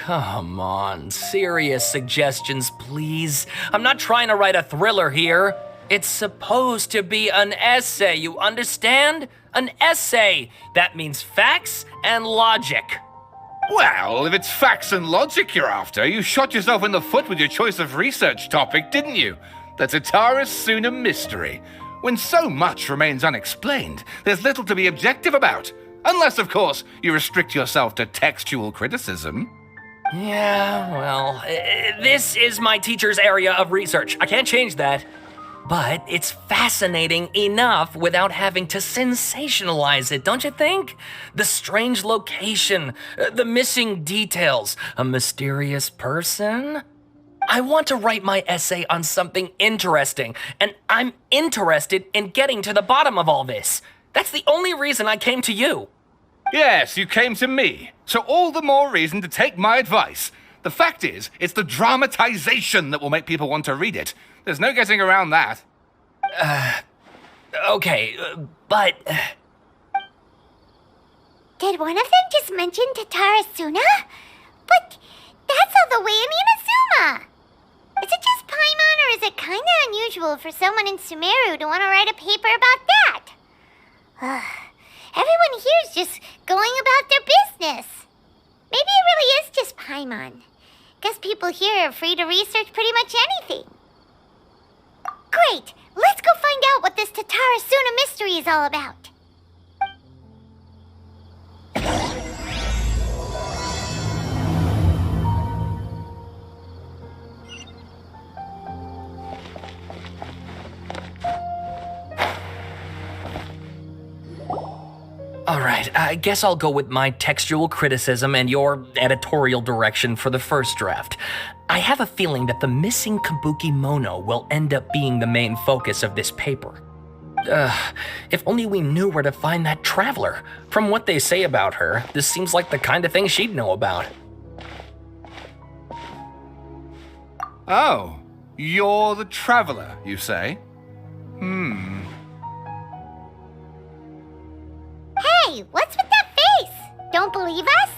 come on. Serious suggestions, please. I'm not trying to write a thriller here. It's supposed to be an essay, you understand? An essay. That means facts and logic. Well, if it's facts and logic you're after, you shot yourself in the foot with your choice of research topic, didn't you? The Tatara Suna mystery. When so much remains unexplained, there's little to be objective about. Unless, of course, you restrict yourself to textual criticism. Yeah, well, this is my teacher's area of research. I can't change that. But it's fascinating enough without having to sensationalize it, don't you think? The strange location, the missing details, a mysterious person. I want to write my essay on something interesting, and I'm interested in getting to the bottom of all this. That's the only reason I came to you. Yes, you came to me, so all the more reason to take my advice. The fact is, it's the dramatization that will make people want to read it. There's no getting around that. Okay, but... Did one of them just mention Tatara Suna? But that's all the way in Inazuma! Is it just Paimon, or is it kinda unusual for someone in Sumeru to want to write a paper about that? Everyone here is just going about their business. Maybe it really is just Paimon. Guess people here are free to research pretty much anything. Great! Let's go find out what this Tatara Suna mystery is all about. Alright, I guess I'll go with my textual criticism and your editorial direction for the first draft. I have a feeling that the missing Kabuki Mono will end up being the main focus of this paper. If only we knew where to find that traveler. From what they say about her, this seems like the kind of thing she'd know about. Oh, you're the traveler, you say? Hey, what's with that face? Don't believe us?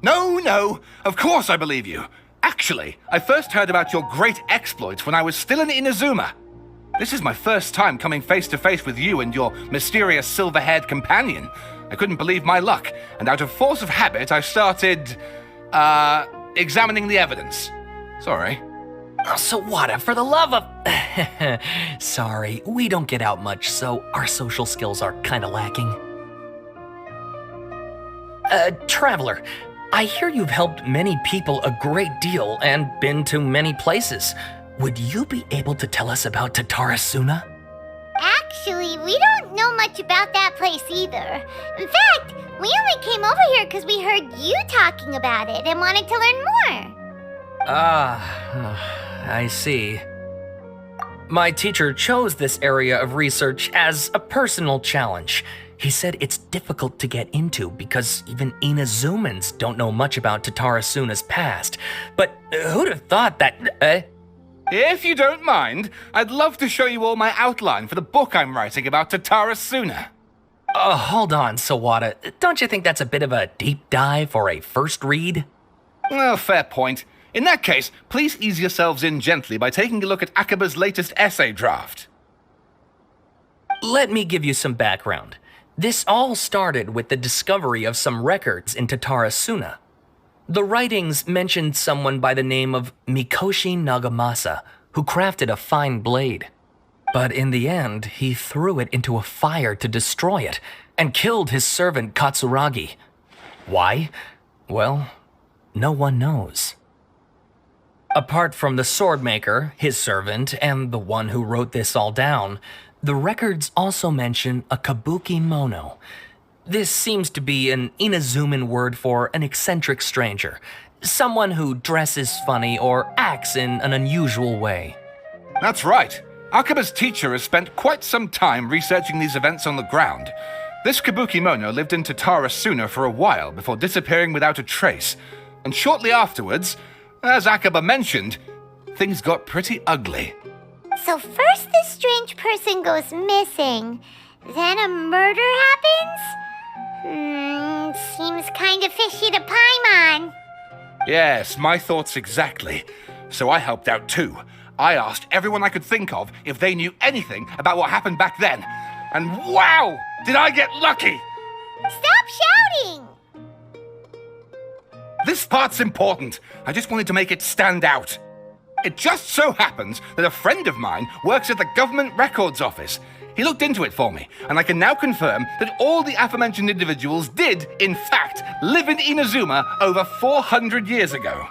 No, of course I believe you. Actually, I first heard about your great exploits when I was still in Inazuma. This is my first time coming face to face with you and your mysterious silver-haired companion. I couldn't believe my luck, and out of force of habit, I started, examining the evidence. Sorry. Oh, Sawada, for the love of... Sorry, we don't get out much, so our social skills are kinda lacking. Traveler, I hear you've helped many people a great deal and been to many places. Would you be able to tell us about Tatara Suna? Actually, we don't know much about that place either. In fact, we only came over here because we heard you talking about it and wanted to learn more. I see. My teacher chose this area of research as a personal challenge. He said it's difficult to get into because even Inazumans don't know much about Tatara Suna's past. But who'd have thought that... If you don't mind, I'd love to show you all my outline for the book I'm writing about Tatara Suna. Hold on, Sawada. Don't you think that's a bit of a deep dive for a first read? Well, fair point. In that case, please ease yourselves in gently by taking a look at Akaba's latest essay draft. Let me give you some background. This all started with the discovery of some records in Tatara Suna. The writings mentioned someone by the name of Mikoshi Nagamasa, who crafted a fine blade. But in the end, he threw it into a fire to destroy it, and killed his servant Katsuragi. Why? Well, no one knows. Apart from the swordmaker, his servant, and the one who wrote this all down, the records also mention a kabuki mono. This seems to be an Inazuman word for an eccentric stranger, someone who dresses funny or acts in an unusual way. That's right. Akaba's teacher has spent quite some time researching these events on the ground. This kabuki mono lived in Tatara Suna for a while before disappearing without a trace, and shortly afterwards, as Akaba mentioned, things got pretty ugly. So first this strange person goes missing, then a murder happens? Seems kinda trying to fish you to Paimon. Yes, my thoughts exactly. So I helped out too. I asked everyone I could think of if they knew anything about what happened back then. And wow, did I get lucky! Stop shouting! This part's important. I just wanted to make it stand out. It just so happens that a friend of mine works at the Government Records Office. He looked into it for me, and I can now confirm that all the aforementioned individuals did, in fact, live in Inazuma over 400 years ago.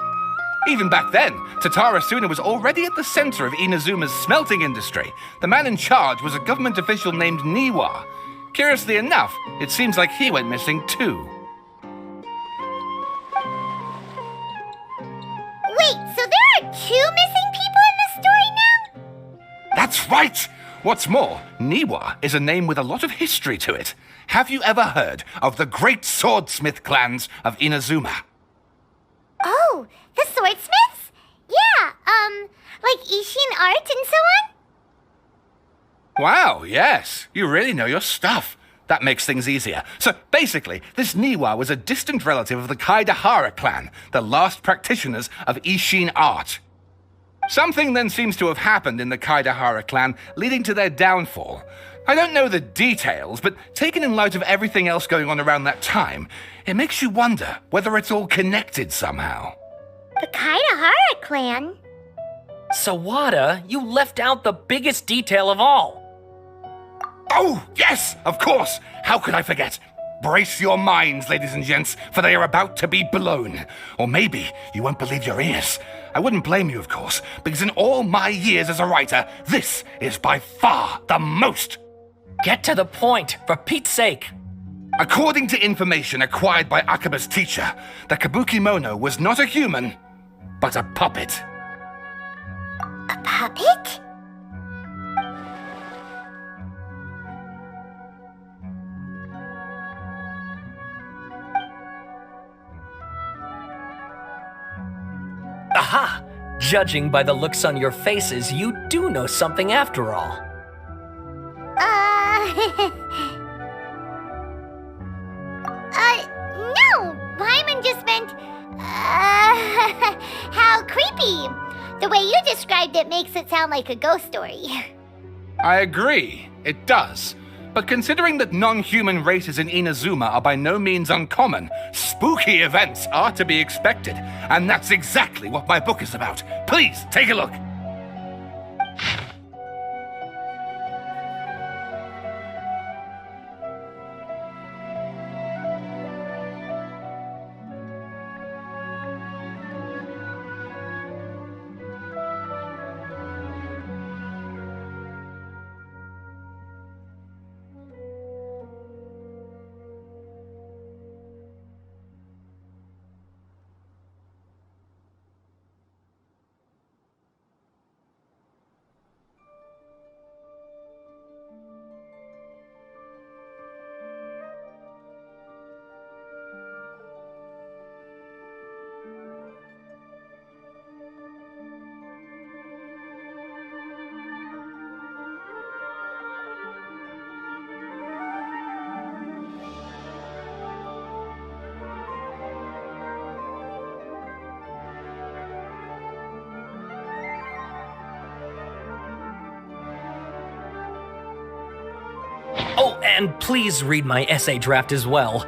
Even back then, Tatara Suna was already at the center of Inazuma's smelting industry. The man in charge was a government official named Niwa. Curiously enough, it seems like he went missing too. Wait, so there are 2 missing people in the story now? That's right! What's more, Niwa is a name with a lot of history to it. Have you ever heard of the great swordsmith clans of Inazuma? Oh, the swordsmiths? Yeah, like Ishin art and so on? Wow, yes. You really know your stuff. That makes things easier. So basically, this Niwa was a distant relative of the Kaidahara clan, the last practitioners of Ishin art. Something then seems to have happened in the Kaidahara clan, leading to their downfall. I don't know the details, but taken in light of everything else going on around that time, it makes you wonder whether it's all connected somehow. The Kaidahara clan? Sawada, you left out the biggest detail of all. Oh, yes, of course. How could I forget? Brace your minds, ladies and gents, for they are about to be blown. Or maybe you won't believe your ears. I wouldn't blame you, of course, because in all my years as a writer, this is by far the most. Get to the point, for Pete's sake. According to information acquired by Akaba's teacher, the Kabukimono was not a human, but a puppet. A puppet? Aha! Judging by the looks on your faces, you do know something after all. No! Paimon just meant, how creepy. The way you described it makes it sound like a ghost story. I agree, it does. But considering that non-human races in Inazuma are by no means uncommon, spooky events are to be expected. And that's exactly what my book is about. Please, take a look. Oh, and please read my essay draft as well.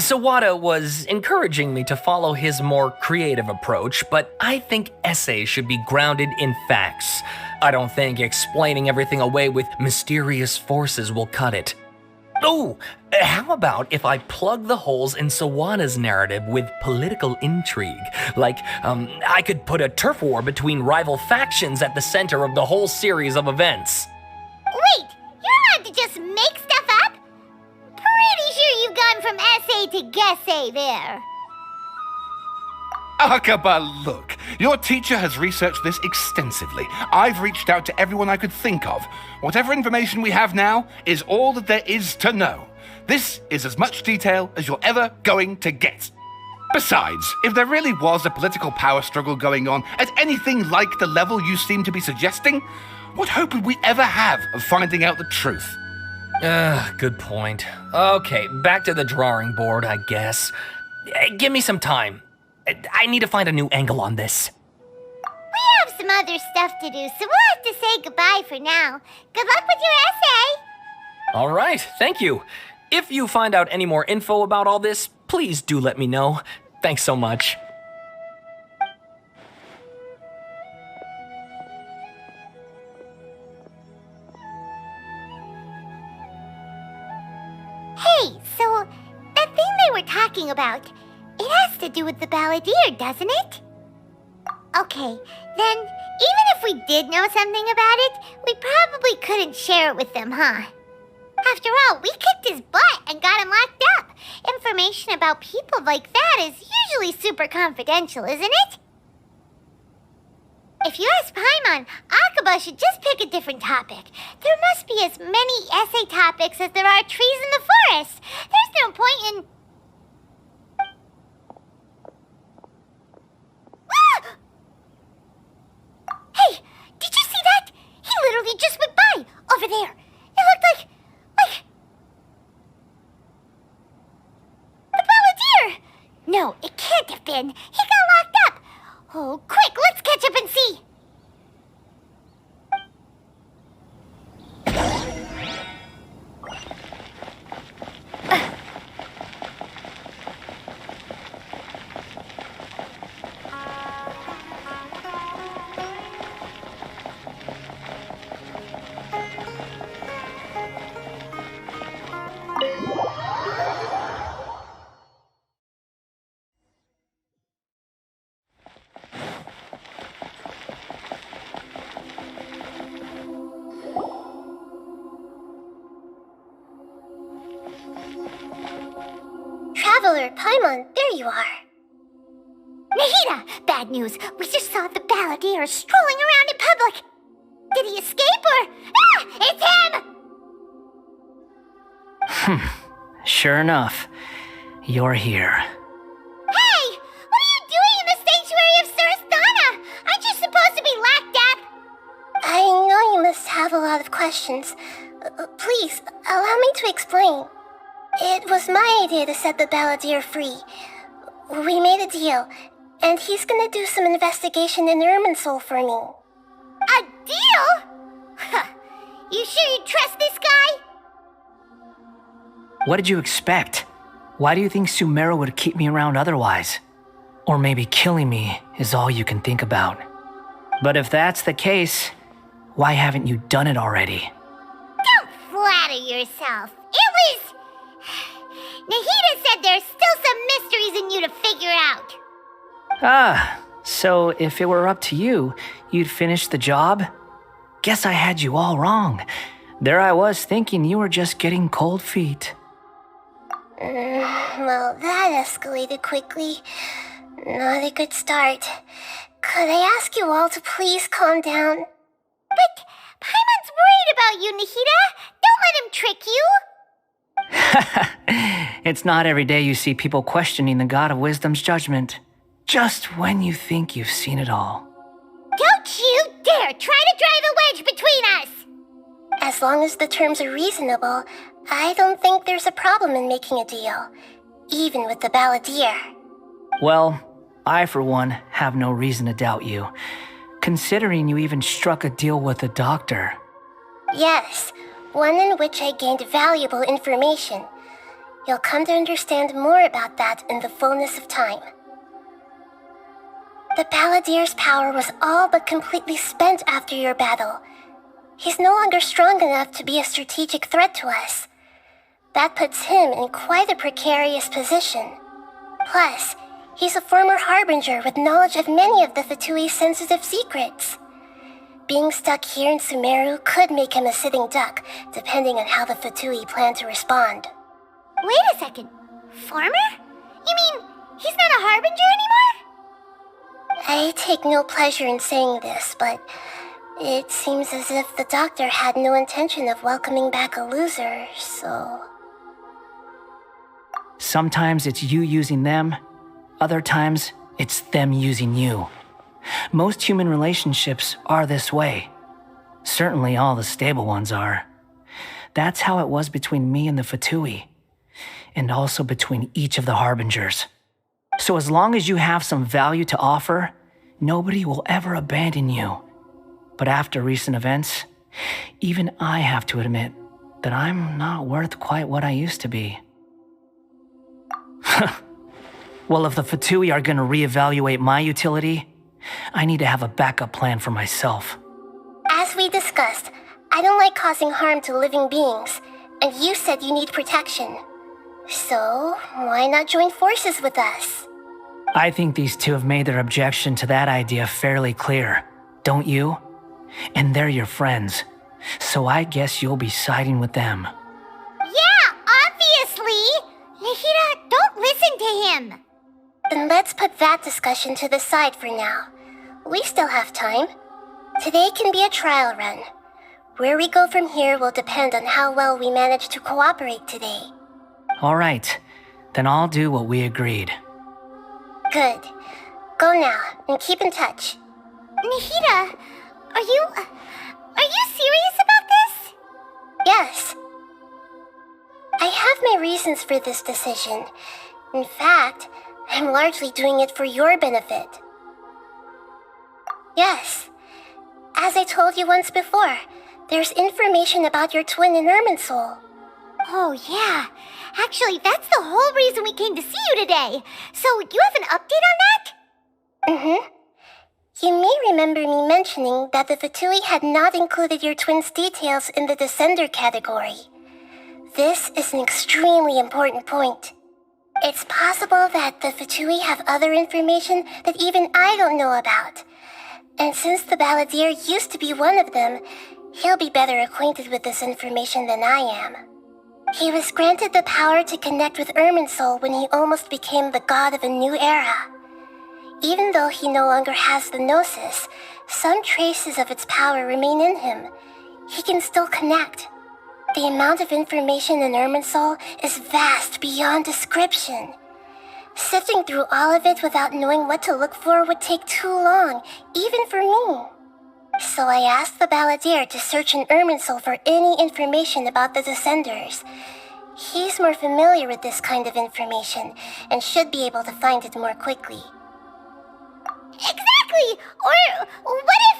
Sawada was encouraging me to follow his more creative approach, but I think essays should be grounded in facts. I don't think explaining everything away with mysterious forces will cut it. Oh, how about if I plug the holes in Sawada's narrative with political intrigue? Like, I could put a turf war between rival factions at the center of the whole series of events. Wait, you're allowed to just make stuff up? Pretty sure you've gone from essay to guessay there. Akaba, look. Your teacher has researched this extensively. I've reached out to everyone I could think of. Whatever information we have now is all that there is to know. This is as much detail as you're ever going to get. Besides, if there really was a political power struggle going on at anything like the level you seem to be suggesting, what hope would we ever have of finding out the truth? Good point. Okay, back to the drawing board, I guess. Give me some time. I need to find a new angle on this. We have some other stuff to do, so we'll have to say goodbye for now. Good luck with your essay. All right, thank you. If you find out any more info about all this, please do let me know. Thanks so much. Hey, so that thing they were talking about, it has to do with the balladeer, doesn't it? Okay, then even if we did know something about it, we probably couldn't share it with them, huh? After all, we kicked his butt and got him locked up. Information about people like that is usually super confidential, isn't it? If you ask Paimon, Akaba should just pick a different topic. There must be as many essay topics as there are trees in the forest. There's no point in... Hey, did you see that? He literally just went by, over there. It looked like... the balladeer! No, it can't have been. He got locked up. Oh, quick, let's catch up and see. Traveler, Paimon, there you are. Nahida! Bad news. We just saw the balladeer strolling around in public. Did he escape or... Ah! It's him! Sure enough. You're here. Hey! What are you doing in the sanctuary of Surasthana? Aren't you supposed to be locked up? I know you must have a lot of questions. Please, allow me to explain. It was my idea to set the balladeer free. We made a deal, and he's gonna do some investigation in Irminsul for me. A deal? Huh. You sure you trust this guy? What did you expect? Why do you think Sumeru would keep me around otherwise? Or maybe killing me is all you can think about. But if that's the case, why haven't you done it already? Don't flatter yourself. It was... Nahida said there's still some mysteries in you to figure out. Ah, so if it were up to you, you'd finish the job? Guess I had you all wrong. There I was thinking you were just getting cold feet. Well, that escalated quickly. Not a good start. Could I ask you all to please calm down? But Paimon's worried about you, Nahida. Don't let him trick you. It's not every day you see people questioning the God of Wisdom's judgment. Just when you think you've seen it all. Don't you dare try to drive a wedge between us! As long as the terms are reasonable, I don't think there's a problem in making a deal. Even with the balladeer. Well, I for one have no reason to doubt you, considering you even struck a deal with the doctor. Yes, one in which I gained valuable information. You'll come to understand more about that in the fullness of time. The Baladier's power was all but completely spent after your battle. He's no longer strong enough to be a strategic threat to us. That puts him in quite a precarious position. Plus, he's a former Harbinger with knowledge of many of the Fatui's sensitive secrets. Being stuck here in Sumeru could make him a sitting duck, depending on how the Fatui plan to respond. Wait a second. Former? You mean he's not a Harbinger anymore? I take no pleasure in saying this, but it seems as if the doctor had no intention of welcoming back a loser, so... Sometimes it's you using them, other times it's them using you. Most human relationships are this way. Certainly all the stable ones are. That's how it was between me and the Fatui, and also between each of the Harbingers. So as long as you have some value to offer, nobody will ever abandon you. But after recent events, even I have to admit that I'm not worth quite what I used to be. Well, if the Fatui are gonna reevaluate my utility, I need to have a backup plan for myself. As we discussed, I don't like causing harm to living beings, and you said you need protection. So, why not join forces with us? I think these two have made their objection to that idea fairly clear, don't you? And they're your friends, so I guess you'll be siding with them. Yeah, obviously! Nihira, don't listen to him! Then let's put that discussion to the side for now. We still have time. Today can be a trial run. Where we go from here will depend on how well we manage to cooperate today. All right, then I'll do what we agreed. Good. Go now, and keep in touch. Nihira, are you serious about this? Yes. I have my reasons for this decision. In fact, I'm largely doing it for your benefit. Yes. As I told you once before, there's information about your twin in Irminsul. Oh, yeah. Actually, that's the whole reason we came to see you today. So, you have an update on that? Mm-hmm. You may remember me mentioning that the Fatui had not included your twin's details in the Descender category. This is an extremely important point. It's possible that the Fatui have other information that even I don't know about. And since the Baladier used to be one of them, he'll be better acquainted with this information than I am. He was granted the power to connect with Irminsul when he almost became the god of a new era. Even though he no longer has the Gnosis, some traces of its power remain in him. He can still connect. The amount of information in Irminsul is vast beyond description. Sifting through all of it without knowing what to look for would take too long, even for me. So I asked the Baladier to search in Irminsul for any information about the Descenders. He's more familiar with this kind of information, and should be able to find it more quickly. Exactly! Or what if...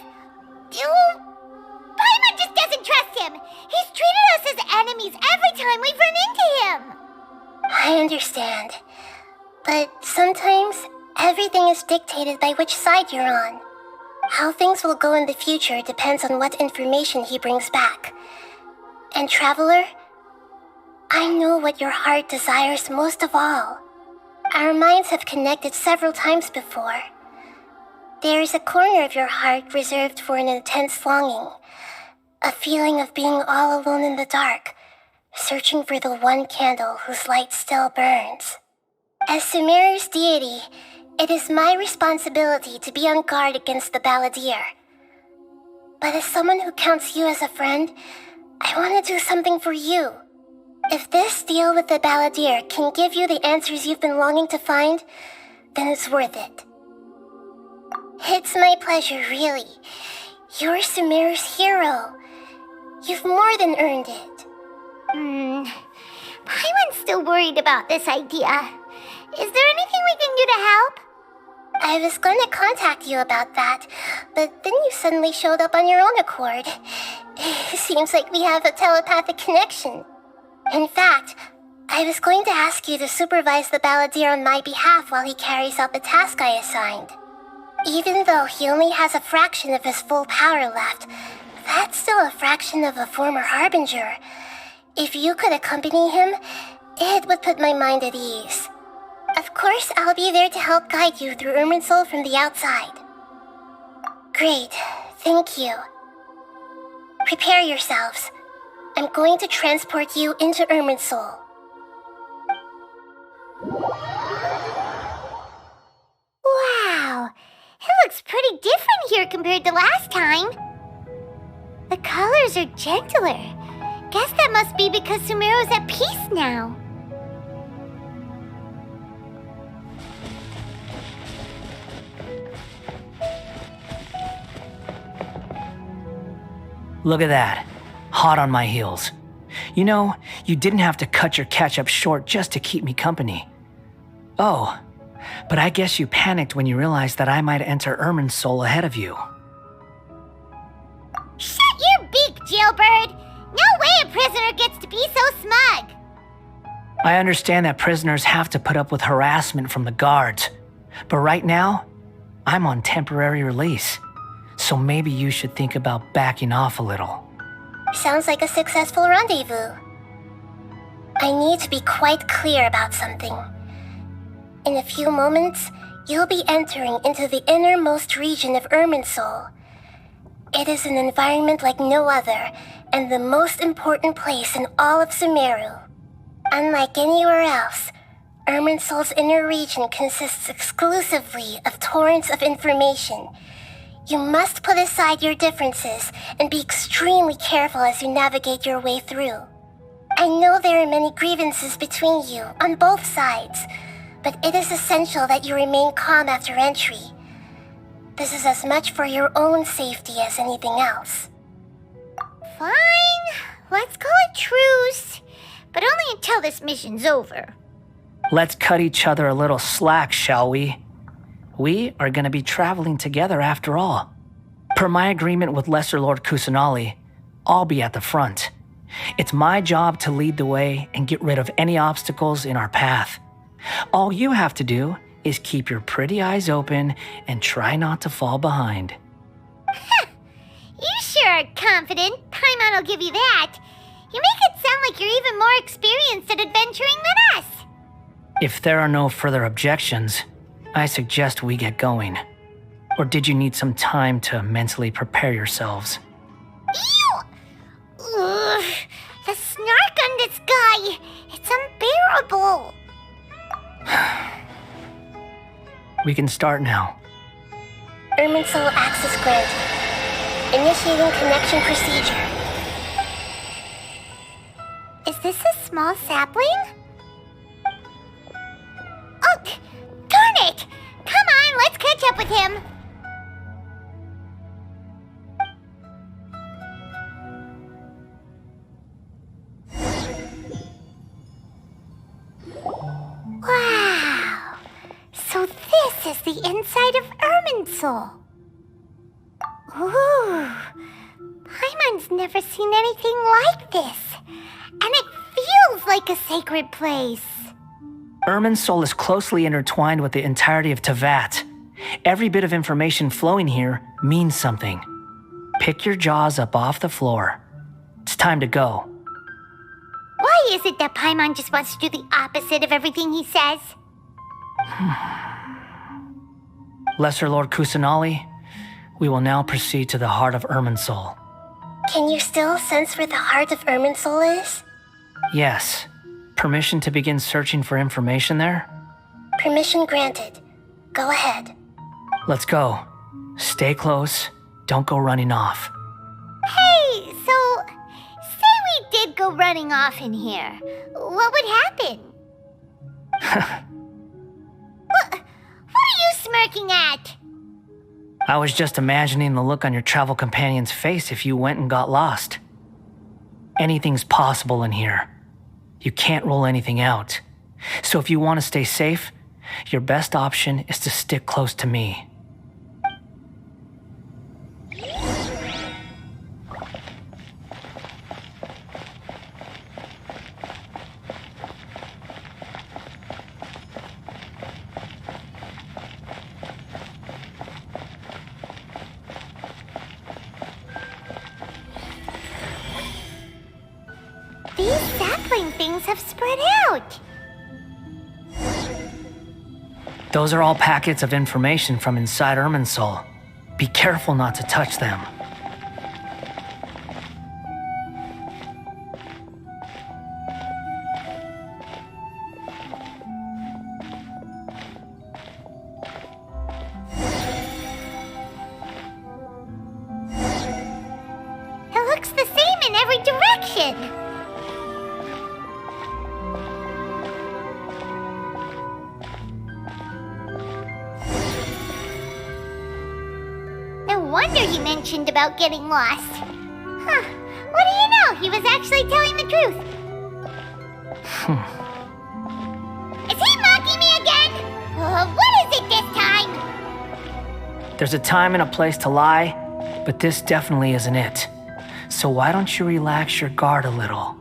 Paimon just doesn't trust him! He's treated us as enemies every time we've run into him! I understand. But sometimes, everything is dictated by which side you're on. How things will go in the future depends on what information he brings back. And Traveler, I know what your heart desires most of all. Our minds have connected several times before. There is a corner of your heart reserved for an intense longing. A feeling of being all alone in the dark, searching for the one candle whose light still burns. As Sumeru's deity, it is my responsibility to be on guard against the Baladier. But as someone who counts you as a friend, I want to do something for you. If this deal with the Baladier can give you the answers you've been longing to find, then it's worth it. It's my pleasure, really. You're Sumeru's hero. You've more than earned it. Paimon's still worried about this idea. Is there anything we can do to help? I was going to contact you about that, but then you suddenly showed up on your own accord. It seems like we have a telepathic connection. In fact, I I was going to ask you to supervise the balladeer on my behalf while he carries out the task I assigned. Even though he only has a fraction of his full power left, that's still a fraction of a former Harbinger. If you could accompany him, it would put my mind at ease. Of course, I'll be there to help guide you through Irminsul from the outside. Great, thank you. Prepare yourselves. I'm going to transport you into Irminsul. Wow, it looks pretty different here compared to last time. The colors are gentler. Guess that must be because Sumeru's at peace now. Look at that. Hot on my heels. You know, you didn't have to cut your catch-up short just to keep me company. Oh, but I guess you panicked when you realized that I might enter Irminsul ahead of you. Shut your beak, jailbird! No way a prisoner gets to be so smug! I understand that prisoners have to put up with harassment from the guards, but right now, I'm on temporary release, so maybe you should think about backing off a little. Sounds like a successful rendezvous. I need to be quite clear about something. In a few moments, you'll be entering into the innermost region of Irminsul. It is an environment like no other, and the most important place in all of Sumeru. Unlike anywhere else, Irminsul's inner region consists exclusively of torrents of information. You must put aside your differences and be extremely careful as you navigate your way through. I know there are many grievances between you on both sides, but it is essential that you remain calm after entry. This is as much for your own safety as anything else. Fine, let's call it truce, but only until this mission's over. Let's cut each other a little slack, shall we? We are going to be traveling together after all. Per my agreement with Lesser Lord Kusanali, I'll be at the front. It's my job to lead the way and get rid of any obstacles in our path. All you have to do is keep your pretty eyes open and try not to fall behind. You sure are confident. Paimon will give you that. You make it sound like you're even more experienced at adventuring than us. If there are no further objections, I suggest we get going. Or did you need some time to mentally prepare yourselves? Ew! Ugh, the snark on this guy, it's unbearable. We can start now. Irminsul access granted. Initiating connection procedure. Is this a small sapling? Oh, darn it! Come on, let's catch up with him. Wow! So this is the inside of Irminsul. Ooh, Paimon's never seen anything like this. And it feels like a sacred place. Irminsul is closely intertwined with the entirety of Tevat. Every bit of information flowing here means something. Pick your jaws up off the floor. It's time to go. Why is it that Paimon just wants to do the opposite of everything he says? Lesser Lord Kusanali, we will now proceed to the heart of Irminsul. Can you still sense where the heart of Irminsul is? Yes. Permission to begin searching for information there? Permission granted. Go ahead. Let's go. Stay close. Don't go running off. Hey, so, say we did go running off in here. What would happen? What are you smirking at? I was just imagining the look on your travel companion's face if you went and got lost. Anything's possible in here. You can't rule anything out. So if you want to stay safe, your best option is to stick close to me. These sapling things have spread out. Those are all packets of information from inside Irminsul. Be careful not to touch them. It looks the same in every direction. No wonder he mentioned about getting lost. Huh. What do you know? He was actually telling the truth. Is he mocking me again? What is it this time? There's a time and a place to lie, but this definitely isn't it. So why don't you relax your guard a little?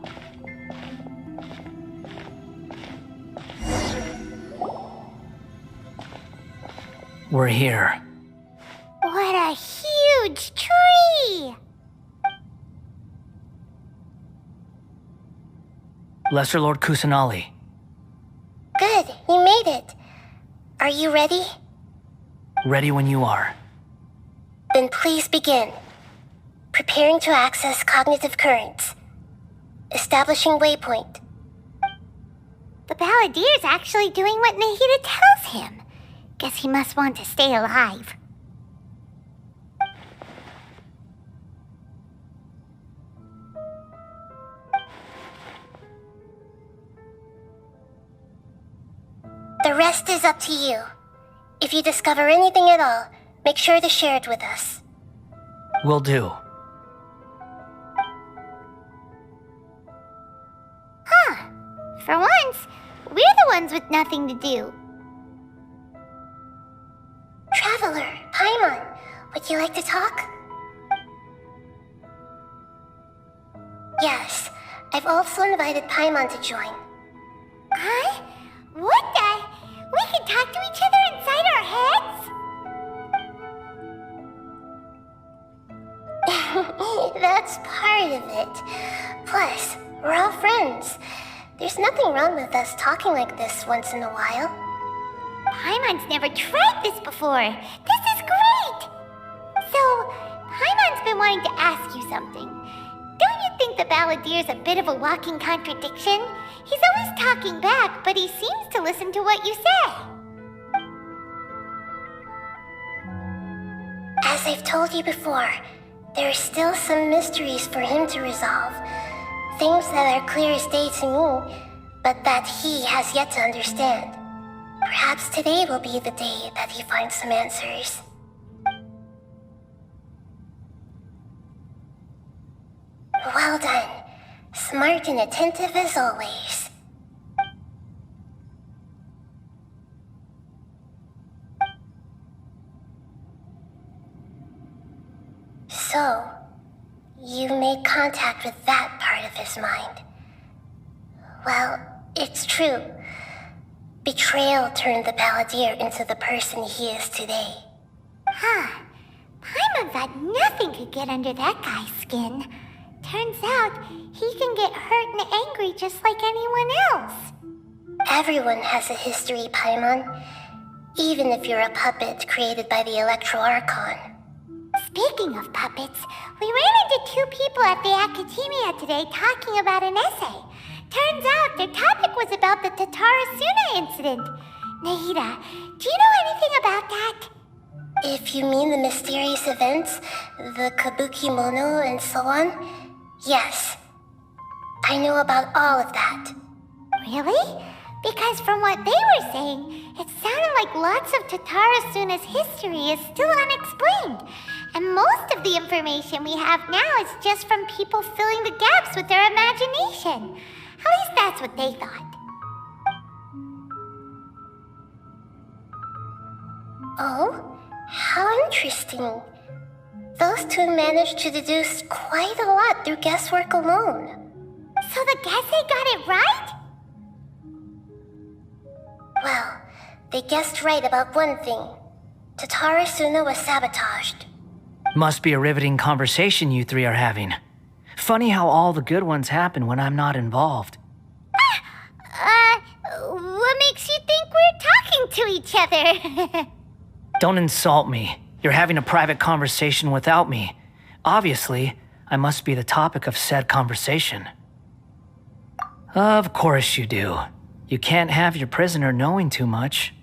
We're here. What a huge tree! Lesser Lord Kusanali. Good, you made it. Are you ready? Ready when you are. Then please begin. Preparing to access cognitive currents. Establishing waypoint. The Balladeer's actually doing what Nahida tells him. Guess he must want to stay alive. The rest is up to you. If you discover anything at all, make sure to share it with us. Will do. For once, we're the ones with nothing to do. Traveler, Paimon, would you like to talk? Yes, I've also invited Paimon to join. Huh? What the? We can talk to each other inside our heads? That's part of it. Plus, we're all friends. There's nothing wrong with us talking like this once in a while. Paimon's never tried this before. This is great! So, Paimon's been wanting to ask you something. Don't you think the Balladeer's a bit of a walking contradiction? He's always talking back, but he seems to listen to what you say. As I've told you before, there are still some mysteries for him to resolve. Things that are clear as day to me, but that he has yet to understand. Perhaps today will be the day that he finds some answers. Well done. Smart and attentive as always. So, you made contact with that part of his mind. Well, it's true. Betrayal turned the Balladeer into the person he is today. Huh. Paimon thought nothing could get under that guy's skin. Turns out, he can get hurt and angry just like anyone else. Everyone has a history, Paimon. Even if you're a puppet created by the Electro Archon. Speaking of puppets, we ran into two people at the Academia today talking about an essay. Turns out their topic was about the Tatarasuna incident. Nahida, do you know anything about that? If you mean the mysterious events, the Kabuki Mono and so on, yes. I know about all of that. Really? Because from what they were saying, it sounded like lots of Tatarasuna's history is still unexplained. And most of the information we have now is just from people filling the gaps with their imagination. At least that's what they thought. Oh? How interesting. Those two managed to deduce quite a lot through guesswork alone. So the Gese got it right? Well, they guessed right about one thing. Tatarasuna was sabotaged. Must be a riveting conversation you three are having. Funny how all the good ones happen when I'm not involved. What makes you think we're talking to each other? Don't insult me. You're having a private conversation without me. Obviously, I must be the topic of said conversation. Of course you do. You can't have your prisoner knowing too much.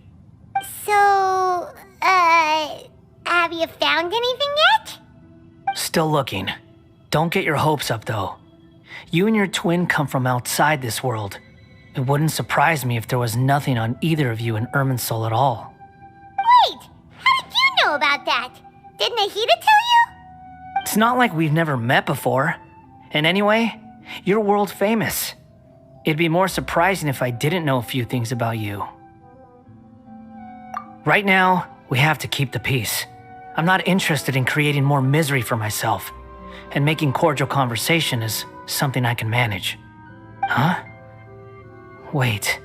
So, have you found anything yet? Still looking. Don't get your hopes up, though. You and your twin come from outside this world. It wouldn't surprise me if there was nothing on either of you in Irminsul at all. Wait, how did you know about that? Did Nahida tell you? It's not like we've never met before. And anyway, you're world famous. It'd be more surprising if I didn't know a few things about you. Right now, we have to keep the peace. I'm not interested in creating more misery for myself. And making cordial conversation is something I can manage. Huh? Wait.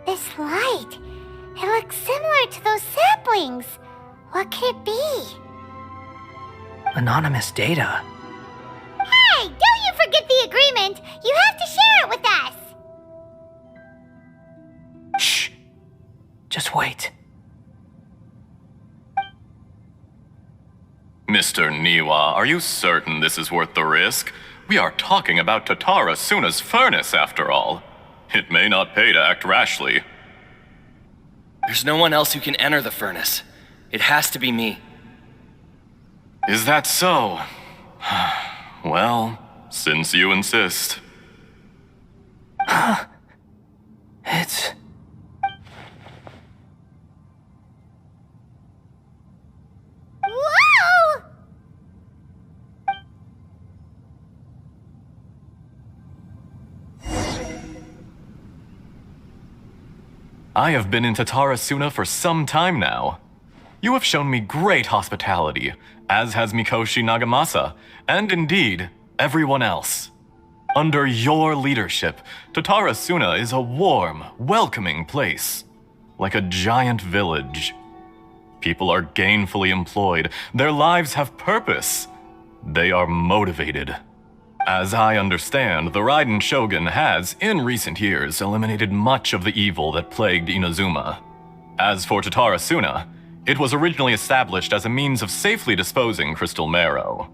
This light, it looks similar to those saplings. What could it be? Anonymous data. Hey, don't you forget the agreement! You have to share it with us! Shh. Just wait. Mr. Niwa, are you certain this is worth the risk? We are talking about Tatara Suna's furnace, after all. It may not pay to act rashly. There's no one else who can enter the furnace. It has to be me. Is that so? Well, since you insist. It's... Whoa! I have been in Tatara Suna for some time now. You have shown me great hospitality, as has Mikoshi Nagamasa, and indeed, everyone else. Under your leadership, Tatara Suna is a warm, welcoming place, like a giant village. People are gainfully employed, their lives have purpose. They are motivated. As I understand, the Raiden Shogun has, in recent years, eliminated much of the evil that plagued Inazuma. As for Tatara Suna, it was originally established as a means of safely disposing crystal marrow.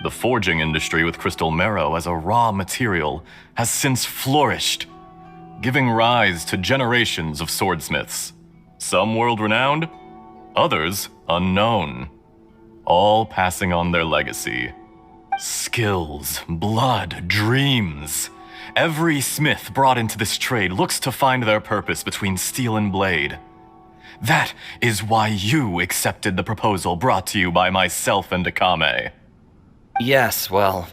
The forging industry with crystal marrow as a raw material has since flourished, giving rise to generations of swordsmiths. Some world-renowned, others unknown, all passing on their legacy. Skills, blood, dreams. Every smith brought into this trade looks to find their purpose between steel and blade. That is why you accepted the proposal brought to you by myself and Akame. Yes, well,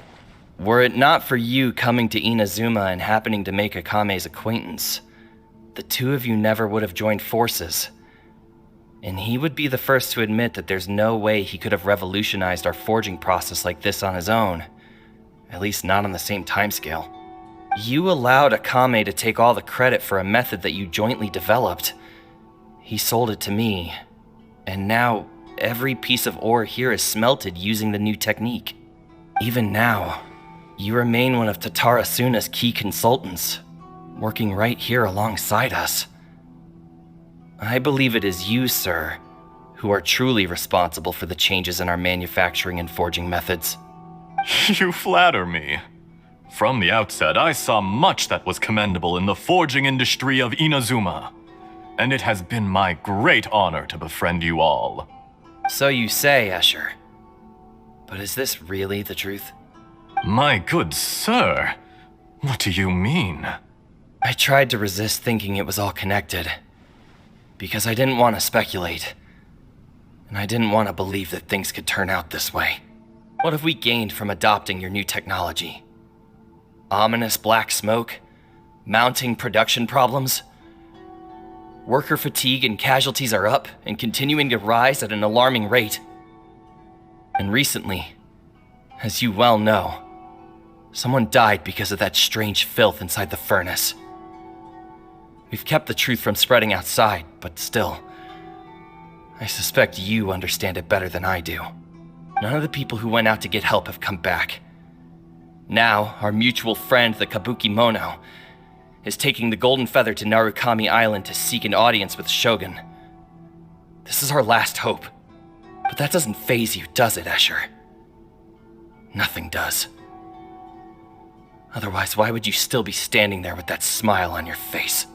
were it not for you coming to Inazuma and happening to make Akame's acquaintance, the two of you never would have joined forces. And he would be the first to admit that there's no way he could have revolutionized our forging process like this on his own. At least not on the same timescale. You allowed Akame to take all the credit for a method that you jointly developed. He sold it to me, and now every piece of ore here is smelted using the new technique. Even now, you remain one of Tatara Suna's key consultants, working right here alongside us. I believe it is you, sir, who are truly responsible for the changes in our manufacturing and forging methods. You flatter me. From the outset, I saw much that was commendable in the forging industry of Inazuma, and it has been my great honor to befriend you all. So you say, Escher. But is this really the truth? My good sir, what do you mean? I tried to resist thinking it was all connected, because I didn't want to speculate, and I didn't want to believe that things could turn out this way. What have we gained from adopting your new technology? Ominous black smoke? Mounting production problems? Worker fatigue and casualties are up and continuing to rise at an alarming rate. And recently, as you well know, someone died because of that strange filth inside the furnace. We've kept the truth from spreading outside, but still, I suspect you understand it better than I do. None of the people who went out to get help have come back. Now, our mutual friend, the Kabuki Mono, is taking the Golden Feather to Narukami Island to seek an audience with Shogun. This is our last hope. But that doesn't faze you, does it, Escher? Nothing does. Otherwise, why would you still be standing there with that smile on your face?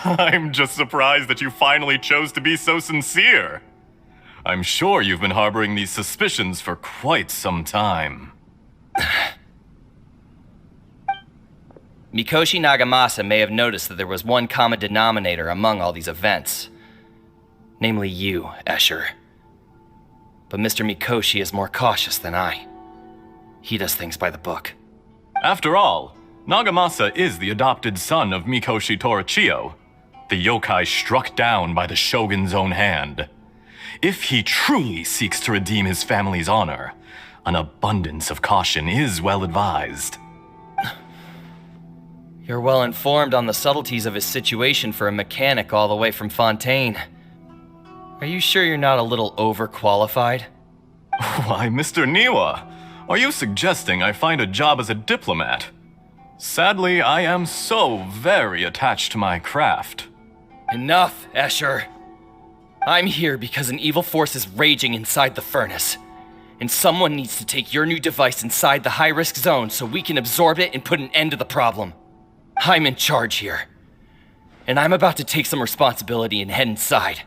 I'm just surprised that you finally chose to be so sincere. I'm sure you've been harboring these suspicions for quite some time. Mikoshi Nagamasa may have noticed that there was one common denominator among all these events. Namely you, Escher. But Mr. Mikoshi is more cautious than I. He does things by the book. After all, Nagamasa is the adopted son of Mikoshi Torichio, the yokai struck down by the Shogun's own hand. If he truly seeks to redeem his family's honor, an abundance of caution is well advised. You're well informed on the subtleties of his situation for a mechanic all the way from Fontaine. Are you sure you're not a little overqualified? Why, Mr. Niwa, are you suggesting I find a job as a diplomat? Sadly, I am so very attached to my craft. Enough, Escher. I'm here because an evil force is raging inside the furnace. And someone needs to take your new device inside the high-risk zone so we can absorb it and put an end to the problem. I'm in charge here. And I'm about to take some responsibility and head inside.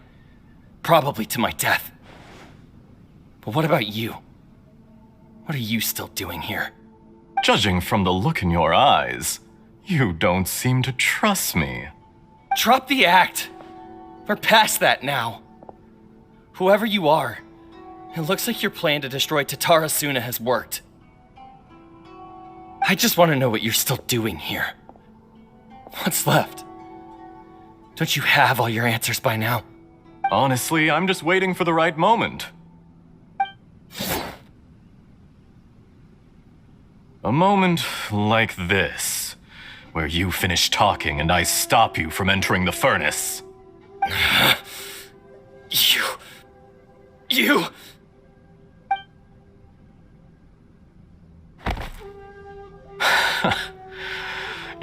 Probably to my death. But what about you? What are you still doing here? Judging from the look in your eyes, you don't seem to trust me. Drop the act! We're past that now. Whoever you are, it looks like your plan to destroy Tatarasuna has worked. I just want to know what you're still doing here. What's left? Don't you have all your answers by now? Honestly, I'm just waiting for the right moment. A moment like this, where you finish talking and I stop you from entering the furnace. You...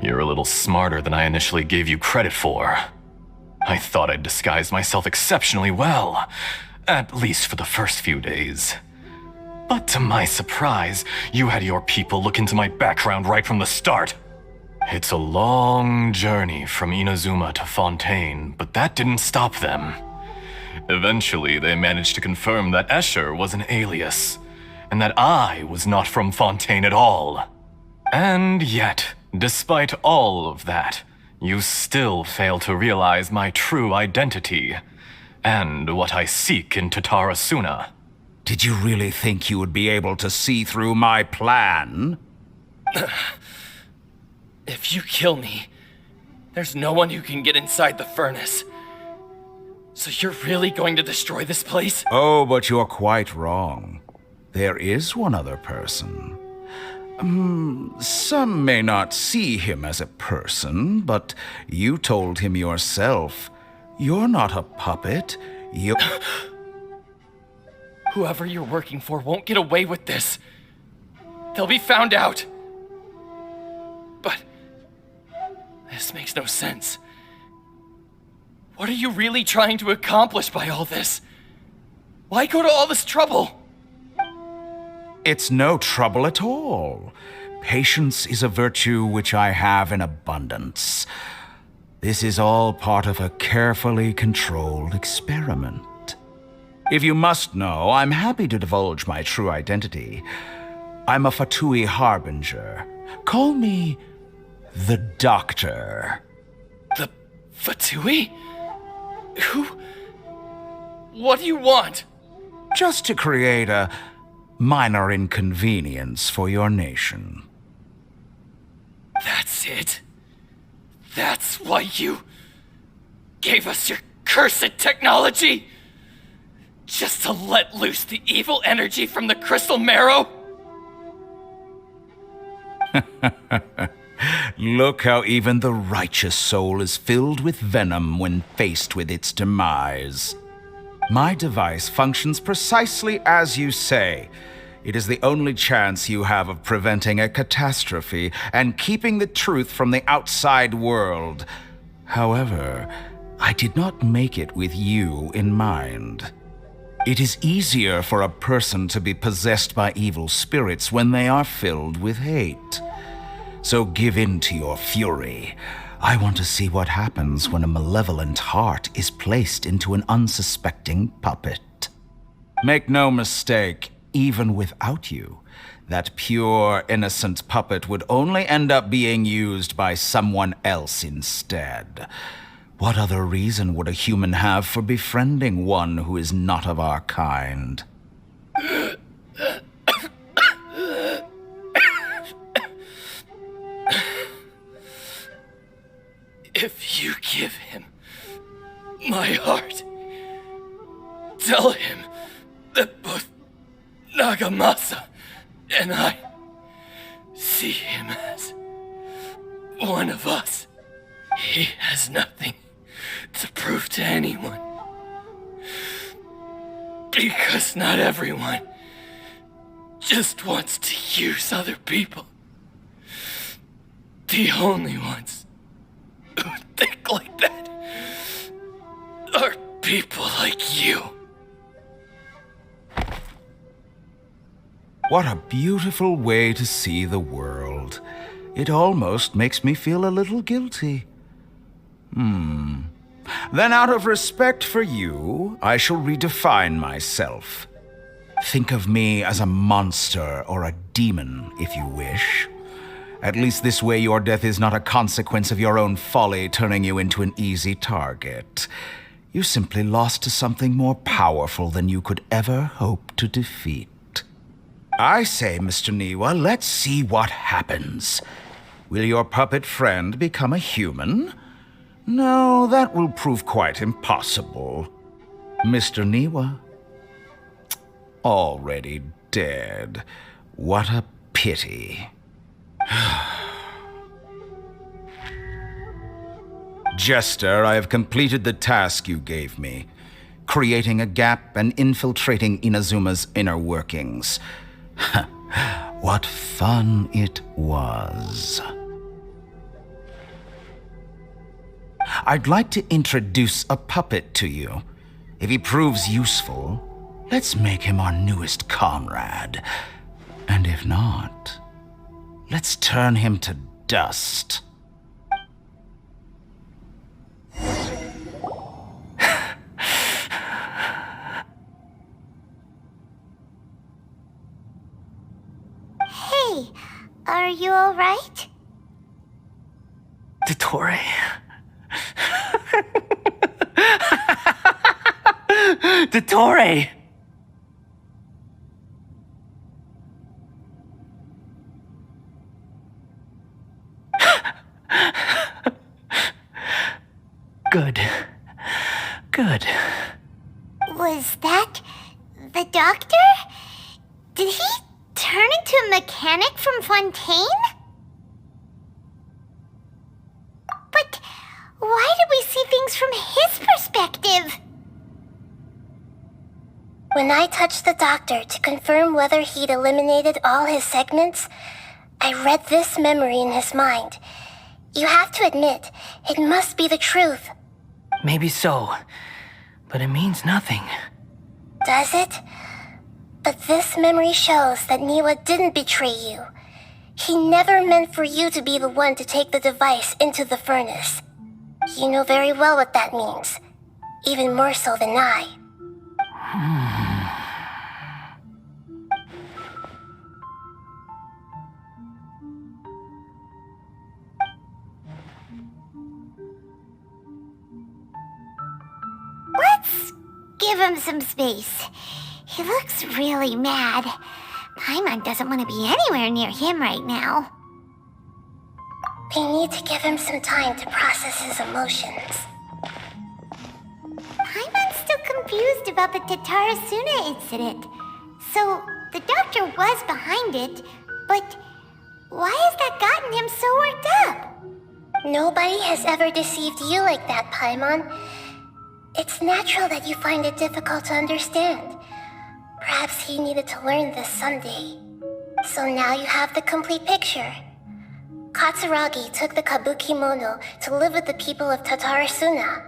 You're a little smarter than I initially gave you credit for. I thought I'd disguised myself exceptionally well, at least for the first few days. But to my surprise, you had your people look into my background right from the start. It's a long journey from Inazuma to Fontaine, but that didn't stop them. Eventually, they managed to confirm that Escher was an alias, and that I was not from Fontaine at all. And yet, despite all of that, you still fail to realize my true identity, and what I seek in Tatarasuna. Did you really think you would be able to see through my plan? If you kill me, there's no one who can get inside the furnace. So you're really going to destroy this place? Oh, but you're quite wrong. There is one other person. Some may not see him as a person, but you told him yourself. You're not a puppet. You... Whoever you're working for won't get away with this. They'll be found out. But this makes no sense. What are you really trying to accomplish by all this? Why go to all this trouble? It's no trouble at all. Patience is a virtue which I have in abundance. This is all part of a carefully controlled experiment. If you must know, I'm happy to divulge my true identity. I'm a Fatui Harbinger. Call me the Doctor. The Fatui? Who? What do you want? Just to create a minor inconvenience for your nation. That's it? That's why you gave us your cursed technology? Just to let loose the evil energy from the crystal marrow? Look how even the righteous soul is filled with venom when faced with its demise. My device functions precisely as you say. It is the only chance you have of preventing a catastrophe and keeping the truth from the outside world. However, I did not make it with you in mind. It is easier for a person to be possessed by evil spirits when they are filled with hate. So give in to your fury. I want to see what happens when a malevolent heart is placed into an unsuspecting puppet. Make no mistake, even without you, that pure, innocent puppet would only end up being used by someone else instead. What other reason would a human have for befriending one who is not of our kind? If you give him my heart, tell him that both Nagamasa and I see him as one of us. He has nothing to prove to anyone. Because not everyone just wants to use other people. The only ones who think like that are people like you. What a beautiful way to see the world. It almost makes me feel a little guilty. Then out of respect for you, I shall redefine myself. Think of me as a monster or a demon, if you wish. At least this way your death is not a consequence of your own folly turning you into an easy target. You simply lost to something more powerful than you could ever hope to defeat. I say, Mr. Niwa, let's see what happens. Will your puppet friend become a human? No, that will prove quite impossible. Mr. Niwa? Already dead. What a pity. Jester, I have completed the task you gave me, creating a gap and infiltrating Inazuma's inner workings. What fun it was. I'd like to introduce a puppet to you. If he proves useful, let's make him our newest comrade. And if not, let's turn him to dust. Hey, are you alright? Dottore. Dottore! Good. Good. Was that the doctor? Did he turn into a mechanic from Fontaine? But why did we see things from his perspective? When I touched the doctor to confirm whether he'd eliminated all his segments, I read this memory in his mind. You have to admit, it must be the truth. Maybe so, but it means nothing. Does it? But this memory shows that Niwa didn't betray you. He never meant for you to be the one to take the device into the furnace. You know very well what that means. Even more so than I. Let's give him some space. He looks really mad. Paimon doesn't want to be anywhere near him right now. We need to give him some time to process his emotions. Paimon's still confused about the Tatarasuna incident. So, the doctor was behind it, but Why has that gotten him so worked up? Nobody has ever deceived you like that, Paimon. It's natural that you find it difficult to understand. Perhaps he needed to learn this someday. So now you have the complete picture. Katsuragi took the kabuki mono to live with the people of Tatarasuna.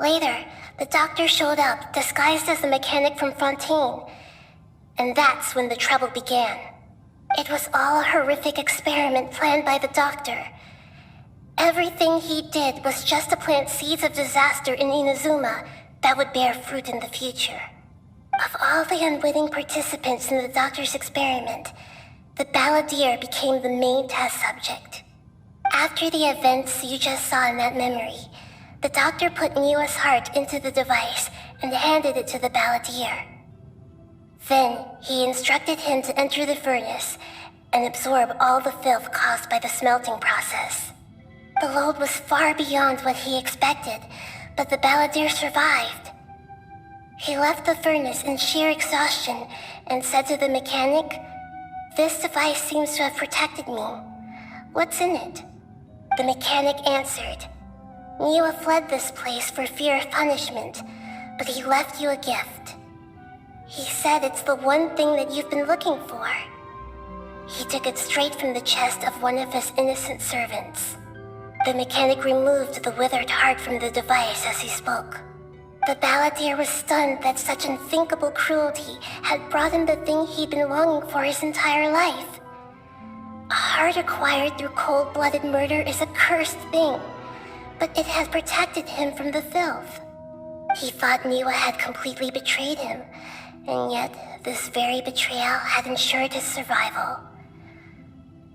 Later, the doctor showed up, disguised as a mechanic from Fontaine. And that's when the trouble began. It was all a horrific experiment planned by the doctor. Everything he did was just to plant seeds of disaster in Inazuma that would bear fruit in the future. Of all the unwitting participants in the doctor's experiment, the balladeer became the main test subject. After the events you just saw in that memory, the doctor put Niwa's heart into the device and handed it to the balladeer. Then, he instructed him to enter the furnace and absorb all the filth caused by the smelting process. The load was far beyond what he expected, but the balladeer survived. He left the furnace in sheer exhaustion and said to the mechanic, "This device seems to have protected me. What's in it?" The mechanic answered, "Niwa fled this place for fear of punishment, but he left you a gift. He said it's the one thing that you've been looking for." He took it straight from the chest of one of his innocent servants. The mechanic removed the withered heart from the device as he spoke. The balladeer was stunned that such unthinkable cruelty had brought him the thing he'd been longing for his entire life. A heart acquired through cold-blooded murder is a cursed thing, but it had protected him from the filth. He thought Niwa had completely betrayed him, and yet this very betrayal had ensured his survival.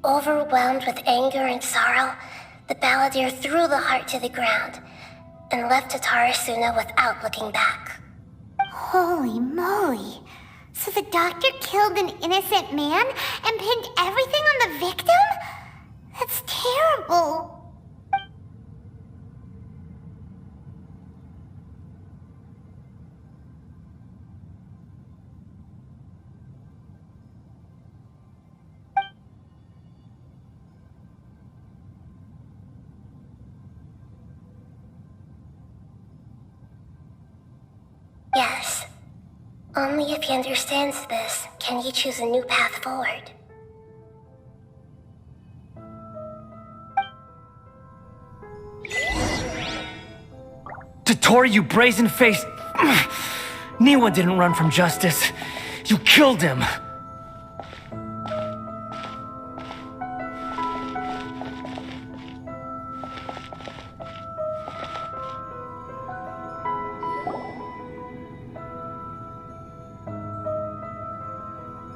Overwhelmed with anger and sorrow, the balladeer threw the heart to the ground and left Tatarasuna without looking back. Holy moly. So the doctor killed an innocent man and pinned everything on the victim? That's terrible. Yes. Only if he understands this can he choose a new path forward. Tori, you brazen-faced... Niwa didn't run from justice. You killed him.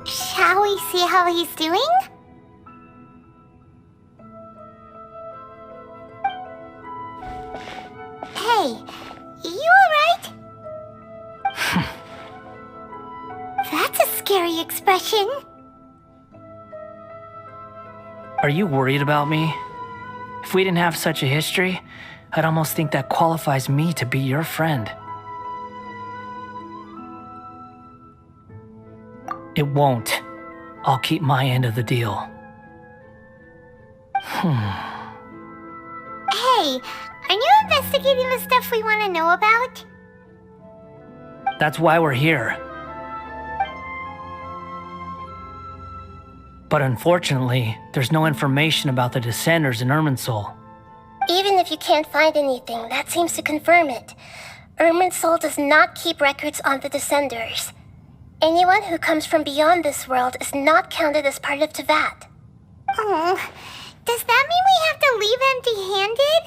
Shall we see how he's doing? Hey, you alright? That's a scary expression. Are you worried about me? If we didn't have such a history, I'd almost think that qualifies me to be your friend. It won't. I'll keep my end of the deal. Hey, are you investigating the stuff we want to know about? That's why we're here. But unfortunately, there's no information about the Descenders in Irminsul. Even if you can't find anything, that seems to confirm it. Irminsul does not keep records on the Descenders. Anyone who comes from beyond this world is not counted as part of Tevat. Oh, does that mean we have to leave empty-handed?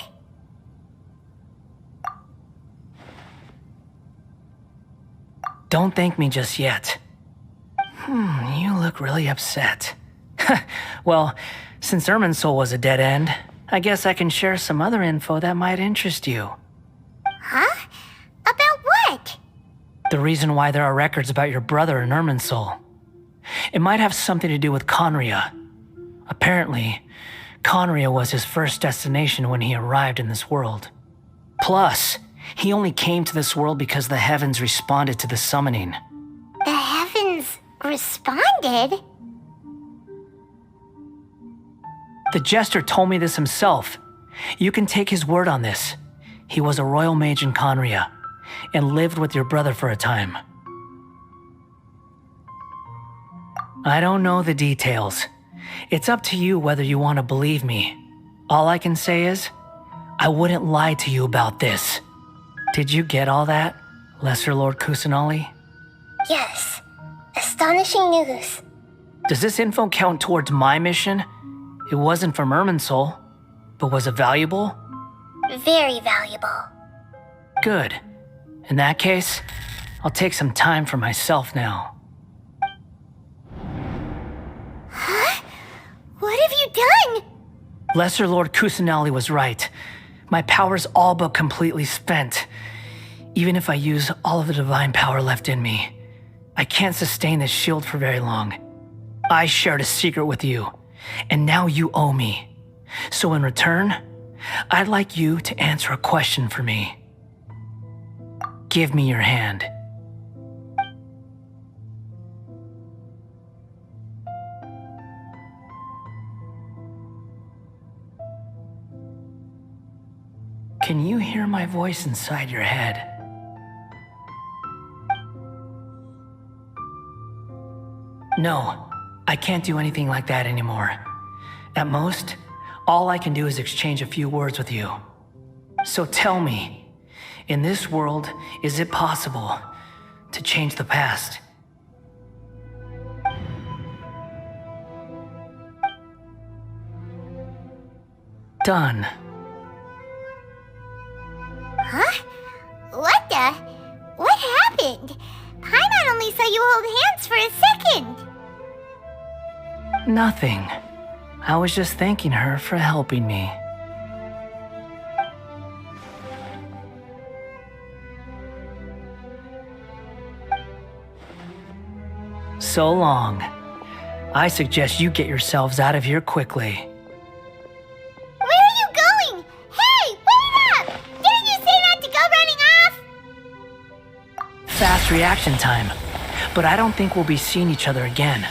Don't thank me just yet. You look really upset. Well, since Irminsul was a dead end, I guess I can share some other info that might interest you. Huh? About what? The reason why there are records about your brother in Irminsul. It might have something to do with Conria. Apparently, Conria was his first destination when he arrived in this world. Plus, he only came to this world because the heavens responded to the summoning. The heavens responded? The Jester told me this himself. You can take his word on this. He was a royal mage in Conria, and lived with your brother for a time. I don't know the details. It's up to you whether you want to believe me. All I can say is, I wouldn't lie to you about this. Did you get all that, Lesser Lord Kusanali? Yes. Astonishing news. Does this info count towards my mission? It wasn't from Irminsul, but was it valuable? Very valuable. Good. In that case, I'll take some time for myself now. Huh? What have you done? Lesser Lord Kusanali was right. My power's all but completely spent. Even if I use all of the divine power left in me, I can't sustain this shield for very long. I shared a secret with you, and now you owe me. So in return, I'd like you to answer a question for me. Give me your hand. Can you hear my voice inside your head? No, I can't do anything like that anymore. At most, all I can do is exchange a few words with you. So tell me, in this world, is it possible to change the past? Done. Huh? What the? What happened? Paimon only saw you hold hands for a second. Nothing. I was just thanking her for helping me. So long. I suggest you get yourselves out of here quickly. Where are you going? Hey, wait up! Didn't you say not to go running off? Fast reaction time. But I don't think we'll be seeing each other again.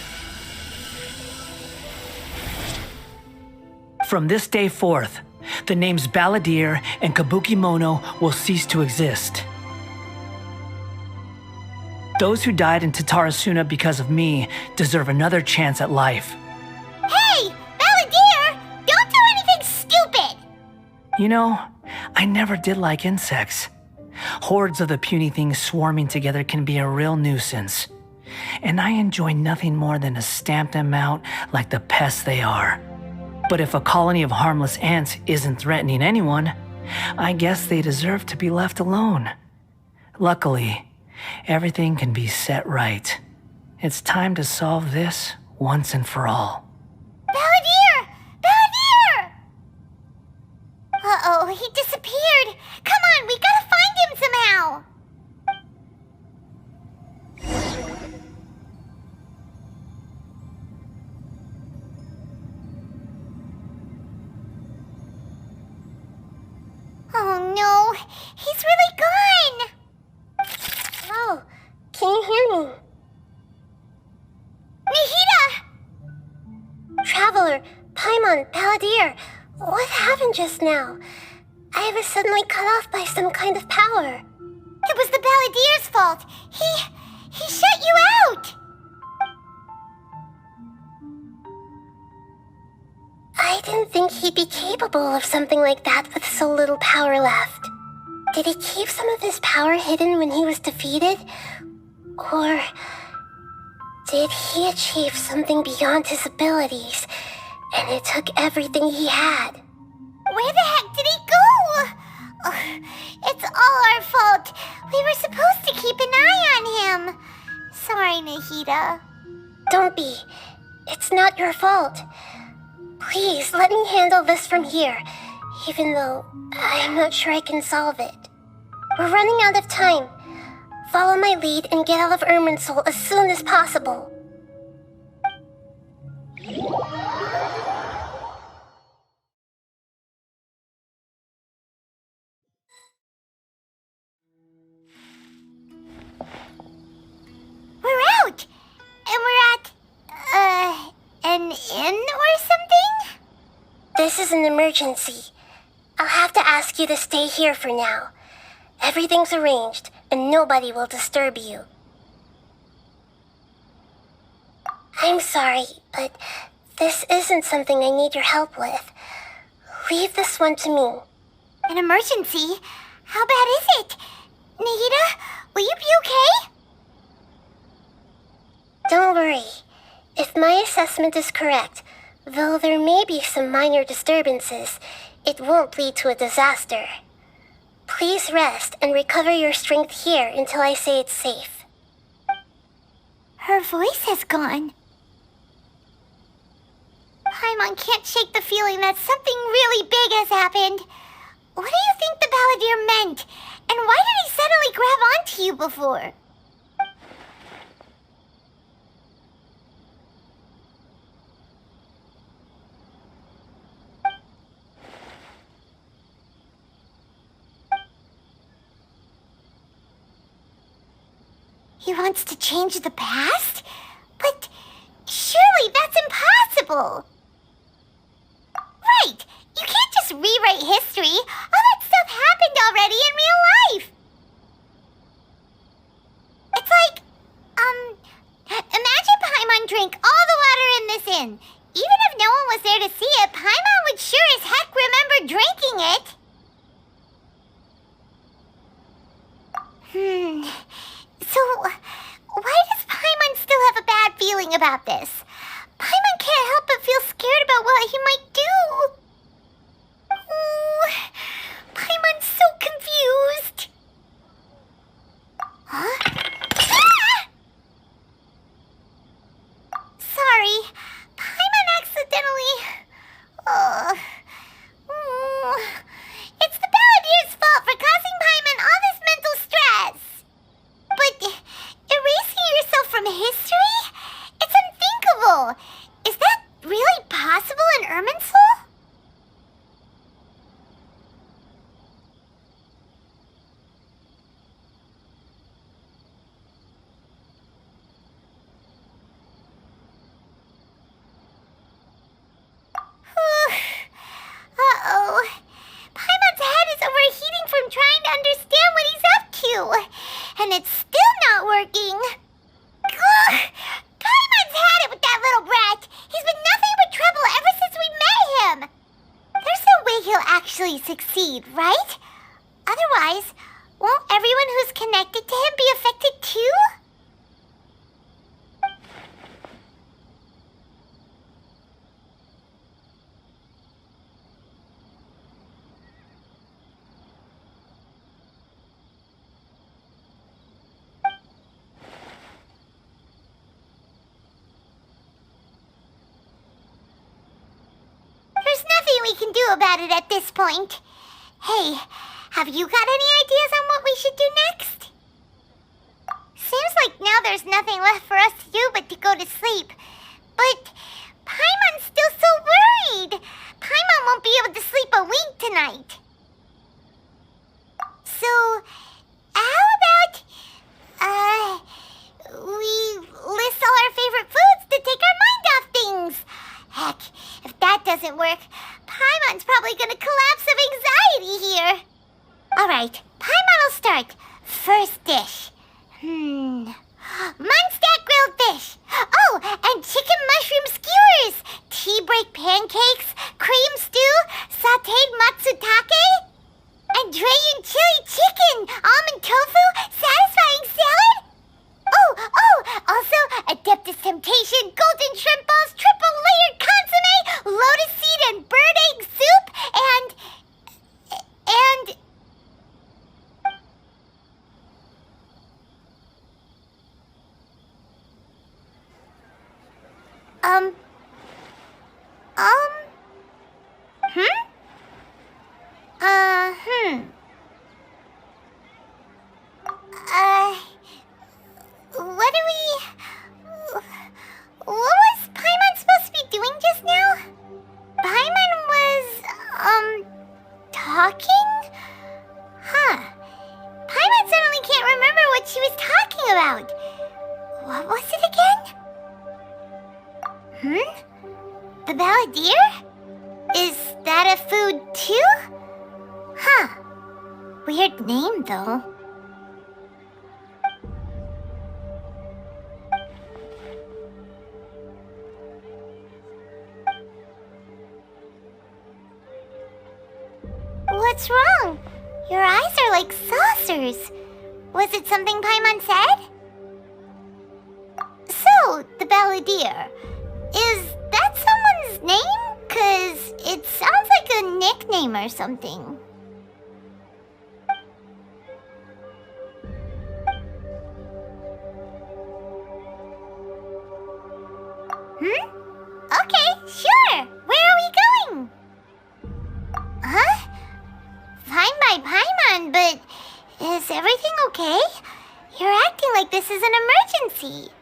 From this day forth, the names Balladeer and Kabukimono will cease to exist. Those who died in Tatarasuna because of me deserve another chance at life. Hey, Balladeer! Don't do anything stupid! You know, I never did like insects. Hordes of the puny things swarming together can be a real nuisance. And I enjoy nothing more than to stamp them out like the pests they are. But if a colony of harmless ants isn't threatening anyone, I guess they deserve to be left alone. Luckily, everything can be set right. It's time to solve this once and for all. Balladeer! Balladeer! Uh-oh, he disappeared. Come on, we gotta find him somehow. Oh no, he's really gone! Oh, can you hear me? Nahida! Traveler, Paimon, Balladeer, what happened just now? I was suddenly cut off by some kind of power. It was the Balladeer's fault. He shut you out! I didn't think he'd be capable of something like that with so little power left. Did he keep some of his power hidden when he was defeated? Or did he achieve something beyond his abilities, and it took everything he had? Where the heck did he go? Ugh, it's all our fault. We were supposed to keep an eye on him. Sorry, Nahida. Don't be. It's not your fault. Please, let me handle this from here, even though I'm not sure I can solve it. We're running out of time. Follow my lead and get out of Irminsul as soon as possible. We're out! And we're at, an inn or something? This is an emergency. I'll have to ask you to stay here for now. Everything's arranged, and nobody will disturb you. I'm sorry, but this isn't something I need your help with. Leave this one to me. An emergency? How bad is it? Nahida, will you be okay? Don't worry. If my assessment is correct, though there may be some minor disturbances, it won't lead to a disaster. Please rest and recover your strength here until I say it's safe. Her voice has gone. Paimon can't shake the feeling that something really big has happened. What do you think the Balladeer meant? And why did he suddenly grab onto you before? He wants to change the past? But surely that's impossible! Right! You can't just rewrite history! All that stuff happened already in real life! It's like, imagine Paimon drank all the water in this inn. Even if no one was there to see it, Paimon would sure as heck remember drinking it. So, why does Paimon still have a bad feeling about this? Paimon can't help but feel scared about what he might do. Oh, Paimon's so confused. Huh? Ah! Sorry, Paimon accidentally... It's the Balladeer's fault for causing Paimon all this mental stress. But erasing yourself from history? It's unthinkable. Is that really possible in Irminsul? Uh-oh. Paimon's head is overheating from trying to understand what he's up to. And it's still not working. Ugh! Paimon's had it with that little brat. He's been nothing but trouble ever since we met him. There's no way he'll actually succeed, right? Otherwise, won't everyone who's connected to him be affected too? There's nothing we can do about it at this point. Hey, have you got any ideas on what we should do next? Seems like now there's nothing left for us to do but to go to sleep. But Paimon's still so worried. Paimon won't be able to sleep a wink tonight. So, how about, we list all our favorite foods to take our mind off things? Heck, if that doesn't work, Paimon's probably gonna collapse of anxiety here. Alright, Paimon will start. First dish. Munstack grilled fish. Oh, and chicken mushroom skewers. Tea break pancakes. Cream stew. Sauteed matsutake. And Dragon chili chicken. Almond tofu. Satisfying salad. Oh, also Adeptus Temptation, golden shrimp balls, triple layered consomme, lotus seed and bird egg soup, and... What was Paimon supposed to be doing just now? Paimon was, talking? Huh. Paimon suddenly can't remember what she was talking about. What was it again? The Balladeer? Is that a food too? Huh. Weird name, though. What's wrong? Your eyes are like saucers. Was it something Paimon said? So, the Balladeer. Is that someone's name? 'Cause it sounds like a nickname or something. Okay, sure. Where are we going? Huh? Fine by Paimon, but is everything okay? You're acting like this is an emergency.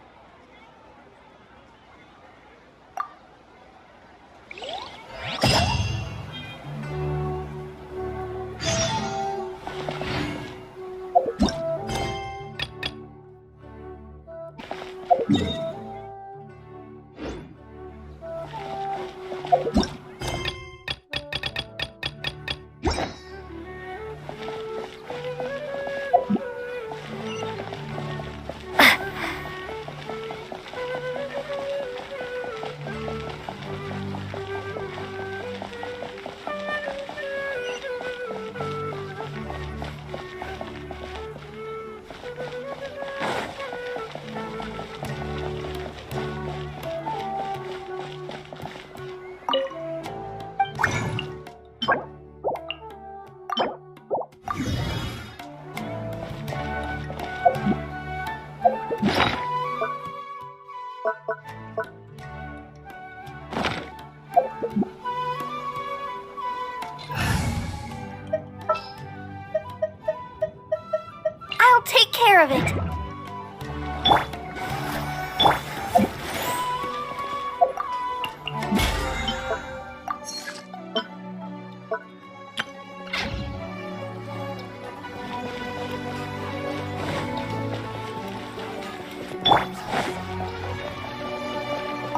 I'll take care of it.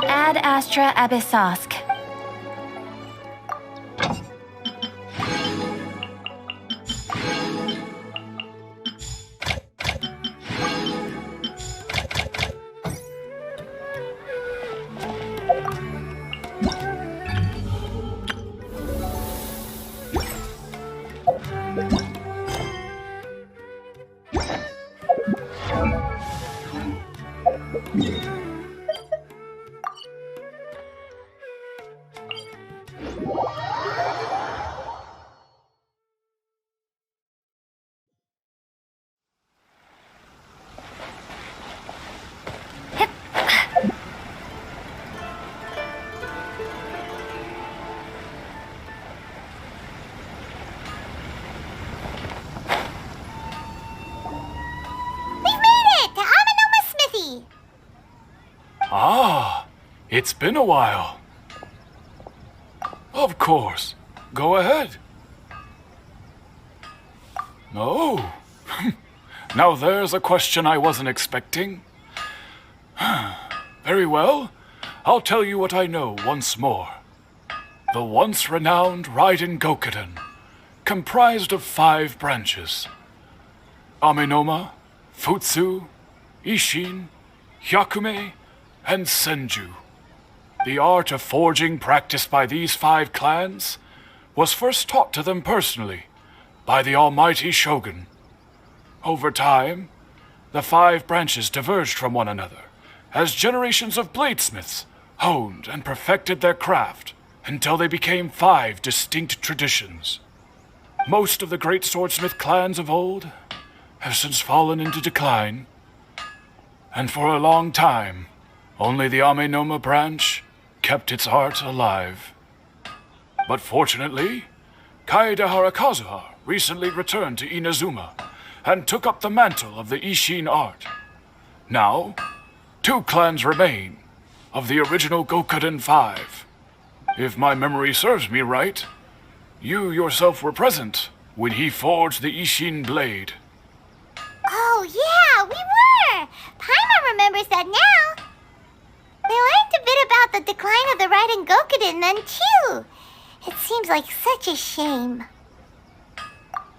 Ad Astra Abyssosk. It's been a while. Of course. Go ahead. Oh. Now there's a question I wasn't expecting. Very well. I'll tell you what I know once more. The once renowned Raiden Gokuden, comprised of 5 branches. Amenoma, Futsu, Ishin, Hyakume, and Senju. The art of forging practiced by these 5 clans was first taught to them personally by the almighty Shogun. Over time, the 5 branches diverged from one another as generations of bladesmiths honed and perfected their craft until they became 5 distinct traditions. Most of the great swordsmith clans of old have since fallen into decline, and for a long time, only the Amenoma branch kept its art alive. But fortunately, Kaede Harakazuha recently returned to Inazuma and took up the mantle of the Ishin art. Now, 2 clans remain of the original Gokuden 5. If my memory serves me right, you yourself were present when he forged the Ishin blade. Oh, yeah, we were! Paimon remembers that now. They learned a bit about the decline of the Raiden Gokuden then, too. It seems like such a shame.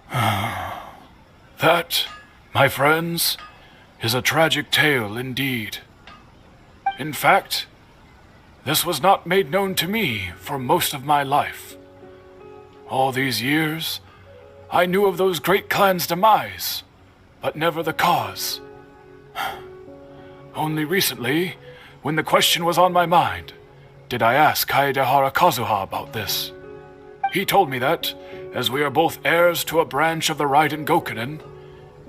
That, my friends, is a tragic tale indeed. In fact, this was not made known to me for most of my life. All these years, I knew of those great clans' demise, but never the cause. Only recently, when the question was on my mind, did I ask Kaedehara Kazuha about this. He told me that, as we are both heirs to a branch of the Raiden Gokunin,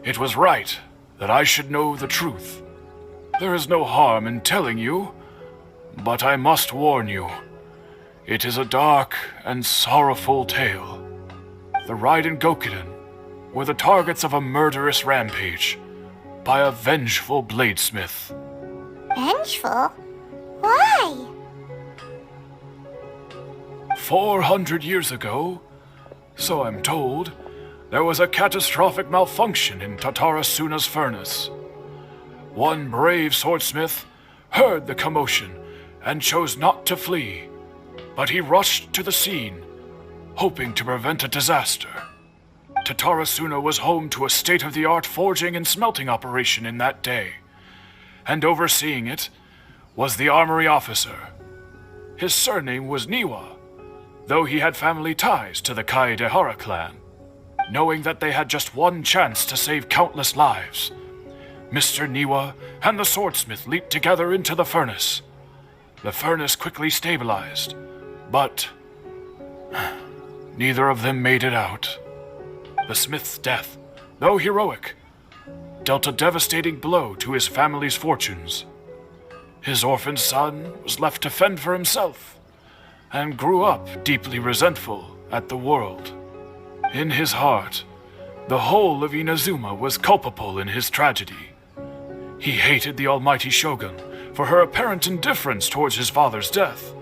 it was right that I should know the truth. There is no harm in telling you, but I must warn you. It is a dark and sorrowful tale. The Raiden Gokunin were the targets of a murderous rampage by a vengeful bladesmith. Vengeful? Why? 400 years ago, so I'm told, there was a catastrophic malfunction in Tatarasuna's furnace. One brave swordsmith heard the commotion and chose not to flee, but he rushed to the scene, hoping to prevent a disaster. Tatarasuna was home to a state-of-the-art forging and smelting operation in that day, and overseeing it was the armory officer. His surname was Niwa, though he had family ties to the Kaedehara clan. Knowing that they had just one chance to save countless lives, Mr. Niwa and the swordsmith leaped together into the furnace. The furnace quickly stabilized, but neither of them made it out. The smith's death, though heroic, dealt a devastating blow to his family's fortunes. His orphaned son was left to fend for himself, and grew up deeply resentful at the world. In his heart, the whole of Inazuma was culpable in his tragedy. He hated the almighty shogun for her apparent indifference towards his father's death,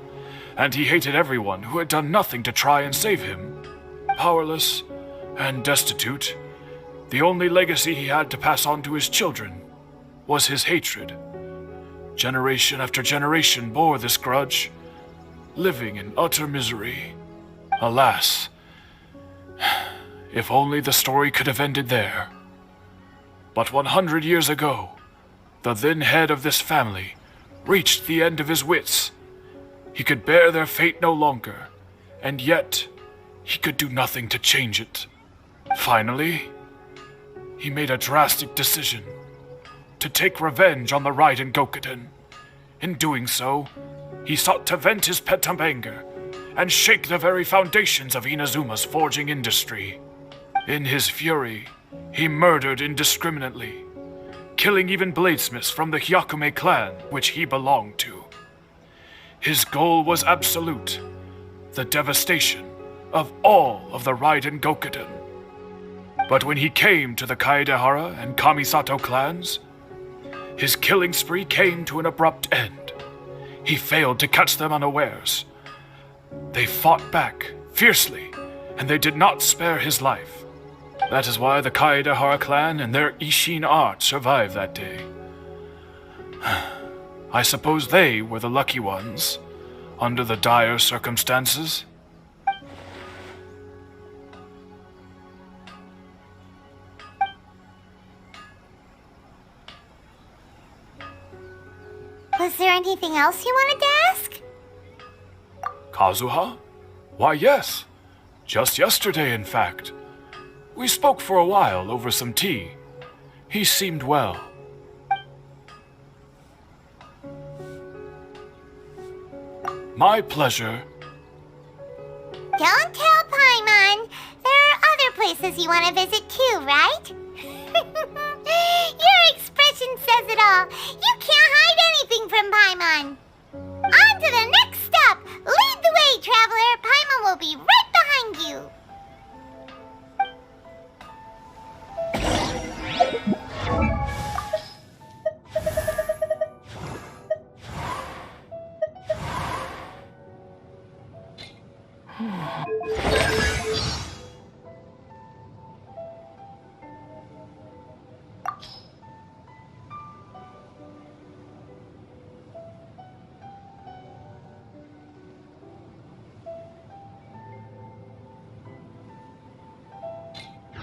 and he hated everyone who had done nothing to try and save him. Powerless and destitute, the only legacy he had to pass on to his children was his hatred. Generation after generation bore this grudge, living in utter misery. Alas, if only the story could have ended there. But 100 years ago, the then head of this family reached the end of his wits. He could bear their fate no longer, and yet he could do nothing to change it. Finally, he made a drastic decision to take revenge on the Raiden Gokunin. In doing so, he sought to vent his pent up anger and shake the very foundations of Inazuma's forging industry. In his fury, he murdered indiscriminately, killing even bladesmiths from the Hyakume clan which he belonged to. His goal was absolute, the devastation of all of the Raiden Gokunin. But when he came to the Kaedehara and Kamisato clans, his killing spree came to an abrupt end. He failed to catch them unawares. They fought back fiercely, and they did not spare his life. That is why the Kaedehara clan and their Ishin art survived that day. I suppose they were the lucky ones, under the dire circumstances. Was there anything else you wanted to ask? Kazuha? Why, yes. Just yesterday, in fact. We spoke for a while over some tea. He seemed well. My pleasure. Don't tell Paimon. There are other places you want to visit too, right? Your expression says it all. You can't hide anything from Paimon. On to the next stop. Lead the way, traveler. Paimon will be right behind you.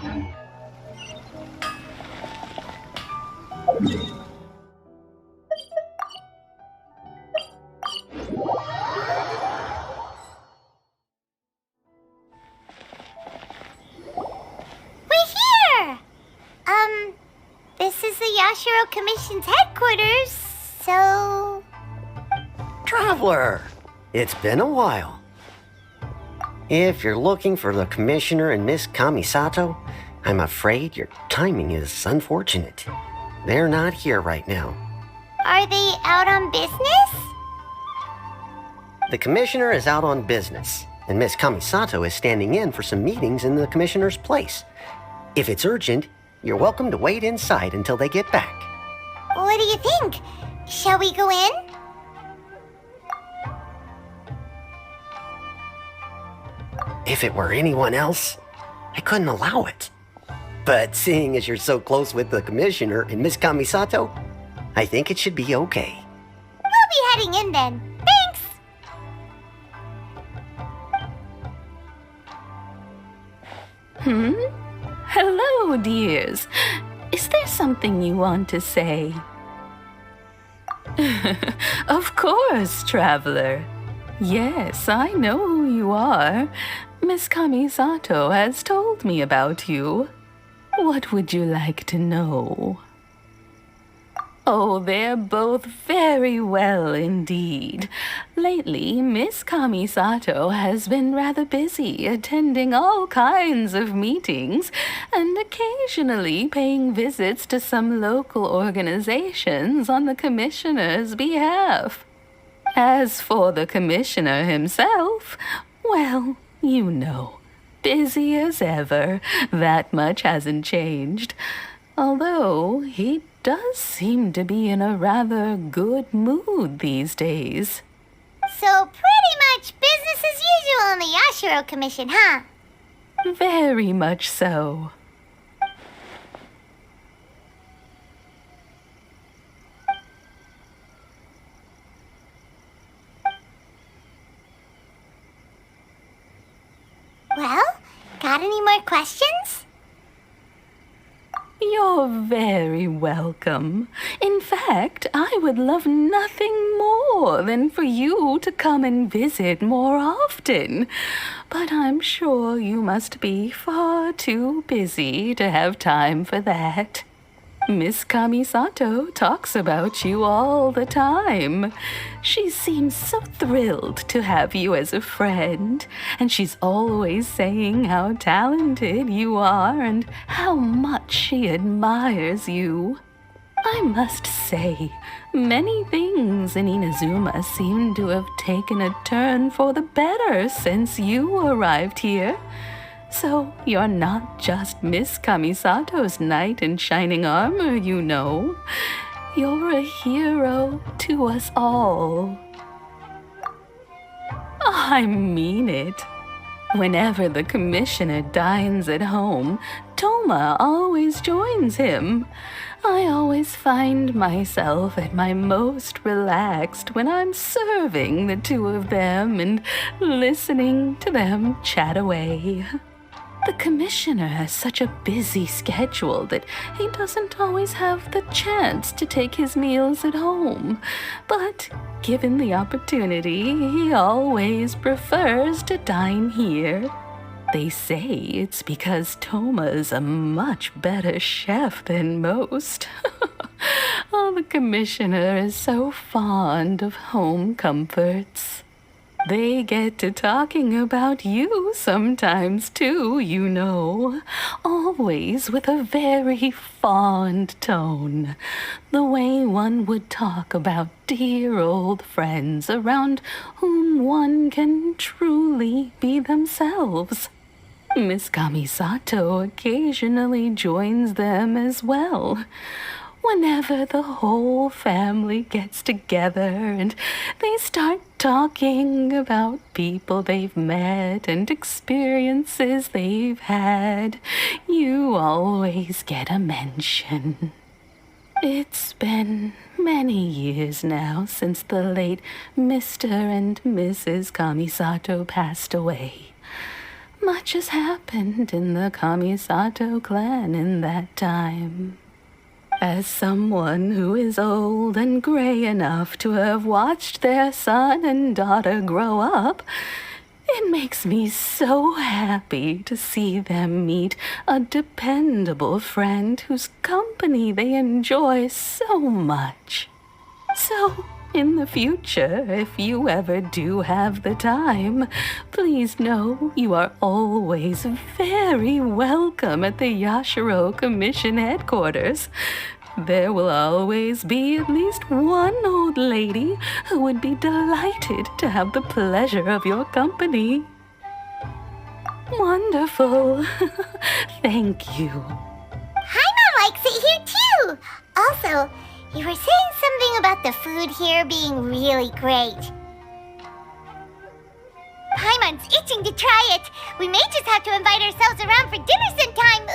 We're here! This is the Yashiro Commission's headquarters, so... Traveler, it's been a while. If you're looking for the Commissioner and Miss Kamisato, I'm afraid your timing is unfortunate. They're not here right now. Are they out on business? The Commissioner is out on business, and Miss Kamisato is standing in for some meetings in the Commissioner's place. If it's urgent, you're welcome to wait inside until they get back. What do you think? Shall we go in? If it were anyone else, I couldn't allow it. But seeing as you're so close with the Commissioner and Miss Kamisato, I think it should be okay. We'll be heading in then. Thanks! Hello, dears. Is there something you want to say? Of course, traveler. Yes, I know who you are. Miss Kamisato has told me about you. What would you like to know? Oh, they're both very well indeed. Lately, Miss Kamisato has been rather busy attending all kinds of meetings and occasionally paying visits to some local organizations on the Commissioner's behalf. As for the Commissioner himself, well, you know, busy as ever. That much hasn't changed. Although he does seem to be in a rather good mood these days. So pretty much business as usual in the Yashiro Commission, huh? Very much so. Well, got any more questions? You're very welcome. In fact, I would love nothing more than for you to come and visit more often. But I'm sure you must be far too busy to have time for that. Miss Kamisato talks about you all the time. She seems so thrilled to have you as a friend, and she's always saying how talented you are and how much she admires you. I must say, many things in Inazuma seem to have taken a turn for the better since you arrived here. So you're not just Miss Kamisato's knight in shining armor, you know. You're a hero to us all. I mean it. Whenever the Commissioner dines at home, Toma always joins him. I always find myself at my most relaxed when I'm serving the two of them and listening to them chat away. The Commissioner has such a busy schedule that he doesn't always have the chance to take his meals at home. But given the opportunity, he always prefers to dine here. They say it's because Toma's a much better chef than most. Oh, the Commissioner is so fond of home comforts. They get to talking about you sometimes too, you know. Always with a very fond tone. The way one would talk about dear old friends around whom one can truly be themselves. Miss Kamisato occasionally joins them as well. Whenever the whole family gets together and they start talking about people they've met and experiences they've had, you always get a mention. It's been many years now since the late Mr. and Mrs. Kamisato passed away. Much has happened in the Kamisato clan in that time. As someone who is old and gray enough to have watched their son and daughter grow up, it makes me so happy to see them meet a dependable friend whose company they enjoy so much. So, in the future, if you ever do have the time, please know you are always very welcome at the Yashiro Commission headquarters. There will always be at least one old lady who would be delighted to have the pleasure of your company. Wonderful. Thank you. Paimon likes it here too. Also, you were saying something about the food here being really great. Paimon's itching to try it. We may just have to invite ourselves around for dinner sometime.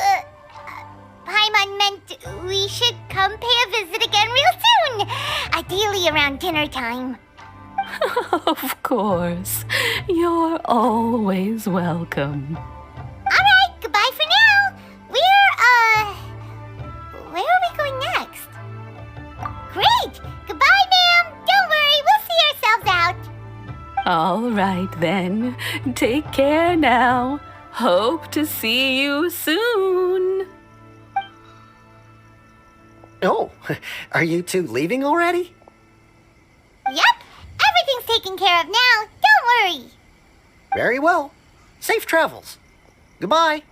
Paimon meant we should come pay a visit again real soon. Ideally around dinner time. Of course. You're always welcome. Alright, goodbye for now. Where are we going next? Great! Goodbye, ma'am! Don't worry, we'll see ourselves out. All right then. Take care now. Hope to see you soon. Oh, are you two leaving already? Yep, everything's taken care of now. Don't worry. Very well. Safe travels. Goodbye.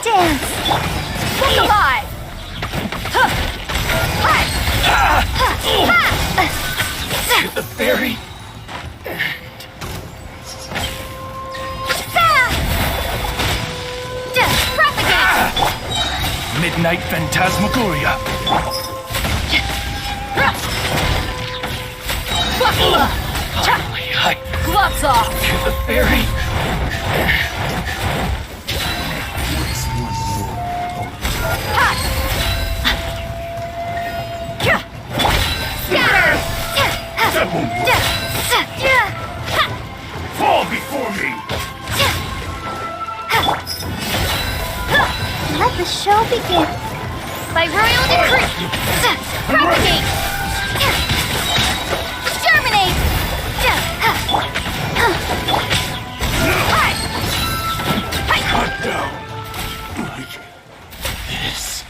dance! Look alive! To the very Propagate! Midnight Phantasmagoria. Gloves off! To the very Fall before me! Let the show begin. By royal decree. Propagate. Exterminate. Cut down. Like this.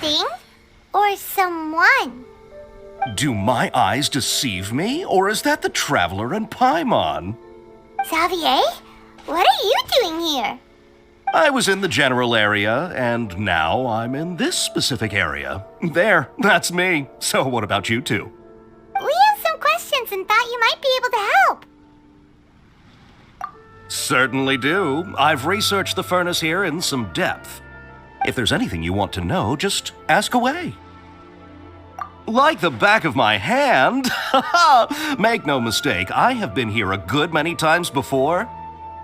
something. Or someone. Do my eyes deceive me, or is that the Traveler and Paimon? Xavier? What are you doing here? I was in the general area, and now I'm in this specific area. There, that's me. So what about you two? We have some questions and thought you might be able to help. Certainly do. I've researched the furnace here in some depth. If there's anything you want to know, just ask away. Like the back of my hand. Make no mistake, I have been here a good many times before.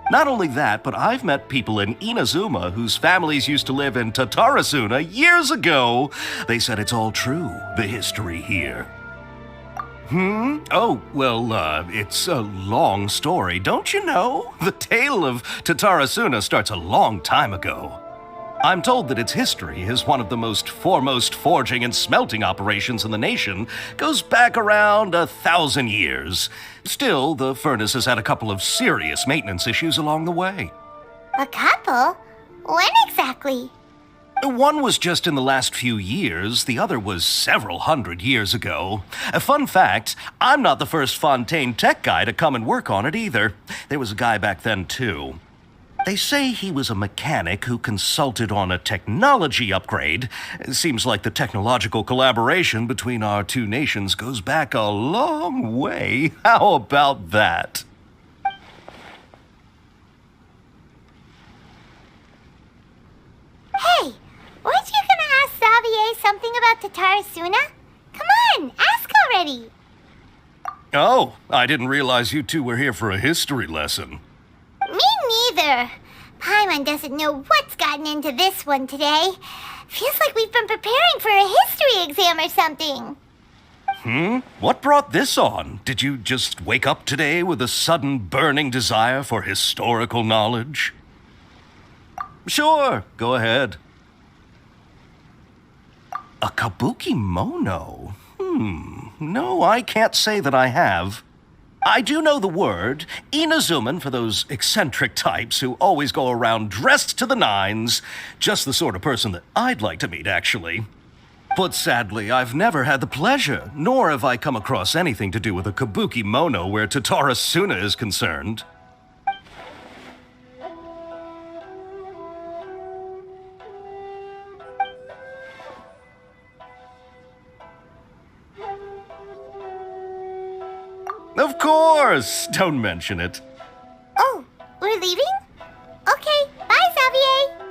Not only that, but I've met people in Inazuma whose families used to live in Tatarasuna years ago. They said it's all true, the history here. Oh, well, it's a long story, don't you know? The tale of Tatarasuna starts a long time ago. I'm told that its history is one of the most foremost forging and smelting operations in the nation, goes back around 1,000 years. Still, the furnace has had a couple of serious maintenance issues along the way. A couple? When exactly? One was just in the last few years, the other was several hundred years ago. A fun fact, I'm not the first Fontaine tech guy to come and work on it either. There was a guy back then too. They say he was a mechanic who consulted on a technology upgrade. It seems like the technological collaboration between our two nations goes back a long way. How about that? Hey, weren't you gonna ask Xavier something about Tatarasuna? Come on, ask already. Oh, I didn't realize you two were here for a history lesson. Me neither. Paimon doesn't know what's gotten into this one today. Feels like we've been preparing for a history exam or something. What brought this on? Did you just wake up today with a sudden burning desire for historical knowledge? Sure, go ahead. A kabuki mono? No, I can't say that I have. I do know the word, Inazuman for those eccentric types who always go around dressed to the nines. Just the sort of person that I'd like to meet, actually. But sadly, I've never had the pleasure, nor have I come across anything to do with a kabuki mono where Tatarasuna is concerned. Of course! Don't mention it. Oh, we're leaving? Okay, bye, Xavier.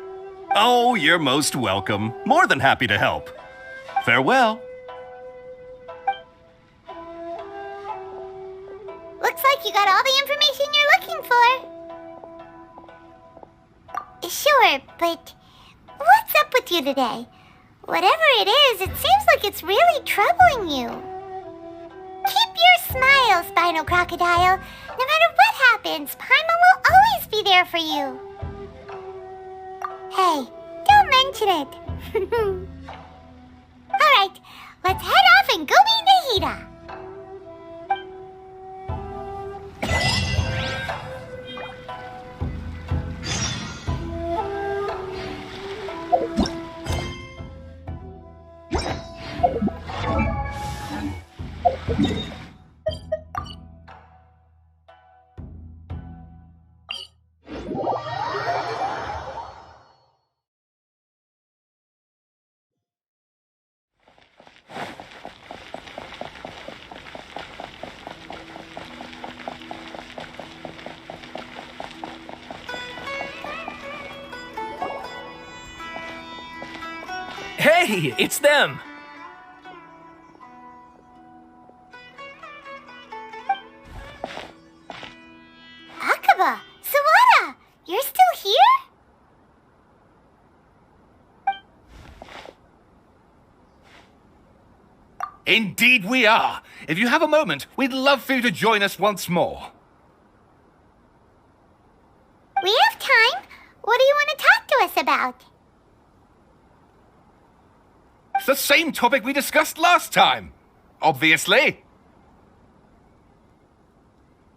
Oh, you're most welcome. More than happy to help. Farewell. Looks like you got all the information you're looking for. Sure, but what's up with you today? Whatever it is, it seems like it's really troubling you. Keep your smile, Spinal Crocodile. No matter what happens, Paimon will always be there for you. Hey, don't mention it. Alright, let's head off and go meet Nahida. Hey, it's them! Akaba, Sawada, you're still here? Indeed we are. If you have a moment, we'd love for you to join us once more. We have time. What do you want to talk to us about? It's the same topic we discussed last time. Obviously.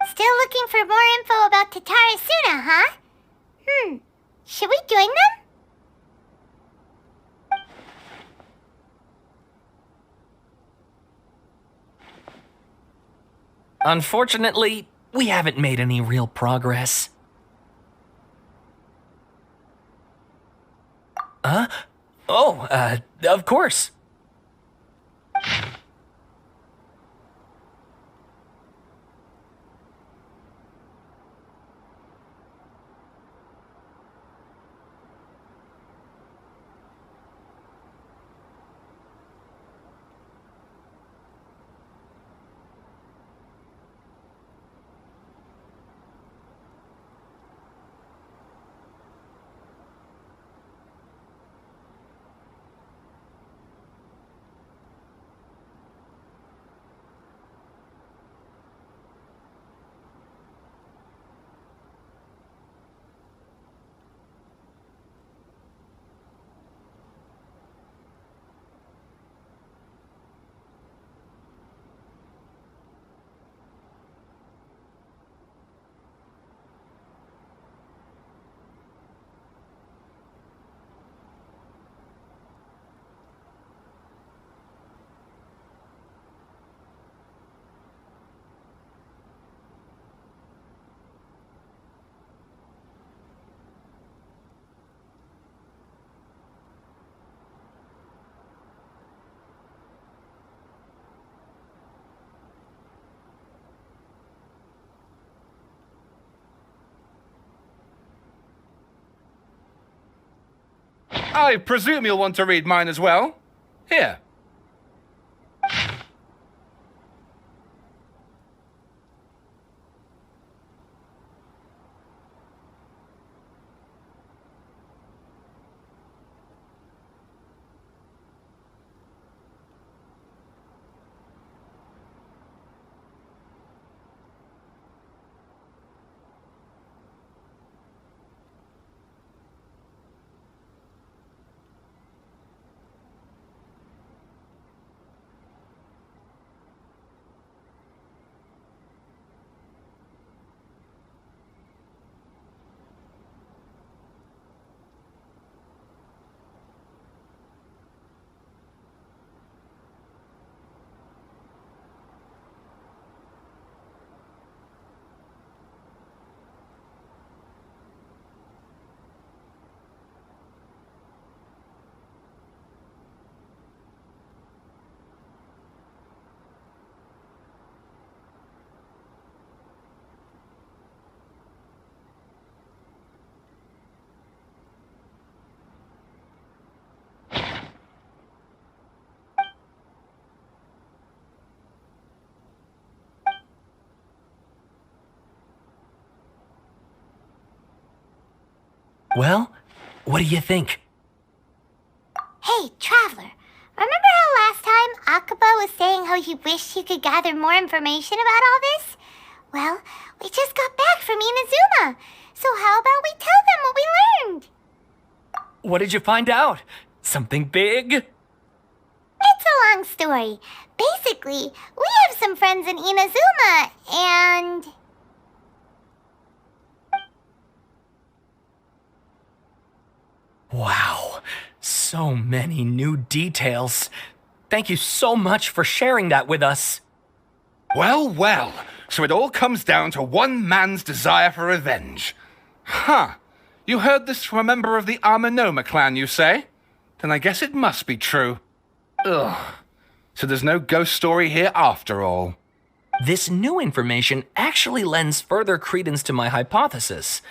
Still looking for more info about Tatarasuna, huh? Should we join them? Unfortunately, we haven't made any real progress. Huh? Oh, of course. I presume you'll want to read mine as well. Here. Well, what do you think? Hey, Traveler, remember how last time Akaba was saying how he wished he could gather more information about all this? Well, we just got back from Inazuma, so how about we tell them what we learned? What did you find out? Something big? It's a long story. Basically, we have some friends in Inazuma, and... Wow, so many new details. Thank you so much for sharing that with us. Well, well, so it all comes down to one man's desire for revenge. Huh. You heard this from a member of the Amanoma clan, you say? Then I guess it must be true. Ugh. So there's no ghost story here after all. This new information actually lends further credence to my hypothesis.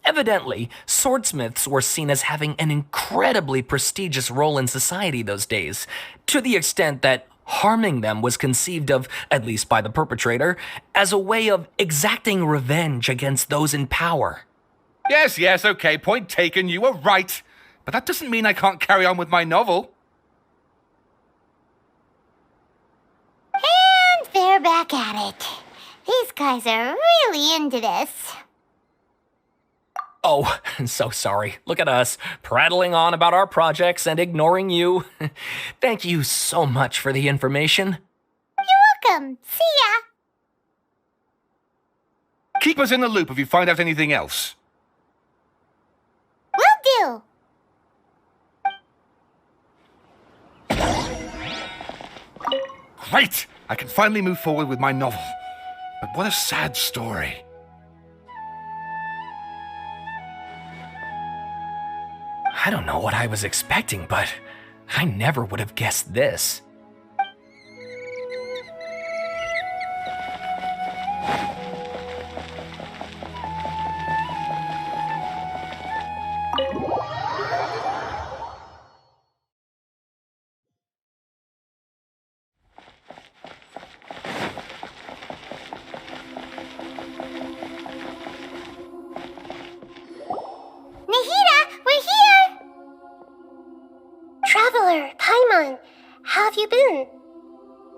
Evidently, swordsmiths were seen as having an incredibly prestigious role in society those days, to the extent that harming them was conceived of, at least by the perpetrator, as a way of exacting revenge against those in power. Yes, okay, point taken, you were right. But that doesn't mean I can't carry on with my novel. And they're back at it. These guys are really into this. Oh, so sorry. Look at us, prattling on about our projects and ignoring you. Thank you so much for the information. You're welcome. See ya. Keep us in the loop if you find out anything else. Will do. Great! I can finally move forward with my novel. But what a sad story. I don't know what I was expecting, but I never would have guessed this. Nahida, we're here! Traveler, Paimon, how have you been?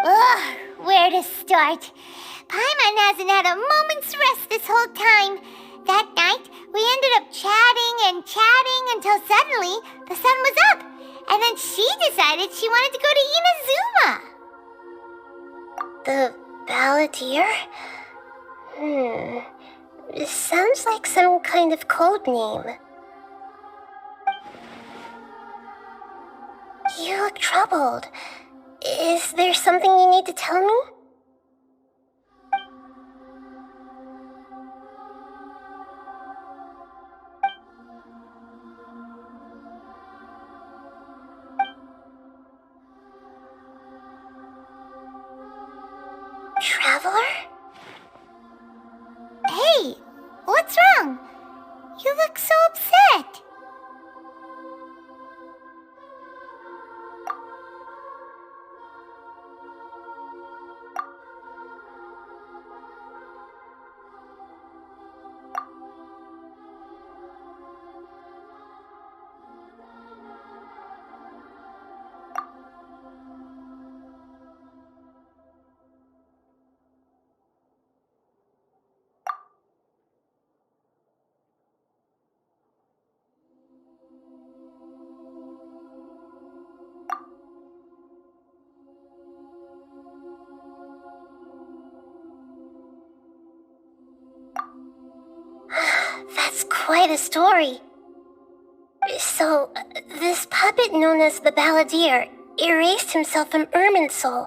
Ugh, where to start? Paimon hasn't had a moment's rest this whole time. That night, we ended up chatting and chatting until suddenly the sun was up. And then she decided she wanted to go to Inazuma. The Balladeer? It sounds like some kind of code name. You look troubled. Is there something you need to tell me? Traveler? Hey, what's wrong? You look so upset. That's quite a story. So, this puppet known as the Balladeer erased himself from Irminsul,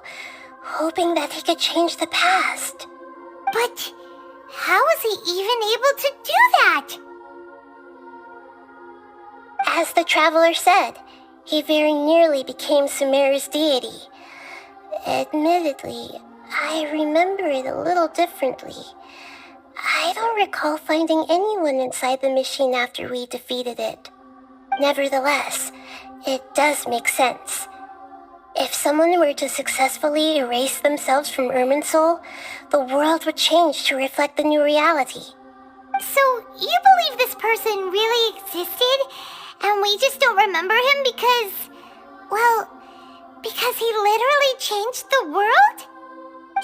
hoping that he could change the past. But how was he even able to do that? As the Traveler said, he very nearly became Sumeru's deity. Admittedly, I remember it a little differently. I don't recall finding anyone inside the machine after we defeated it. Nevertheless, it does make sense. If someone were to successfully erase themselves from Irminsul, the world would change to reflect the new reality. So, you believe this person really existed, and we just don't remember him because, well, because he literally changed the world?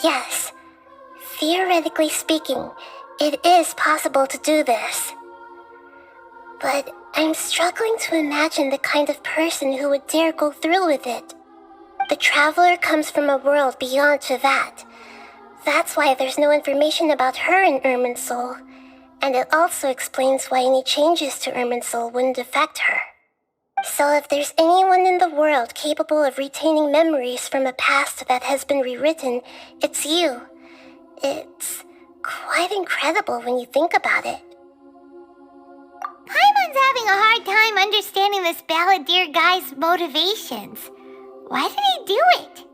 Yes. Theoretically speaking, it is possible to do this. But I'm struggling to imagine the kind of person who would dare go through with it. The Traveler comes from a world beyond to that. That's why there's no information about her in Irminsul, and it also explains why any changes to Irminsul wouldn't affect her. So if there's anyone in the world capable of retaining memories from a past that has been rewritten, it's you. It's quite incredible when you think about it. Paimon's having a hard time understanding this Balladeer guy's motivations. Why did he do it?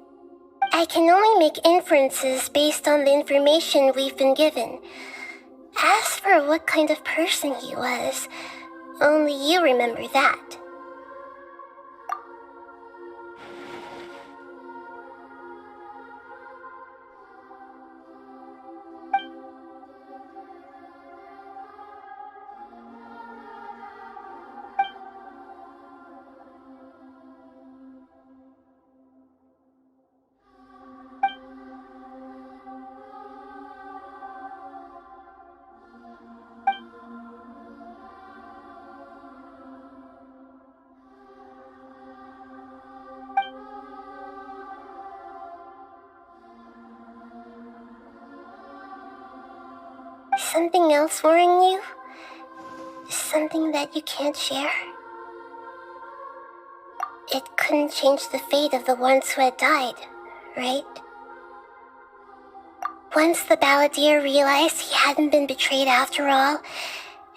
I can only make inferences based on the information we've been given. As for what kind of person he was, only you remember that. Something else worrying you? Something that you can't share? It couldn't change the fate of the ones who had died, right? Once the balladeer realized he hadn't been betrayed after all,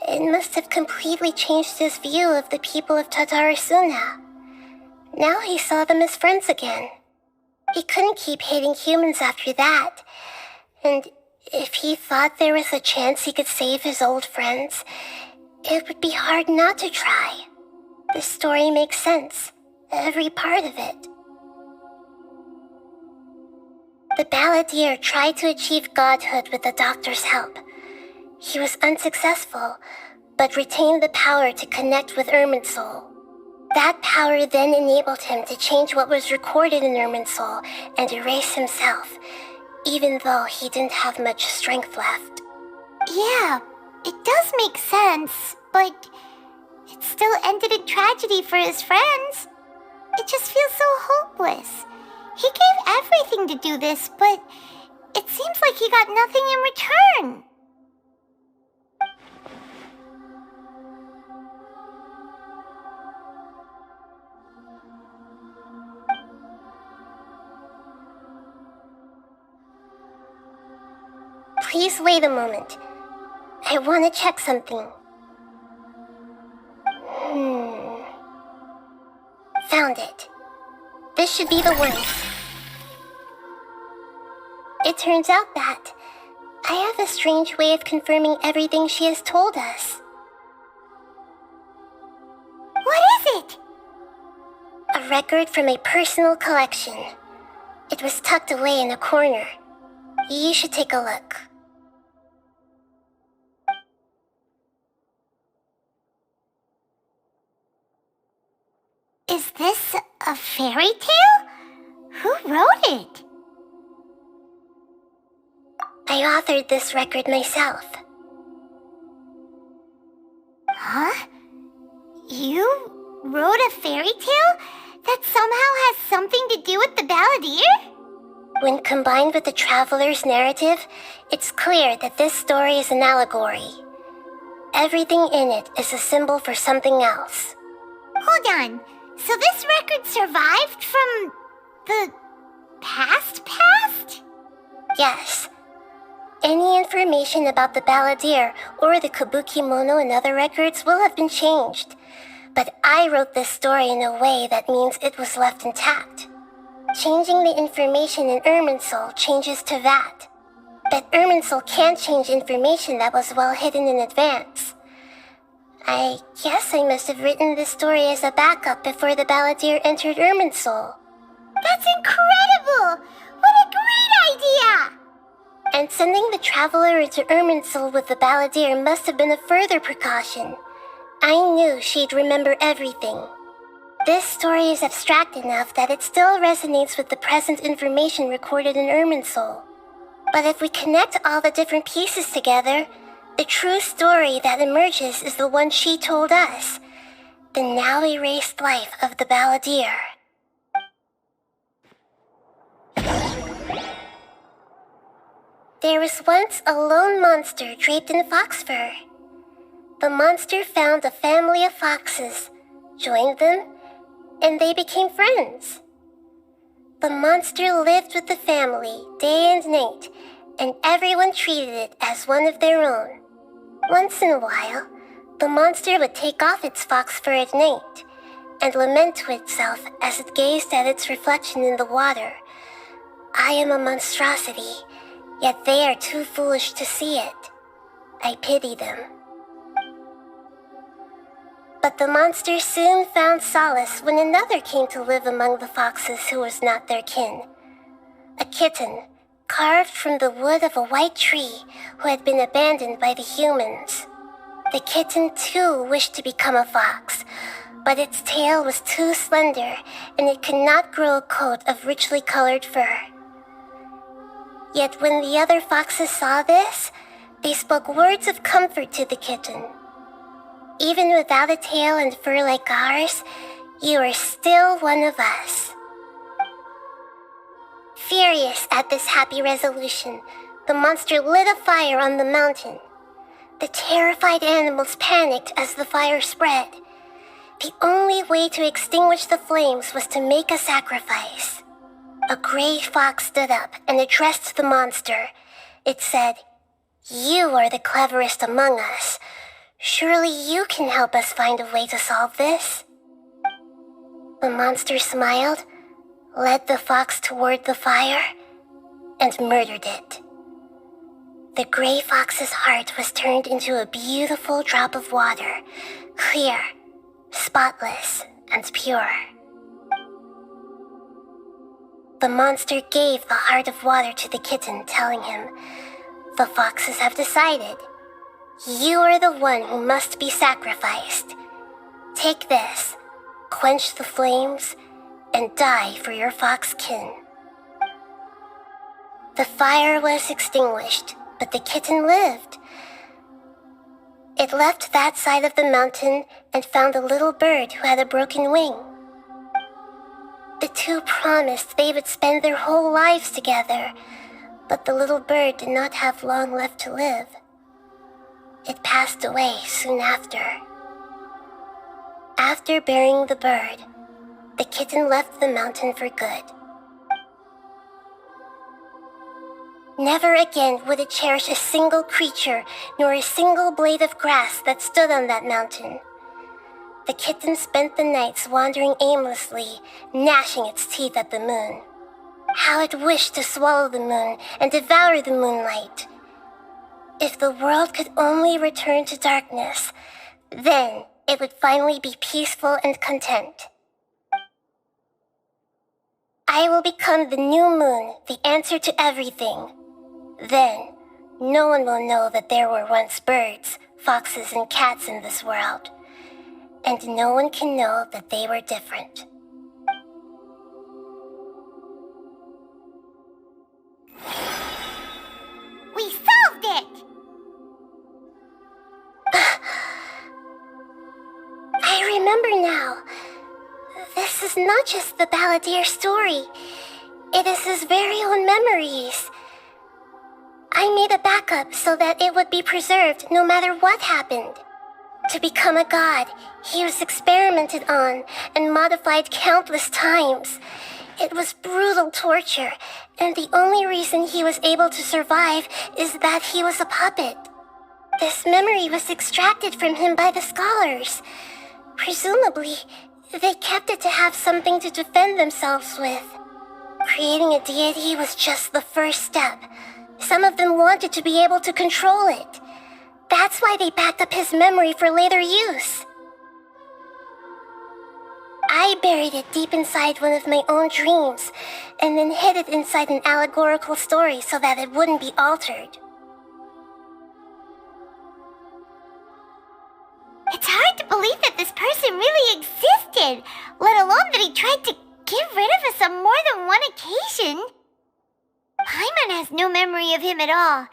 it must have completely changed his view of the people of Tatarasuna. Now he saw them as friends again. He couldn't keep hating humans after that, and if he thought there was a chance he could save his old friends, it would be hard not to try. The story makes sense, every part of it. The balladeer tried to achieve godhood with the doctor's help. He was unsuccessful, but retained the power to connect with Irminsul. That power then enabled him to change what was recorded in Irminsul and erase himself, even though he didn't have much strength left. Yeah, it does make sense, but it still ended in tragedy for his friends. It just feels so hopeless. He gave everything to do this, but it seems like he got nothing in return. Please wait a moment. I want to check something. Found it. This should be the one. It turns out that I have a strange way of confirming everything she has told us. What is it? A record from a personal collection. It was tucked away in a corner. You should take a look. Is this a fairy tale? Who wrote it? I authored this record myself. Huh? You wrote a fairy tale that somehow has something to do with the balladeer? When combined with the traveler's narrative, it's clear that this story is an allegory. Everything in it is a symbol for something else. Hold on. So this record survived from the past? Yes. Any information about the balladeer or the kabuki mono in other records will have been changed. But I wrote this story in a way that means it was left intact. Changing the information in Irminsul changes to that. But Irminsul can't change information that was well hidden in advance. I guess I must have written this story as a backup before the balladeer entered Irminsul. That's incredible! What a great idea! And sending the traveler into Irminsul with the balladeer must have been a further precaution. I knew she'd remember everything. This story is abstract enough that it still resonates with the present information recorded in Irminsul. But if we connect all the different pieces together, the true story that emerges is the one she told us, the now erased life of the balladeer. There was once a lone monster draped in fox fur. The monster found a family of foxes, joined them, and they became friends. The monster lived with the family day and night, and everyone treated it as one of their own. Once in a while, the monster would take off its fox fur at night and lament to itself as it gazed at its reflection in the water. I am a monstrosity, yet they are too foolish to see it. I pity them. But the monster soon found solace when another came to live among the foxes who was not their kin. A kitten, carved from the wood of a white tree who had been abandoned by the humans. The kitten too wished to become a fox, but its tail was too slender and it could not grow a coat of richly colored fur. Yet when the other foxes saw this, they spoke words of comfort to the kitten. Even without a tail and fur like ours, you are still one of us. Furious at this happy resolution, the monster lit a fire on the mountain. The terrified animals panicked as the fire spread. The only way to extinguish the flames was to make a sacrifice. A gray fox stood up and addressed the monster, It said, "You are the cleverest among us. Surely you can help us find a way to solve this." The monster smiled, led the fox toward the fire, and murdered it. The gray fox's heart was turned into a beautiful drop of water, clear, spotless, and pure. The monster gave the heart of water to the kitten, telling him, "The foxes have decided. You are the one who must be sacrificed. Take this, quench the flames, and die for your fox kin." The fire was extinguished, but the kitten lived. It left that side of the mountain and found a little bird who had a broken wing. The two promised they would spend their whole lives together, but the little bird did not have long left to live. It passed away soon after. After burying the bird, the kitten left the mountain for good. Never again would it cherish a single creature nor a single blade of grass that stood on that mountain. The kitten spent the nights wandering aimlessly, gnashing its teeth at the moon. How it wished to swallow the moon and devour the moonlight. If the world could only return to darkness, then it would finally be peaceful and content. I will become the new moon, the answer to everything. Then, no one will know that there were once birds, foxes, and cats in this world. And no one can know that they were different. We solved it! I remember now. This is not just the Balladeer story. It is his very own memories. I made a backup so that it would be preserved no matter what happened. To become a god, he was experimented on and modified countless times. It was brutal torture, and the only reason he was able to survive is that he was a puppet. This memory was extracted from him by the scholars. Presumably, they kept it to have something to defend themselves with. Creating a deity was just the first step. Some of them wanted to be able to control it. That's why they backed up his memory for later use. I buried it deep inside one of my own dreams, and then hid it inside an allegorical story so that it wouldn't be altered. It's hard to believe that this person really existed, let alone that he tried to get rid of us on more than one occasion. Paimon has no memory of him at all.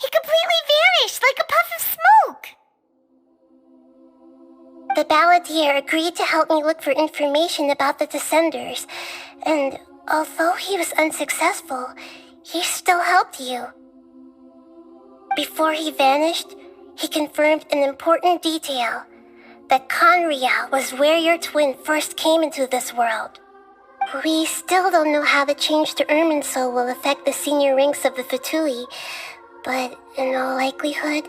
He completely vanished like a puff of smoke. The Balladeer agreed to help me look for information about the Descenders, and although he was unsuccessful, he still helped you. Before he vanished, he confirmed an important detail, that Conria was where your twin first came into this world. We still don't know how the change to Irminsul will affect the senior ranks of the Fatui, but in all likelihood,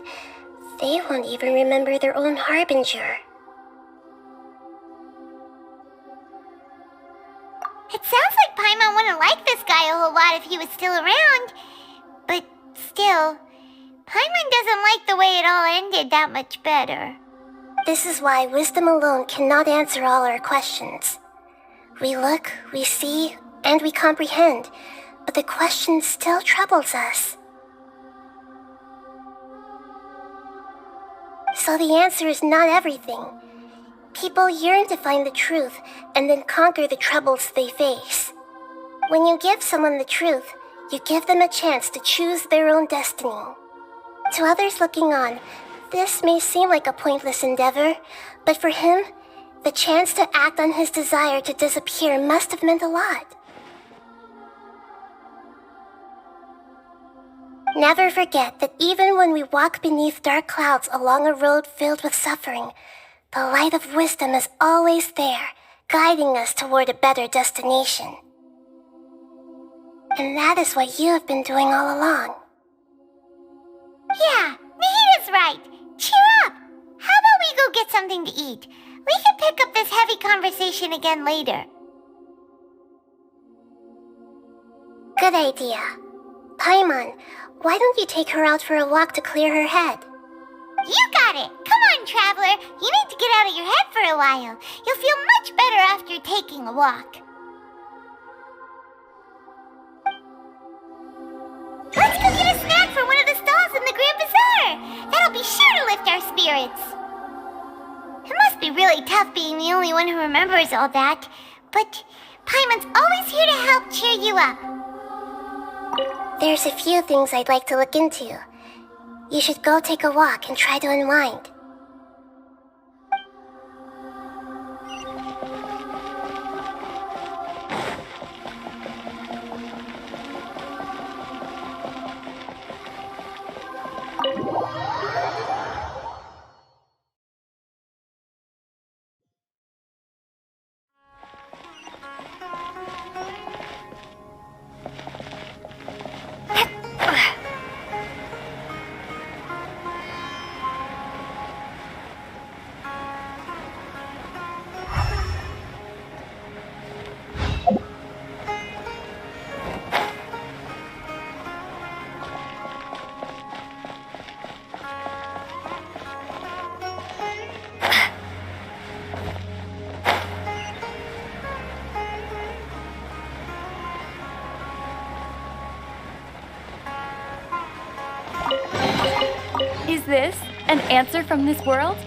they won't even remember their own Harbinger. It sounds like Paimon wouldn't like this guy a whole lot if he was still around. But still, Paimon doesn't like the way it all ended that much better. This is why wisdom alone cannot answer all our questions. We look, we see, and we comprehend, but the question still troubles us. So the answer is not everything. People yearn to find the truth and then conquer the troubles they face. When you give someone the truth, you give them a chance to choose their own destiny. To others looking on, this may seem like a pointless endeavor, but for him, the chance to act on his desire to disappear must have meant a lot. Never forget that even when we walk beneath dark clouds along a road filled with suffering, the light of wisdom is always there, guiding us toward a better destination. And that is what you have been doing all along. Yeah, Nahita's right. Cheer up. How about we go get something to eat? We can pick up this heavy conversation again later. Good idea. Paimon, why don't you take her out for a walk to clear her head? You got it. Come on, Traveler. You need to get out of your head for a while. You'll feel much better after taking a walk. Let's go get a snack from one of the stalls in the Grand Bazaar. That'll be sure to lift our spirits. It must be really tough being the only one who remembers all that. But Paimon's always here to help cheer you up. There's a few things I'd like to look into. You should go take a walk and try to unwind. Is this an answer from this world?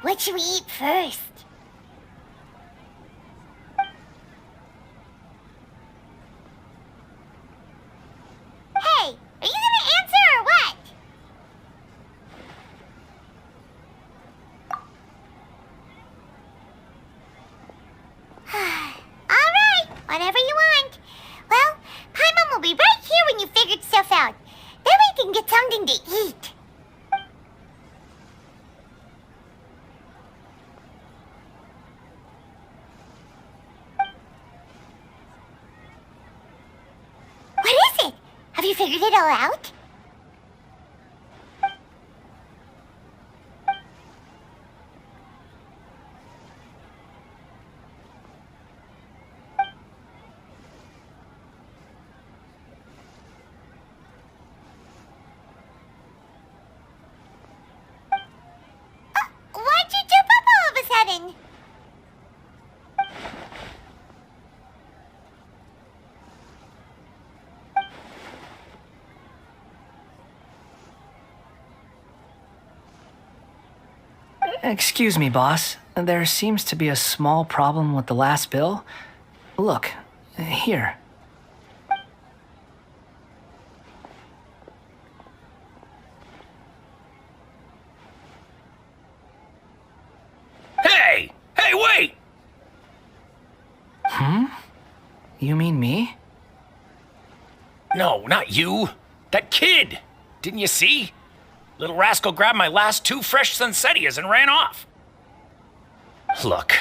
What should we eat first? Hey, are you gonna answer or what? Alright, whatever you want. Well, Paimon will be right here when you figured stuff out. Then we can get something to eat. Have you figured it all out? Why'd you jump up all of a sudden? Excuse me, boss. There seems to be a small problem with the last bill. Look, here. Hey! Hey, wait! You mean me? No, not you. That kid. Didn't you see? Little rascal grabbed my last 2 fresh Sunsettias and ran off. Look,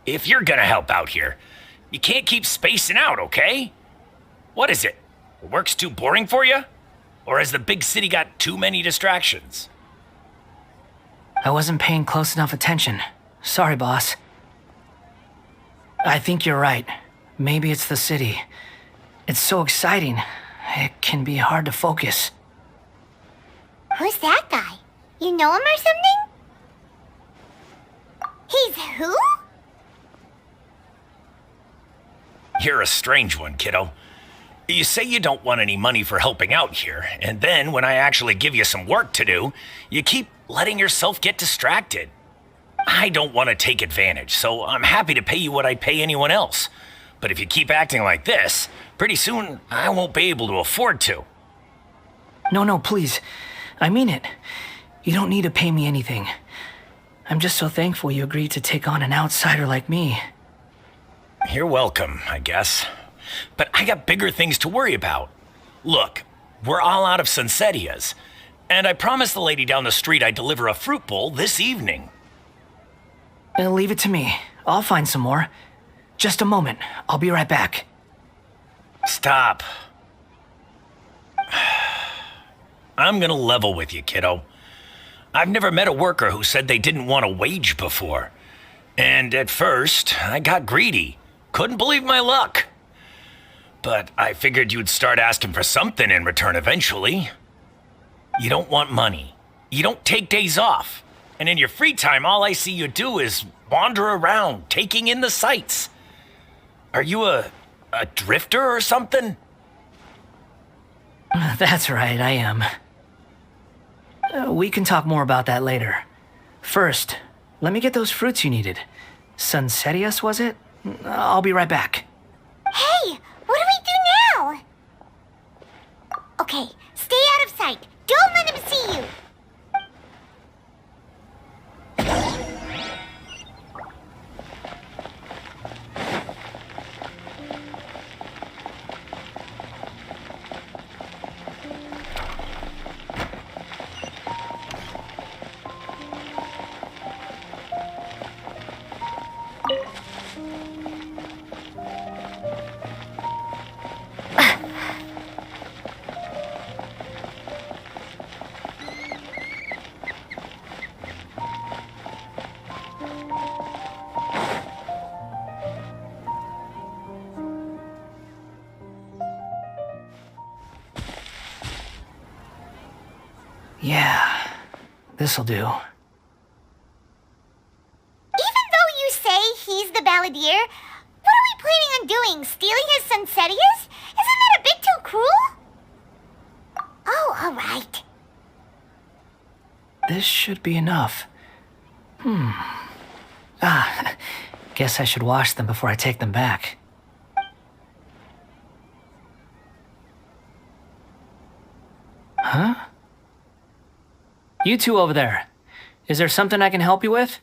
if you're gonna help out here, you can't keep spacing out, okay? What is it? Work's too boring for you? Or has the big city got too many distractions? I wasn't paying close enough attention. Sorry, boss. I think you're right. Maybe it's the city. It's so exciting. It can be hard to focus. Who's that guy? You know him or something? He's who? You're a strange one, kiddo. You say you don't want any money for helping out here, and then when I actually give you some work to do, you keep letting yourself get distracted. I don't want to take advantage, so I'm happy to pay you what I'd pay anyone else. But if you keep acting like this, pretty soon I won't be able to afford to. No, please. I mean it. You don't need to pay me anything. I'm just so thankful you agreed to take on an outsider like me. You're welcome, I guess. But I got bigger things to worry about. Look, we're all out of Sunsetias, and I promised the lady down the street I'd deliver a fruit bowl this evening. Leave it to me. I'll find some more. Just a moment. I'll be right back. Stop. I'm gonna level with you, kiddo. I've never met a worker who said they didn't want a wage before. And at first, I got greedy. Couldn't believe my luck. But I figured you'd start asking for something in return eventually. You don't want money. You don't take days off. And in your free time, all I see you do is wander around, taking in the sights. Are you a drifter or something? That's right, I am. We can talk more about that later. First, let me get those fruits you needed. Sunsetias, was it? I'll be right back. Hey, what do we do now? Okay, stay out of sight. Don't let him see you. Yeah, this'll do. Even though you say he's the balladeer, what are we planning on doing? Stealing his Sunsetias? Isn't that a bit too cruel? Oh, alright. This should be enough. Guess I should wash them before I take them back. Huh? You two over there. Is there something I can help you with?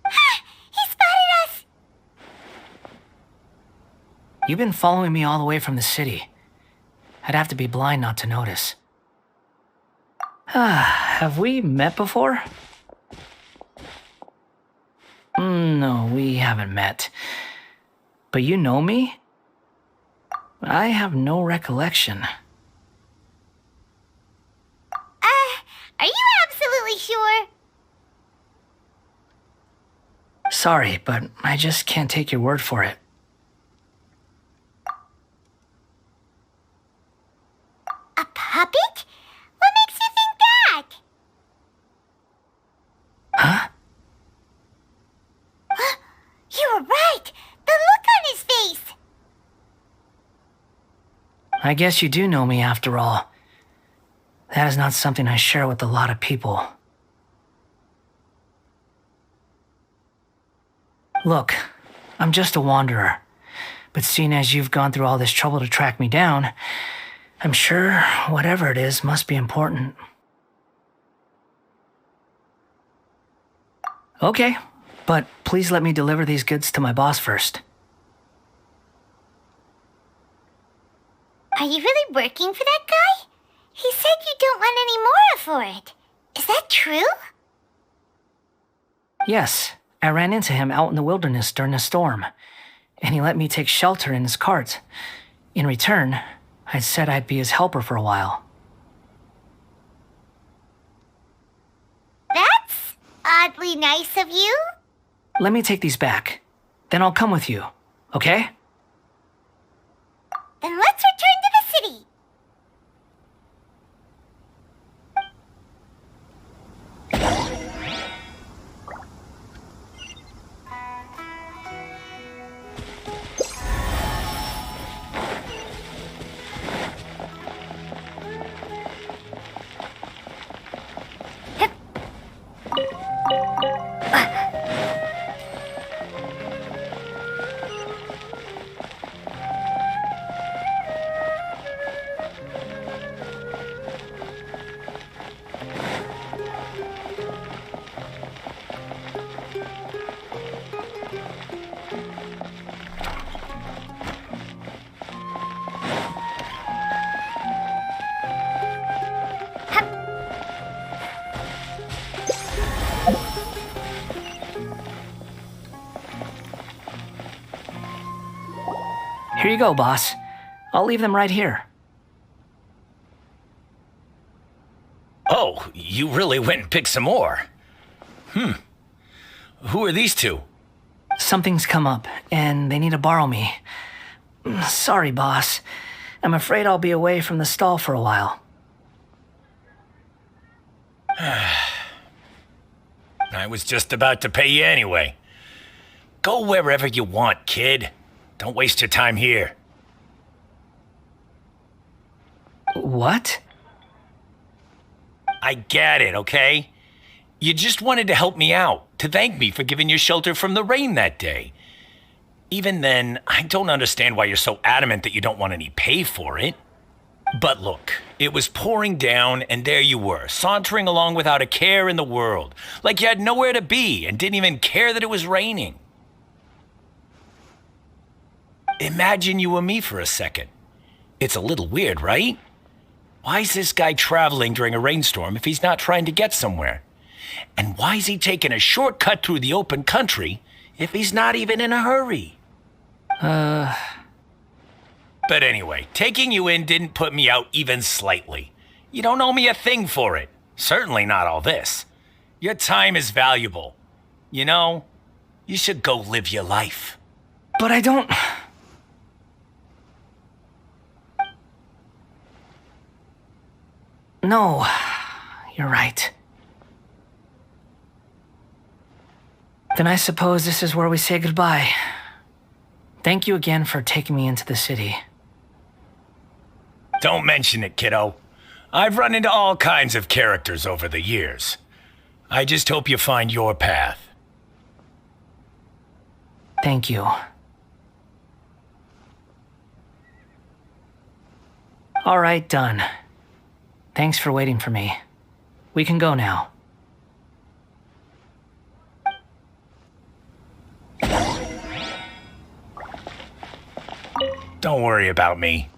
He spotted us! You've been following me all the way from the city. I'd have to be blind not to notice. Have we met before? No, we haven't met. But you know me? I have no recollection. Are you absolutely sure? Sorry, but I just can't take your word for it. A puppet? What makes you think that? Huh? You were right! The look on his face! I guess you do know me after all. That is not something I share with a lot of people. Look, I'm just a wanderer. But seeing as you've gone through all this trouble to track me down, I'm sure whatever it is must be important. Okay, but please let me deliver these goods to my boss first. Are you really working for that guy? He said you don't want any more for it. Is that true? Yes, I ran into him out in the wilderness during a storm, and he let me take shelter in his cart. In return, I said I'd be his helper for a while. That's oddly nice of you. Let me take these back. Then I'll come with you, okay? Then let's return to the city. Here you go, boss. I'll leave them right here. Oh, you really went and picked some more. Who are these two? Something's come up, and they need to borrow me. Sorry, boss. I'm afraid I'll be away from the stall for a while. I was just about to pay you anyway. Go wherever you want, kid. Don't waste your time here. What? I get it, okay? You just wanted to help me out, to thank me for giving you shelter from the rain that day. Even then, I don't understand why you're so adamant that you don't want any pay for it. But look, it was pouring down, and there you were, sauntering along without a care in the world, like you had nowhere to be and didn't even care that it was raining. Imagine you were me for a second. It's a little weird, right? Why is this guy traveling during a rainstorm if he's not trying to get somewhere? And why is he taking a shortcut through the open country if he's not even in a hurry? But anyway, taking you in didn't put me out even slightly. You don't owe me a thing for it. Certainly not all this. Your time is valuable. You know, you should go live your life. But I don't... No, you're right. Then I suppose this is where we say goodbye. Thank you again for taking me into the city. Don't mention it, kiddo. I've run into all kinds of characters over the years. I just hope you find your path. Thank you. All right, done. Thanks for waiting for me. We can go now. Don't worry about me.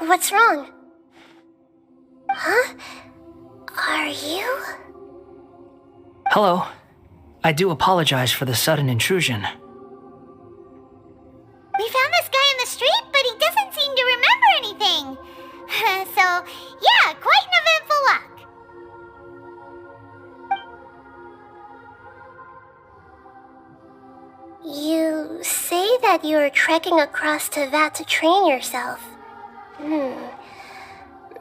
What's wrong? Huh? Are you? Hello. I do apologize for the sudden intrusion. We found this guy in the street, but he doesn't seem to remember anything. So, yeah, quite an eventful walk. You say that you are trekking across Teyvat to train yourself.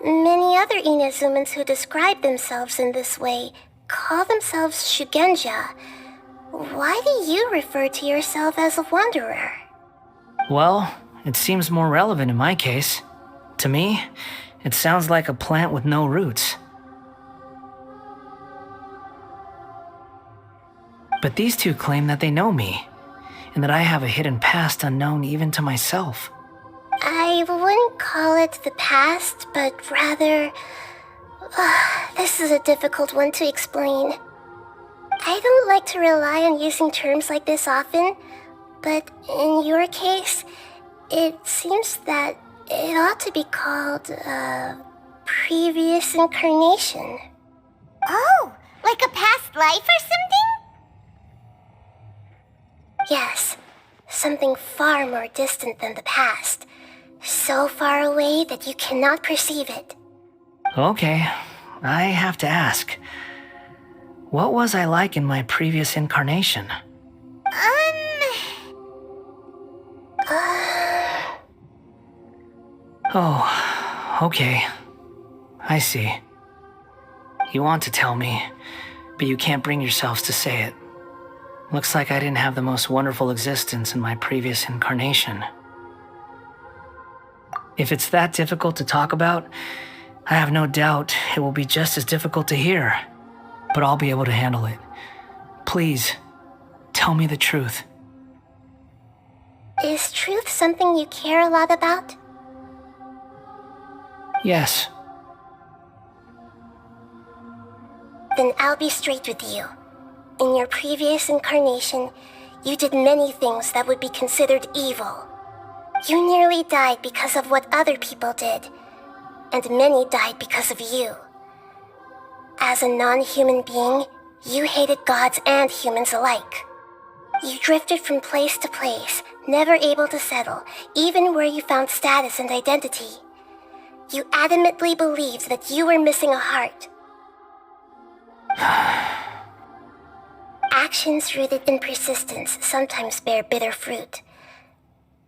Many other Inazumans who describe themselves in this way call themselves Shugenja, why do you refer to yourself as a wanderer? Well, it seems more relevant in my case. To me, it sounds like a plant with no roots. But these two claim that they know me, and that I have a hidden past unknown even to myself. I wouldn't call it the past, but rather... this is a difficult one to explain. I don't like to rely on using terms like this often, but in your case, it seems that it ought to be called previous incarnation. Oh, like a past life or something? Yes, something far more distant than the past. So far away that you cannot perceive it. Okay, I have to ask. What was I like in my previous incarnation? Oh, okay. I see. You want to tell me, but you can't bring yourselves to say it. Looks like I didn't have the most wonderful existence in my previous incarnation. If it's that difficult to talk about, I have no doubt it will be just as difficult to hear, but I'll be able to handle it. Please, tell me the truth. Is truth something you care a lot about? Yes. Then I'll be straight with you. In your previous incarnation, you did many things that would be considered evil. You nearly died because of what other people did, and many died because of you. As a non-human being, you hated gods and humans alike. You drifted from place to place, never able to settle, even where you found status and identity. You adamantly believed that you were missing a heart. Actions rooted in persistence sometimes bear bitter fruit.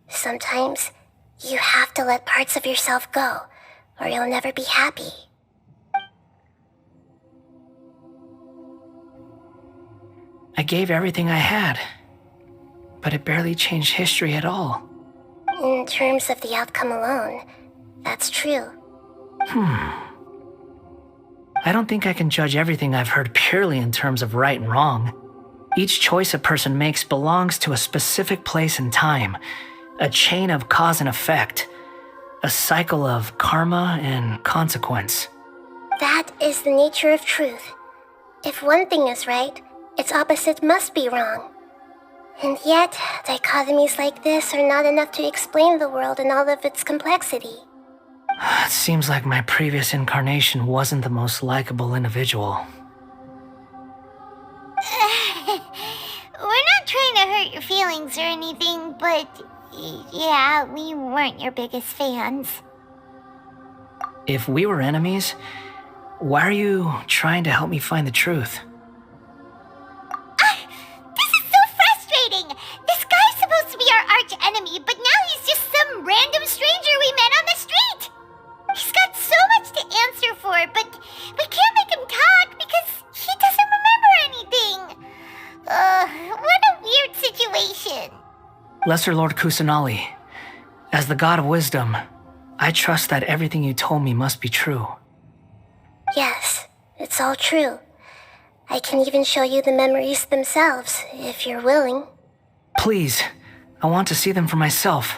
Sometimes, you have to let parts of yourself go, or you'll never be happy. I gave everything I had, but it barely changed history at all. In terms of the outcome alone, that's true. I don't think I can judge everything I've heard purely in terms of right and wrong. Each choice a person makes belongs to a specific place and time, a chain of cause and effect, a cycle of karma and consequence. That is the nature of truth. If one thing is right, its opposite must be wrong. And yet, dichotomies like this are not enough to explain the world in all of its complexity. It seems like my previous incarnation wasn't the most likable individual. We're not trying to hurt your feelings or anything, but yeah, we weren't your biggest fans. If we were enemies, why are you trying to help me find the truth? This is so frustrating! This guy's supposed to be our arch enemy, but now he's just some random stranger we met on the street! He's got so much to answer for, but we can't make him talk because he doesn't remember anything. What a weird situation. Lesser Lord Kusanali, as the god of wisdom, I trust that everything you told me must be true. Yes, it's all true. I can even show you the memories themselves, if you're willing. Please, I want to see them for myself.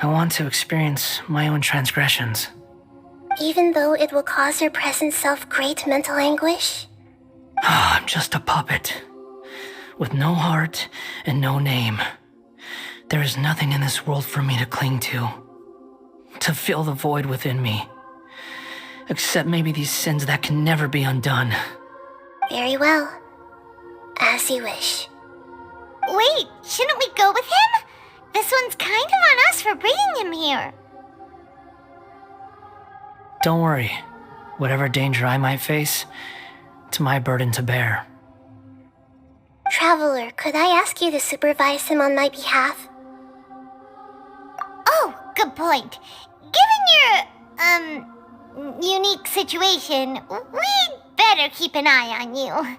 I want to experience my own transgressions. Even though it will cause your present self great mental anguish? I'm just a puppet, with no heart and no name. There is nothing in this world for me to cling to fill the void within me. Except maybe these sins that can never be undone. Very well. As you wish. Wait, shouldn't we go with him? This one's kind of on us for bringing him here. Don't worry. Whatever danger I might face, it's my burden to bear. Traveler, could I ask you to supervise him on my behalf? Oh, good point. Given your, unique situation, we'd better keep an eye on you.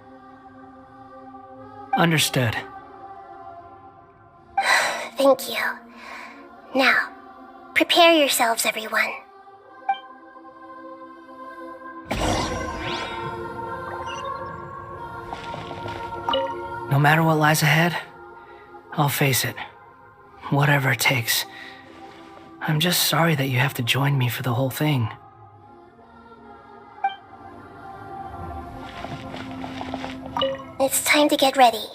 Understood. Thank you. Now, prepare yourselves, everyone. No matter what lies ahead, I'll face it. Whatever it takes. I'm just sorry that you have to join me for the whole thing. It's time to get ready.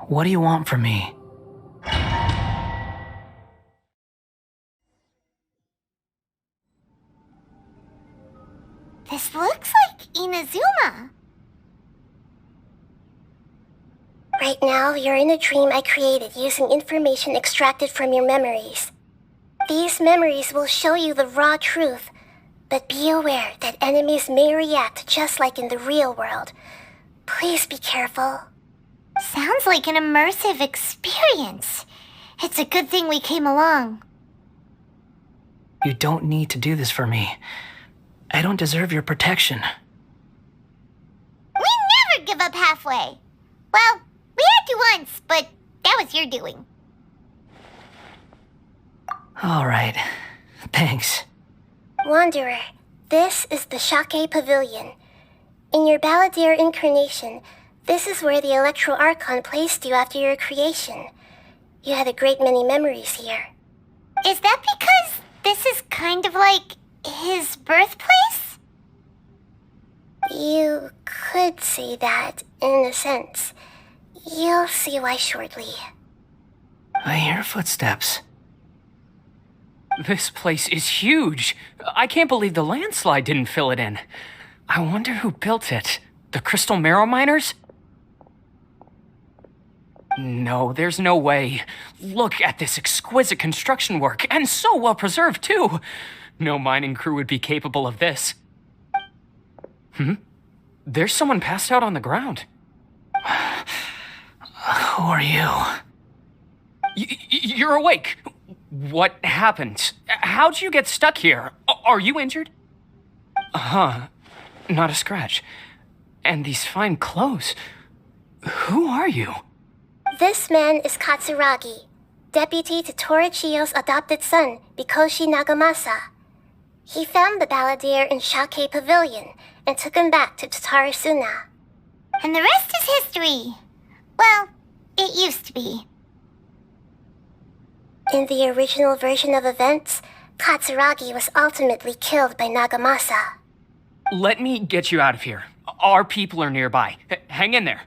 What do you want from me? This looks like Inazuma. Right now, you're in a dream I created using information extracted from your memories. These memories will show you the raw truth, but be aware that enemies may react just like in the real world. Please be careful. Sounds like an immersive experience. It's a good thing we came along. You don't need to do this for me. I don't deserve your protection. We never give up halfway. Well, we had to once, but that was your doing. All right. Thanks. Wanderer, this is the Shake Pavilion. In your Balladeer incarnation, this is where the Electro Archon placed you after your creation. You had a great many memories here. Is that because this is kind of like his birthplace? You could say that, in a sense. You'll see why shortly. I hear footsteps. This place is huge. I can't believe the landslide didn't fill it in. I wonder who built it. The Crystal Marrow Miners? No, there's no way. Look at this exquisite construction work, and so well preserved, too. No mining crew would be capable of this. There's someone passed out on the ground. Who are you? You're awake. What happened? How'd you get stuck here? Are you injured? Not a scratch. And these fine clothes. Who are you? This man is Katsuragi, deputy to Torichiyo's adopted son, Mikoshi Nagamasa. He found the Balladeer in Shake Pavilion and took him back to Tatarasuna. And the rest is history. Well, it used to be. In the original version of events, Katsuragi was ultimately killed by Nagamasa. Let me get you out of here. Our people are nearby. Hang in there.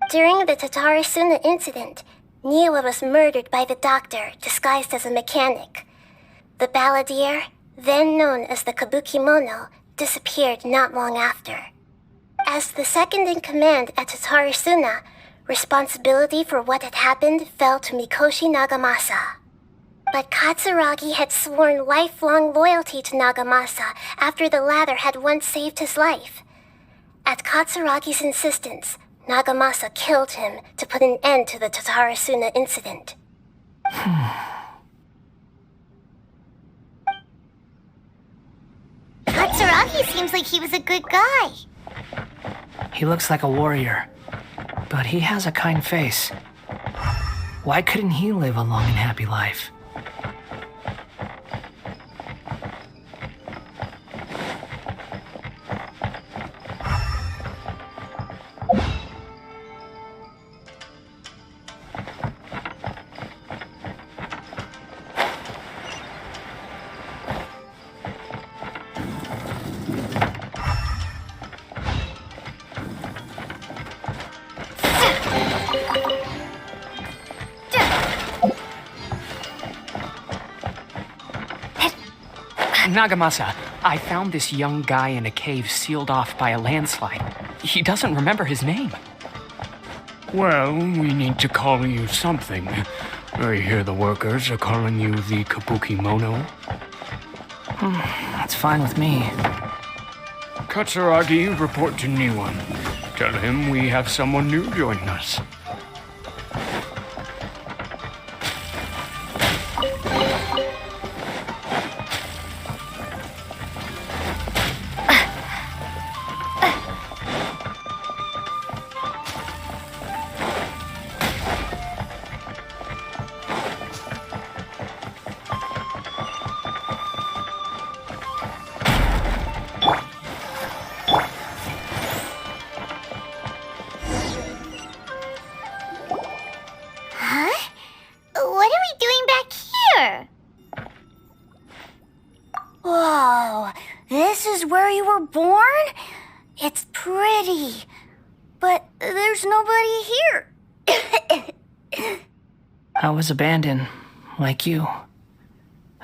During the Tatarasuna incident, Niwa was murdered by the doctor disguised as a mechanic. The Balladeer, then known as the Kabukimono, disappeared not long after. As the second in command at Tatarasuna, responsibility for what had happened fell to Mikoshi Nagamasa. But Katsuragi had sworn lifelong loyalty to Nagamasa after the latter had once saved his life. At Katsuragi's insistence, Nagamasa killed him to put an end to the Tatarasuna incident. Katsuragi seems like he was a good guy. He looks like a warrior, but he has a kind face. Why couldn't he live a long and happy life? Nagamasa, I found this young guy in a cave sealed off by a landslide. He doesn't remember his name. Well, we need to call you something. I hear the workers are calling you the Kabukimono. That's fine with me. Katsuragi, report to Niwan. Tell him we have someone new joining us. Huh? What are we doing back here? Whoa, this is where you were born? It's pretty, but there's nobody here. I was abandoned, like you.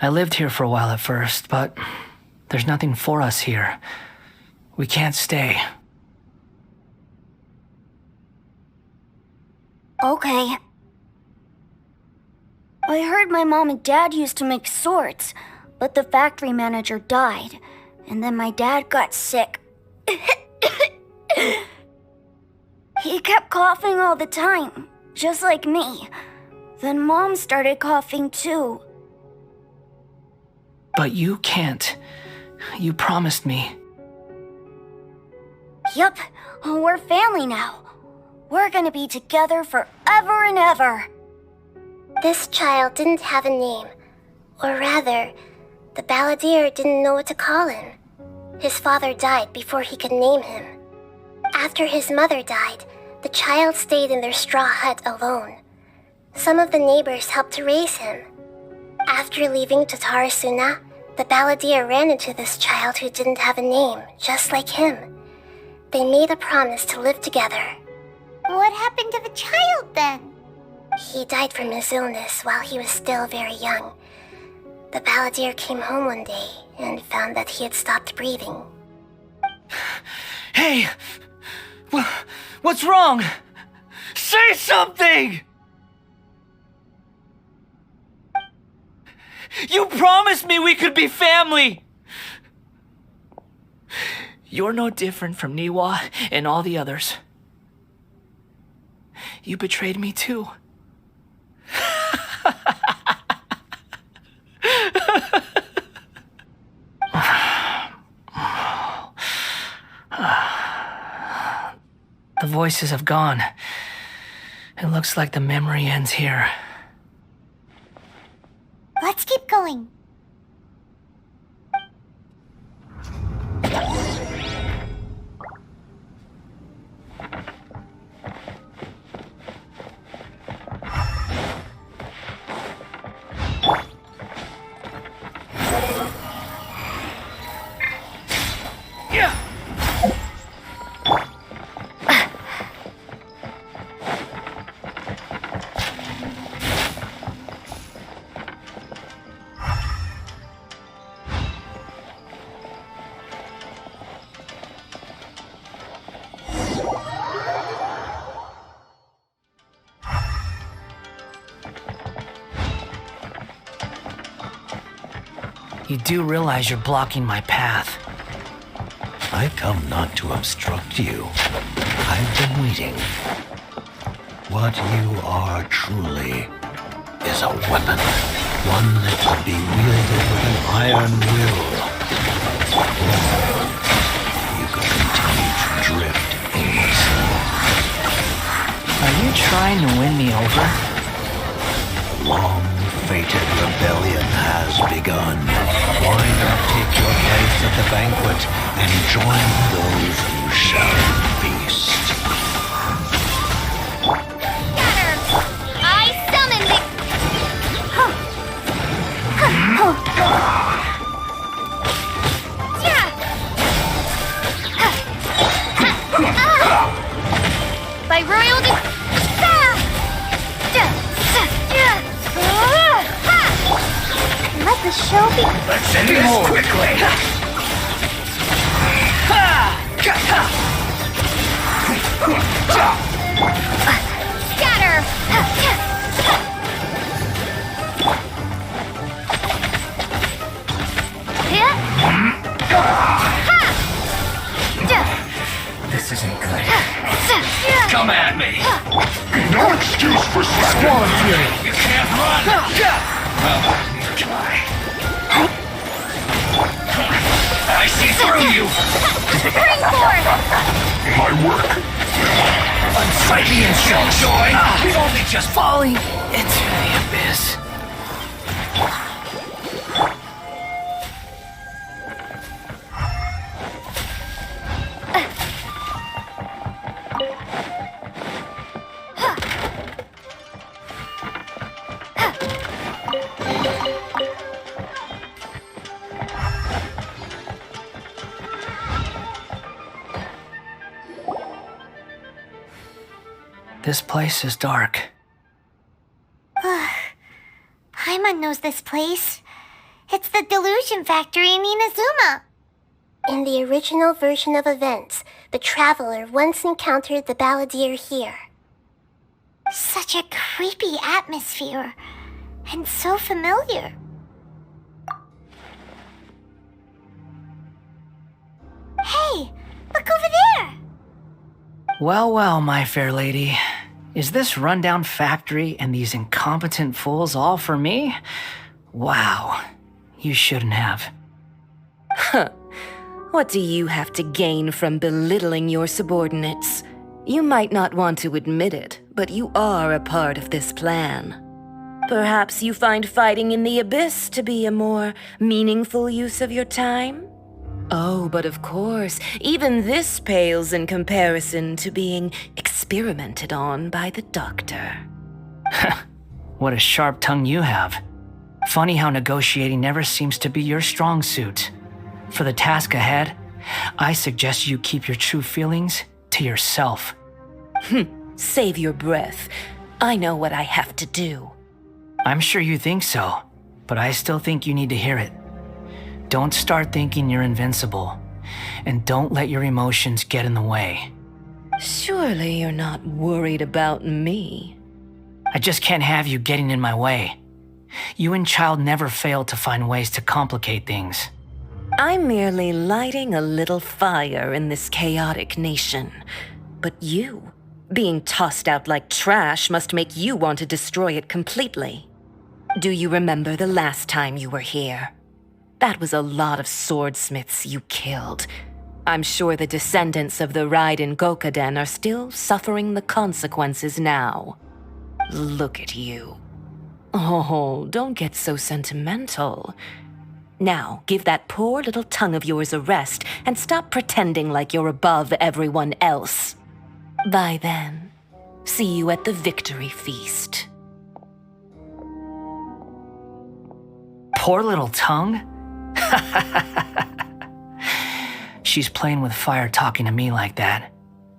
I lived here for a while at first, but there's nothing for us here. We can't stay. Okay. I heard my mom and dad used to make swords, but the factory manager died, and then my dad got sick. He kept coughing all the time, just like me. Then Mom started coughing too. But you can't. You promised me. Yup, we're family now. We're gonna be together forever and ever. This child didn't have a name. Or rather, the balladeer didn't know what to call him. His father died before he could name him. After his mother died, the child stayed in their straw hut alone. Some of the neighbors helped to raise him. After leaving Tatarasuna, the balladeer ran into this child who didn't have a name, just like him. They made a promise to live together. What happened to the child then? He died from his illness while he was still very young. The balladeer came home one day and found that he had stopped breathing. Hey! What's wrong? Say something! You promised me we could be family! You're no different from Niwa and all the others. You betrayed me too. The voices have gone. It looks like the memory ends here. Let's keep going. You do realize you're blocking my path. I come not to obstruct you. I've been waiting. What you are truly is a weapon. One that can be wielded with an iron will. Or you could continue to drift aimlessly. Are you trying to win me over? Long-fated rebellion has begun. Why not take your place at the banquet and join those who shall feast? I summon the... By royal let the show be... Let's end this quickly! Scatter! isn't good. Come at me! No excuse for slacking! Squall of Fury! You can't run! I see through you! Springboard! My work! Unsightly insult! Joy! We've only just Falling into the abyss. This place is dark. Paimon knows this place. It's the Delusion Factory in Inazuma. In the original version of events, the Traveler once encountered the Balladeer here. Such a creepy atmosphere. And so familiar. Hey, look over there! Well, well, my fair lady. Is this rundown factory and these incompetent fools all for me? Wow. You shouldn't have. Huh. What do you have to gain from belittling your subordinates? You might not want to admit it, but you are a part of this plan. Perhaps you find fighting in the abyss to be a more meaningful use of your time? Oh, but of course, even this pales in comparison to being experimented on by the doctor. What a sharp tongue you have. Funny how negotiating never seems to be your strong suit. For the task ahead, I suggest you keep your true feelings to yourself. Save your breath. I know what I have to do. I'm sure you think so, but I still think you need to hear it. Don't start thinking you're invincible, and don't let your emotions get in the way. Surely you're not worried about me. I just can't have you getting in my way. You and Child never fail to find ways to complicate things. I'm merely lighting a little fire in this chaotic nation. But you, being tossed out like trash, must make you want to destroy it completely. Do you remember the last time you were here? That was a lot of swordsmiths you killed. I'm sure the descendants of the Raiden Gokaden are still suffering the consequences now. Look at you. Oh, don't get so sentimental. Now, give that poor little tongue of yours a rest and stop pretending like you're above everyone else. By then, see you at the victory feast. Poor little tongue? She's playing with fire talking to me like that.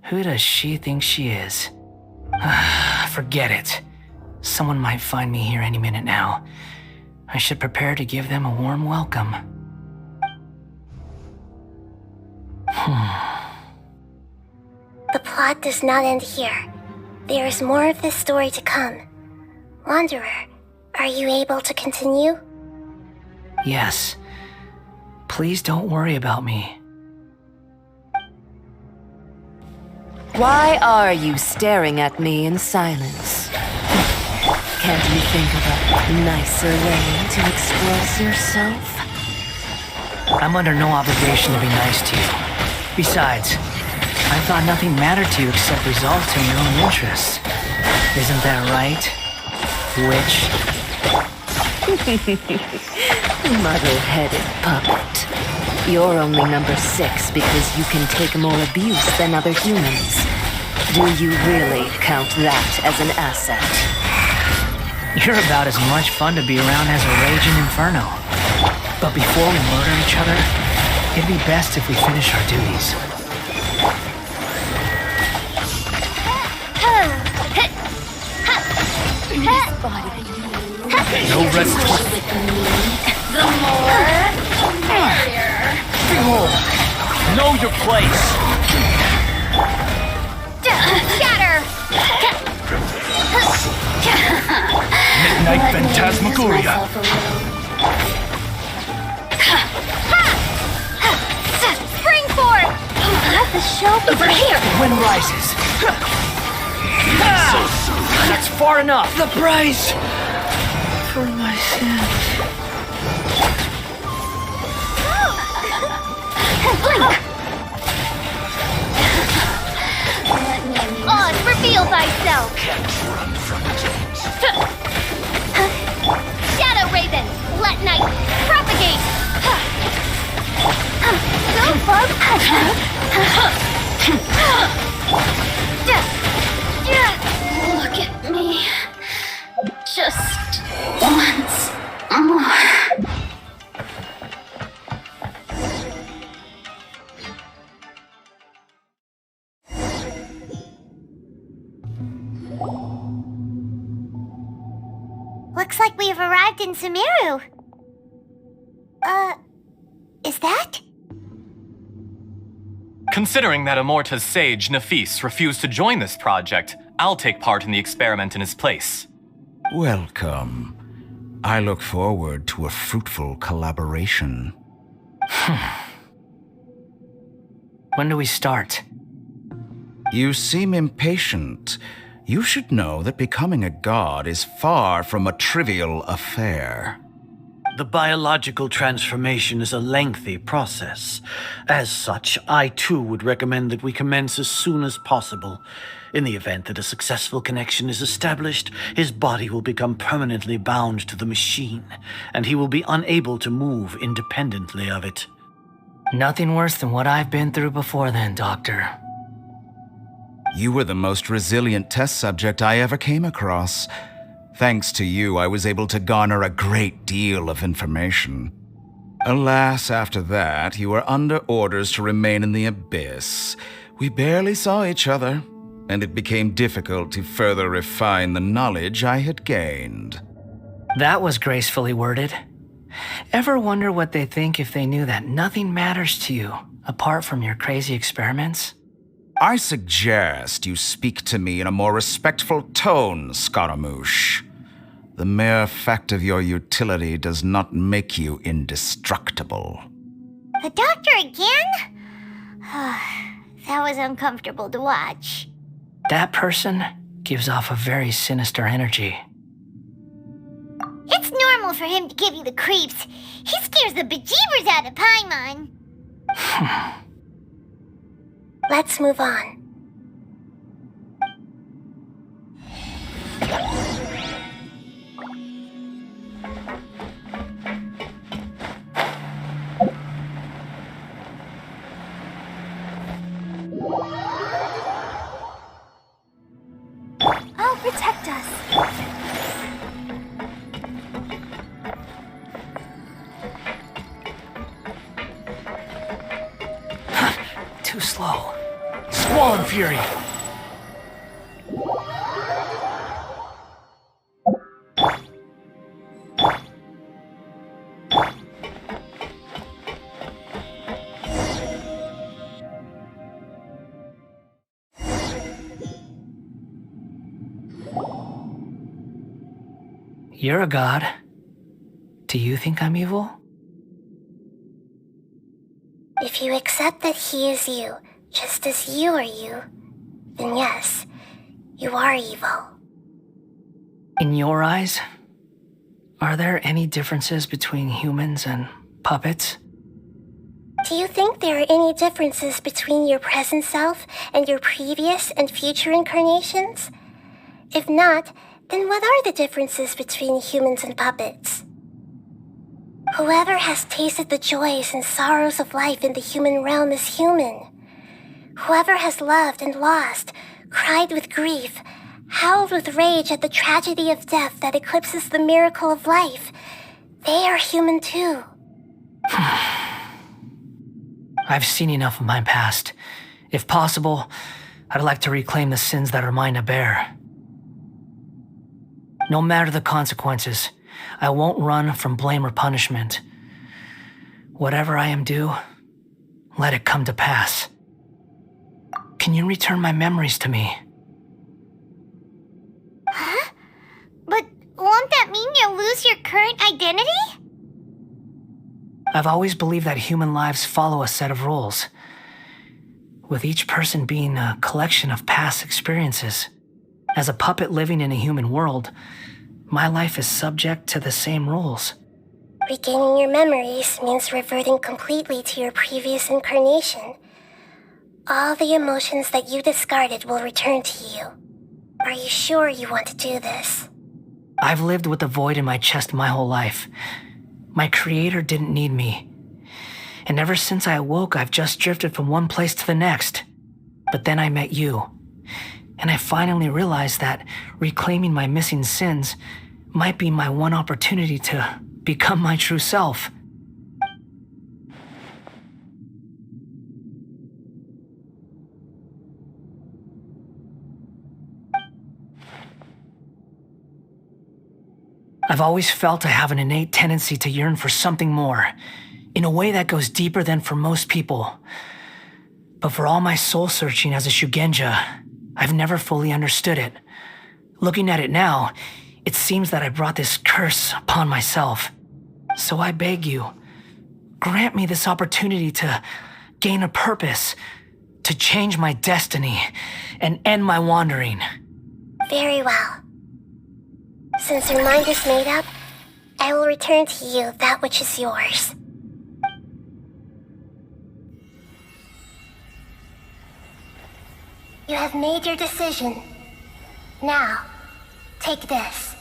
Who does she think she is? Forget it. Someone might find me here any minute now. I should prepare to give them a warm welcome. The plot does not end here. There is more of this story to come. Wanderer, are you able to continue? Yes. Please don't worry about me. Why are you staring at me in silence? Can't you think of a nicer way to express yourself? I'm under no obligation to be nice to you. Besides, I thought nothing mattered to you except results in your own interests. Isn't that right, witch? Muddle-headed puppet. You're only number 6 because you can take more abuse than other humans. Do you really count that as an asset? You're about as much fun to be around as a raging inferno. But before we murder each other, it'd be best if we finish our duties. No rest. The more, the merrier. Behold, know your place. Shatter! Midnight Phantasmagoria. Springboard! The Show me over here. The wind rises. That's far enough. The price for my sins. Blink. Oz, reveal thyself! Run from it. Shadow Raven, let night propagate! Go, Bug! Look at me. Just once more. Looks like we have arrived in Sumeru. Is that? Considering that Amorta's sage, Nafis, refused to join this project, I'll take part in the experiment in his place. Welcome. I look forward to a fruitful collaboration. When do we start? You seem impatient. You should know that becoming a god is far from a trivial affair. The biological transformation is a lengthy process. As such, I too would recommend that we commence as soon as possible. In the event that a successful connection is established, his body will become permanently bound to the machine, and he will be unable to move independently of it. Nothing worse than what I've been through before then, Doctor. You were the most resilient test subject I ever came across. Thanks to you, I was able to garner a great deal of information. Alas, after that, you were under orders to remain in the abyss. We barely saw each other, and it became difficult to further refine the knowledge I had gained. That was gracefully worded. Ever wonder what they think if they knew that nothing matters to you apart from your crazy experiments? I suggest you speak to me in a more respectful tone, Scaramouche. The mere fact of your utility does not make you indestructible. The doctor again? That was uncomfortable to watch. That person gives off a very sinister energy. It's normal for him to give you the creeps. He scares the bejeebers out of Paimon. Let's move on. Oh, protect us. Too slow. Squall Fury! You're a god. Do you think I'm evil? If you accept that he is you, just as you are you, then yes, you are evil. In your eyes, are there any differences between humans and puppets? Do you think there are any differences between your present self and your previous and future incarnations? If not, then what are the differences between humans and puppets? Whoever has tasted the joys and sorrows of life in the human realm is human. Whoever has loved and lost, cried with grief, howled with rage at the tragedy of death that eclipses the miracle of life, they are human too. I've seen enough of my past. If possible, I'd like to reclaim the sins that are mine to bear. No matter the consequences, I won't run from blame or punishment. Whatever I am due, let it come to pass. Can you return my memories to me? Huh? But won't that mean you'll lose your current identity? I've always believed that human lives follow a set of rules. with each person being a collection of past experiences. As a puppet living in a human world, my life is subject to the same rules. Regaining your memories means reverting completely to your previous incarnation. All the emotions that you discarded will return to you. Are you sure you want to do this? I've lived with a void in my chest my whole life. My creator didn't need me. And ever since I awoke, I've just drifted from one place to the next. But then I met you. And I finally realized that reclaiming my missing sins might be my one opportunity to become my true self. I've always felt I have an innate tendency to yearn for something more, in a way that goes deeper than for most people. But for all my soul searching as a Shugenja, I've never fully understood it. Looking at it now, it seems that I brought this curse upon myself. So I beg you, grant me this opportunity to gain a purpose, to change my destiny, and end my wandering. Very well. Since your mind is made up, I will return to you that which is yours. You have made your decision. Now, take this.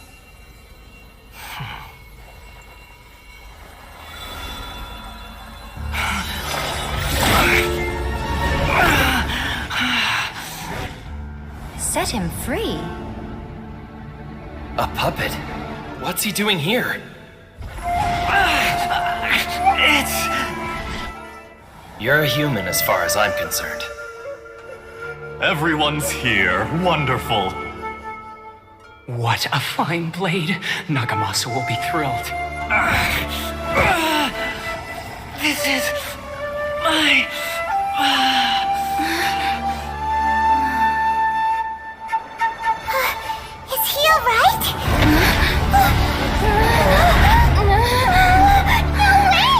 Set him free. A puppet? What's he doing here? You're a human as far as I'm concerned. Everyone's here. Wonderful. What a fine blade. Nagamasa will be thrilled. This is my... Is he alright? No way!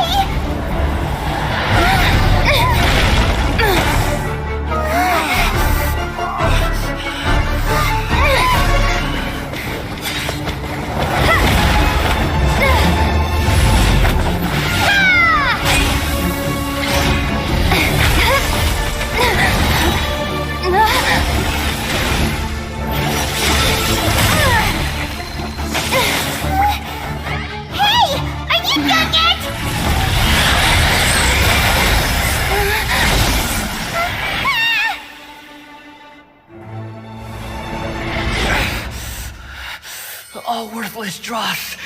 All worthless dross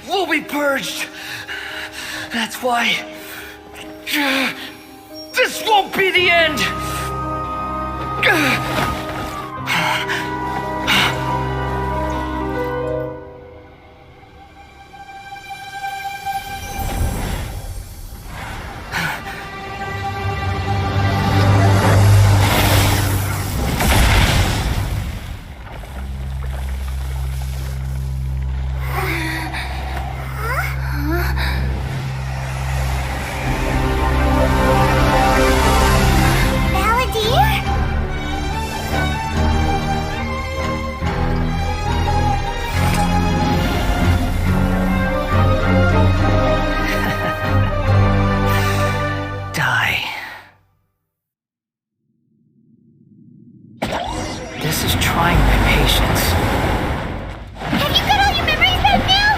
will be purged. That's why this won't be the end. This is trying my patience. Have you got all your memories back now?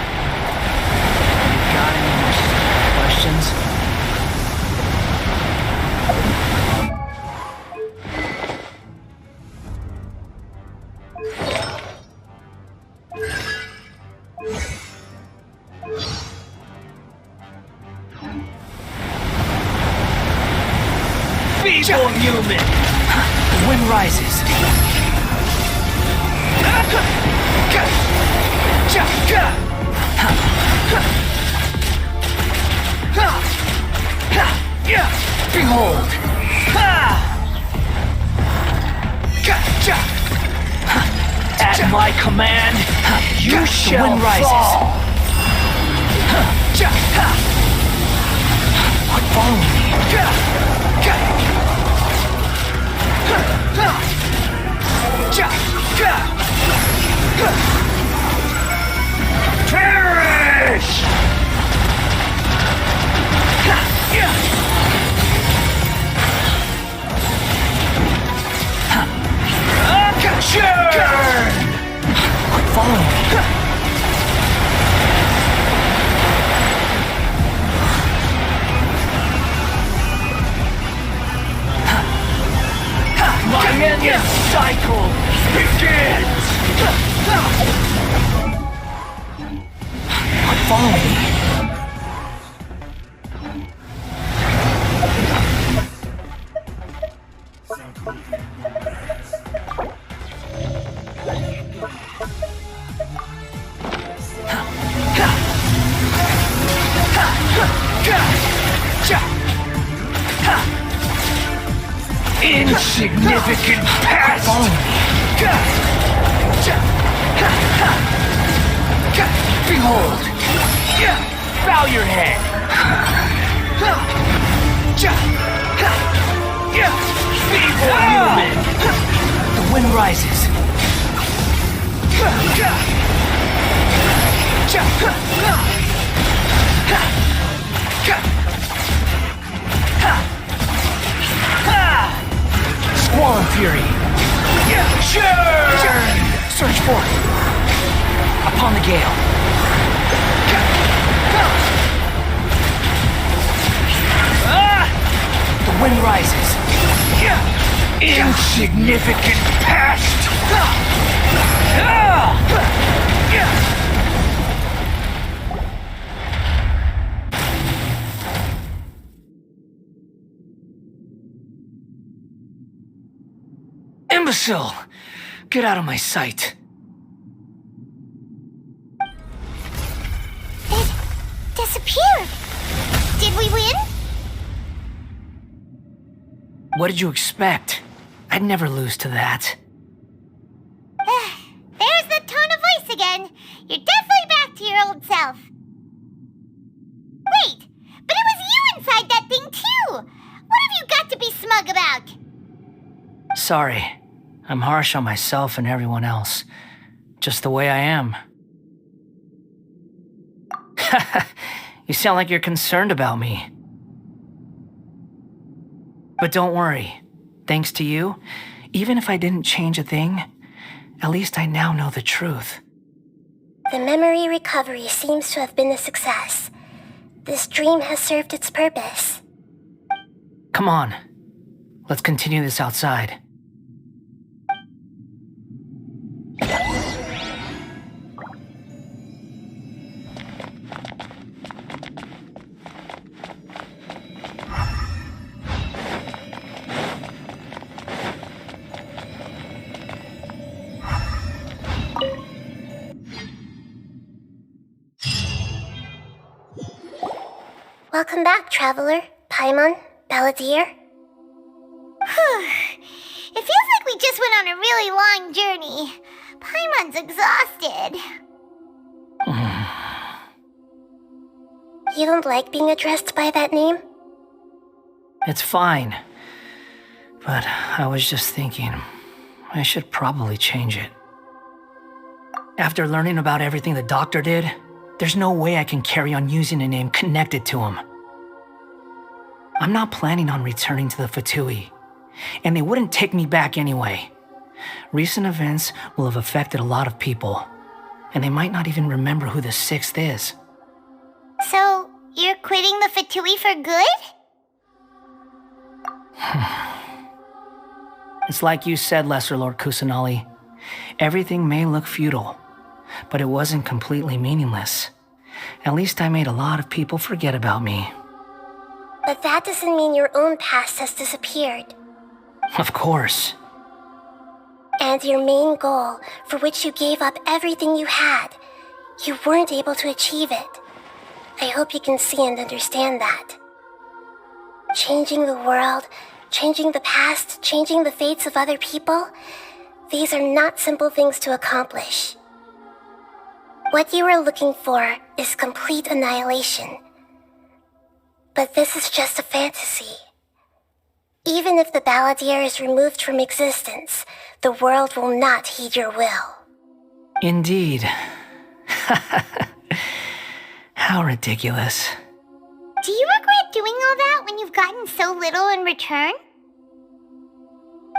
You got any more questions? Feeble human! The wind rises. Behold! At my command, you shall fall. Quit following me. cycle begins! Follow me. Insignificant past! Behold! Bow your head! Feeble human! The wind rises. Squall and fury. Sure! Search for it. Upon the gale. The wind rises. Insignificant past. Imbecile! Get out of my sight. It disappeared. Did we win? What did you expect? I'd never lose to that. There's the tone of voice again. You're definitely back to your old self. Wait, but it was you inside that thing too. What have you got to be smug about? Sorry. I'm harsh on myself and everyone else. Just the way I am. You sound like you're concerned about me. But don't worry. Thanks to you, even if I didn't change a thing, at least I now know the truth. The memory recovery seems to have been a success. This dream has served its purpose. Come on. Let's continue this outside. Welcome back, traveler. Paimon, Balladeer. It feels like we just went on a really long journey. Paimon's exhausted. You don't like being addressed by that name? It's fine. But I was just thinking, I should probably change it. After learning about everything the doctor did, there's no way I can carry on using a name connected to him. I'm not planning on returning to the Fatui, and they wouldn't take me back anyway. Recent events will have affected a lot of people, and they might not even remember who the sixth is. So, you're quitting the Fatui for good? It's like you said, Lesser Lord Kusanali. Everything may look futile, but it wasn't completely meaningless. At least I made a lot of people forget about me. But that doesn't mean your own past has disappeared. Of course. And your main goal, for which you gave up everything you had, you weren't able to achieve it. I hope you can see and understand that. Changing the world, changing the past, changing the fates of other people, these are not simple things to accomplish. What you are looking for is complete annihilation. But this is just a fantasy. Even if the Balladeer is removed from existence, the world will not heed your will. Indeed. How ridiculous. Do you regret doing all that when you've gotten so little in return?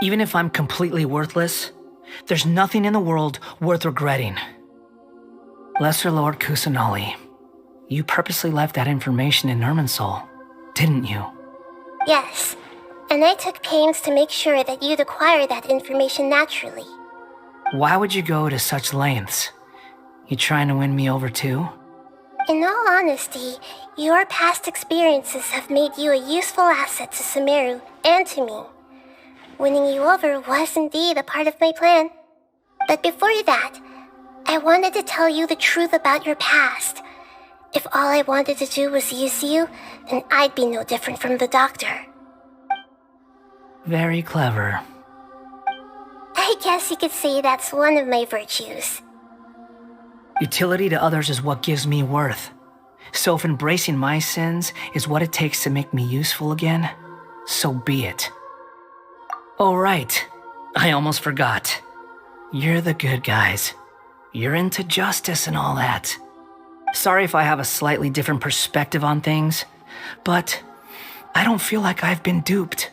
Even if I'm completely worthless, there's nothing in the world worth regretting. Lesser Lord Kusanali, you purposely left that information in Irminsul, didn't you? Yes, And I took pains to make sure that you'd acquire that information naturally. Why would you go to such lengths? You trying to win me over too? In all honesty, your past experiences have made you a useful asset to Sumeru and to me. Winning you over was indeed a part of my plan. But before that, I wanted to tell you the truth about your past. If all I wanted to do was use you, then I'd be no different from the doctor. Very clever. I guess you could say that's one of my virtues. Utility to others is what gives me worth. So if embracing my sins is what it takes to make me useful again, so be it. Oh right, I almost forgot. You're the good guys. You're into justice and all that. Sorry if I have a slightly different perspective on things, but I don't feel like I've been duped.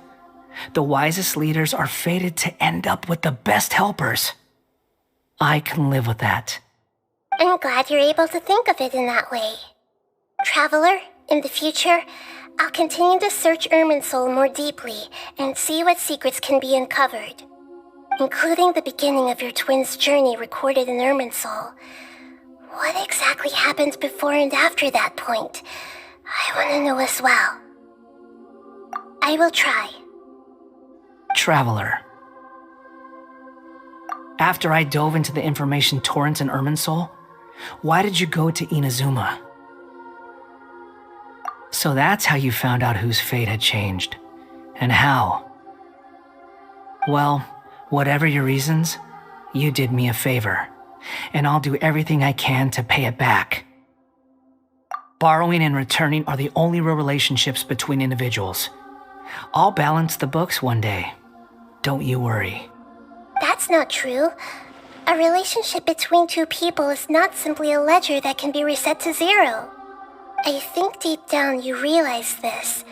The wisest leaders are fated to end up with the best helpers. I can live with that. I'm glad you're able to think of it in that way. Traveler, in the future, I'll continue to search Irminsul more deeply and see what secrets can be uncovered, including the beginning of your twins' journey recorded in Irminsul. What exactly happened before and after that point? I want to know as well. I will try. Traveler. After I dove into the information torrent in Irminsul, why did you go to Inazuma? So that's how you found out whose fate had changed. And how. Well, whatever your reasons, you did me a favor, and I'll do everything I can to pay it back. Borrowing and returning are the only real relationships between individuals. I'll balance the books one day. Don't you worry. That's not true. A relationship between two people is not simply a ledger that can be reset to zero. I think deep down you realize this.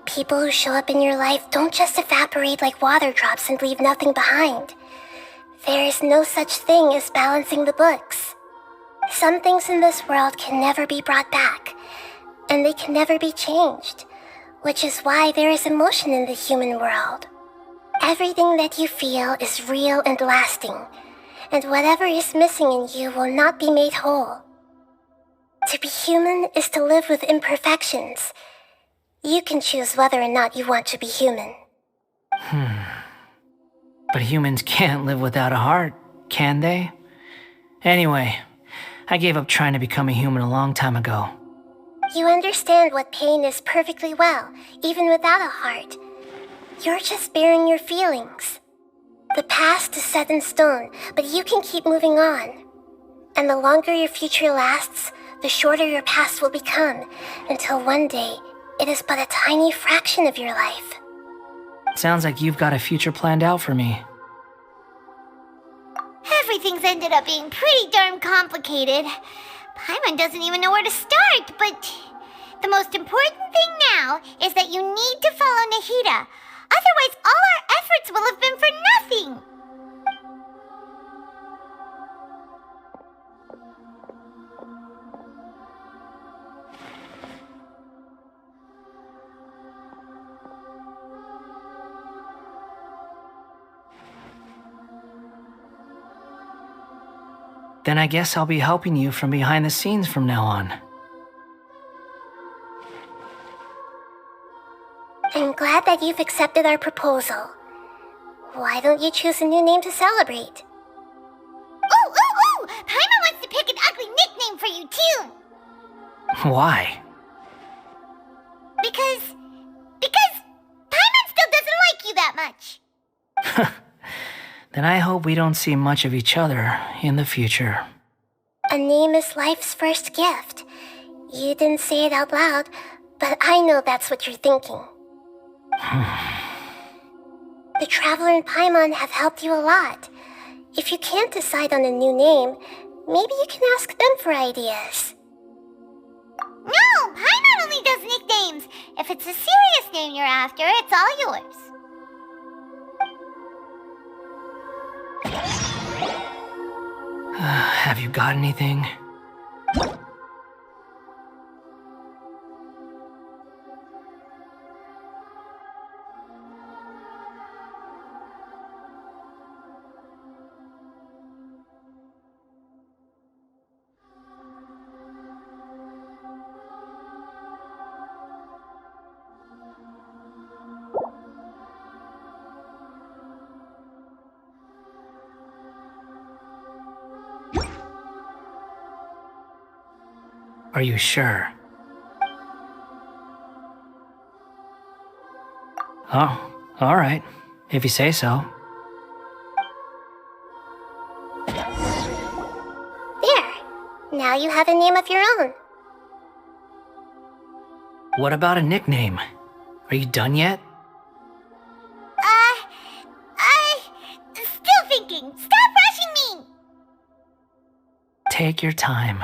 People who show up in your life don't just evaporate like water drops and leave nothing behind. There is no such thing as balancing the books. Some things in this world can never be brought back, and they can never be changed, which is why there is emotion in the human world. Everything that you feel is real and lasting, and whatever is missing in you will not be made whole. To be human is to live with imperfections. You can choose whether or not you want to be human. But humans can't live without a heart, can they? Anyway, I gave up trying to become a human a long time ago. You understand what pain is perfectly well, even without a heart. You're just bearing your feelings. The past is set in stone, but you can keep moving on. And the longer your future lasts, the shorter your past will become, until one day, it is but a tiny fraction of your life. Sounds like you've got a future planned out for me. Everything's ended up being pretty darn complicated. Paimon doesn't even know where to start, but the most important thing now is that you need to follow Nahida. Otherwise, all our efforts will have been for nothing. Then I guess I'll be helping you from behind the scenes from now on. I'm glad that you've accepted our proposal. Why don't you choose a new name to celebrate? Ooh! Paimon wants to pick an ugly nickname for you, too. Why? Because Paimon still doesn't like you that much. Then I hope we don't see much of each other in the future. A name is life's first gift. You didn't say it out loud, but I know that's what you're thinking. The Traveler and Paimon have helped you a lot. If you can't decide on a new name, maybe you can ask them for ideas. No, Paimon only does nicknames. If it's a serious name you're after, it's all yours. Have you got anything? Are you sure? Oh, alright. If you say so. There. Now you have a name of your own. What about a nickname? Are you done yet? Still thinking. Stop rushing me! Take your time.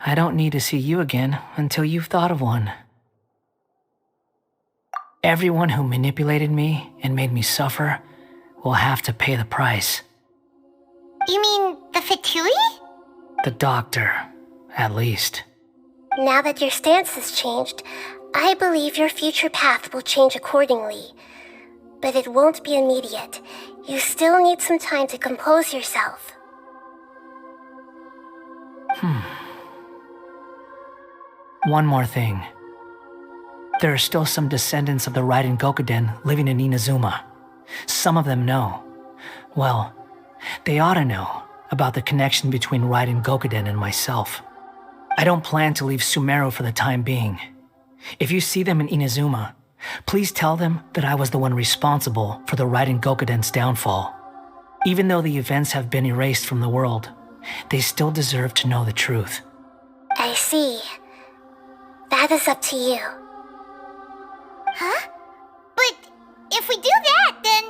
I don't need to see you again until you've thought of one. Everyone who manipulated me and made me suffer will have to pay the price. You mean the Fatui? The doctor, at least. Now that your stance has changed, I believe your future path will change accordingly. But it won't be immediate. You still need some time to compose yourself. One more thing. There are still some descendants of the Raiden Gokuden living in Inazuma. Some of them know. Well, they ought to know about the connection between Raiden Gokuden and myself. I don't plan to leave Sumeru for the time being. If you see them in Inazuma, please tell them that I was the one responsible for the Raiden Gokuden's downfall. Even though the events have been erased from the world, they still deserve to know the truth. I see. That is up to you. Huh? But if we do that, then...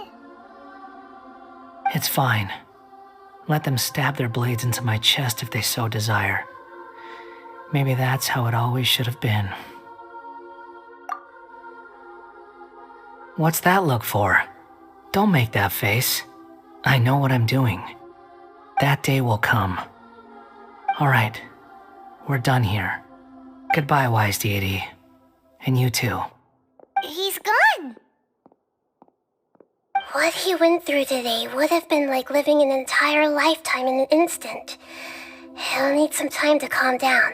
It's fine. Let them stab their blades into my chest if they so desire. Maybe that's how it always should have been. What's that look for? Don't make that face. I know what I'm doing. That day will come. Alright, we're done here. Goodbye, wise deity. And you too. He's gone. What he went through today would have been like living an entire lifetime in an instant. He'll need some time to calm down.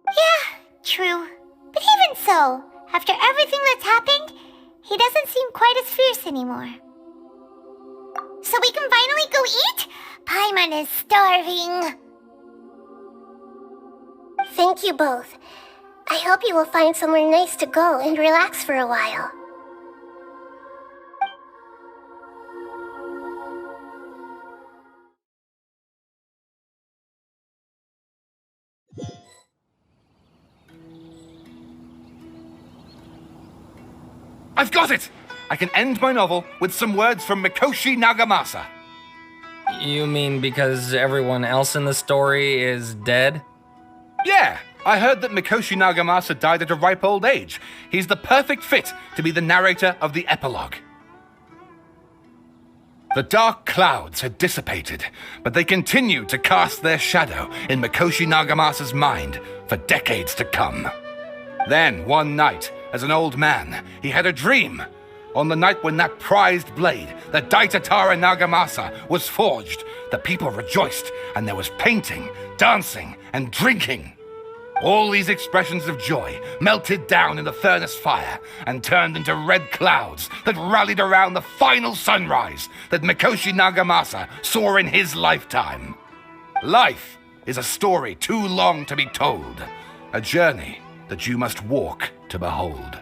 Yeah, true. But even so, after everything that's happened, he doesn't seem quite as fierce anymore. So we can finally go eat? Paimon is starving. Thank you both. I hope you will find somewhere nice to go and relax for a while. I've got it! I can end my novel with some words from Mikoshi Nagamasa. You mean because everyone else in the story is dead? Yeah, I heard that Mikoshi Nagamasa died at a ripe old age. He's the perfect fit to be the narrator of the epilogue. The dark clouds had dissipated, but they continued to cast their shadow in Mikoshi Nagamasa's mind for decades to come. Then, one night, as an old man, he had a dream. On the night when that prized blade, the Daitatara Nagamasa, was forged, the people rejoiced, and there was painting, dancing, and drinking. All these expressions of joy melted down in the furnace fire and turned into red clouds that rallied around the final sunrise that Mikoshi Nagamasa saw in his lifetime. Life is a story too long to be told, a journey that you must walk to behold.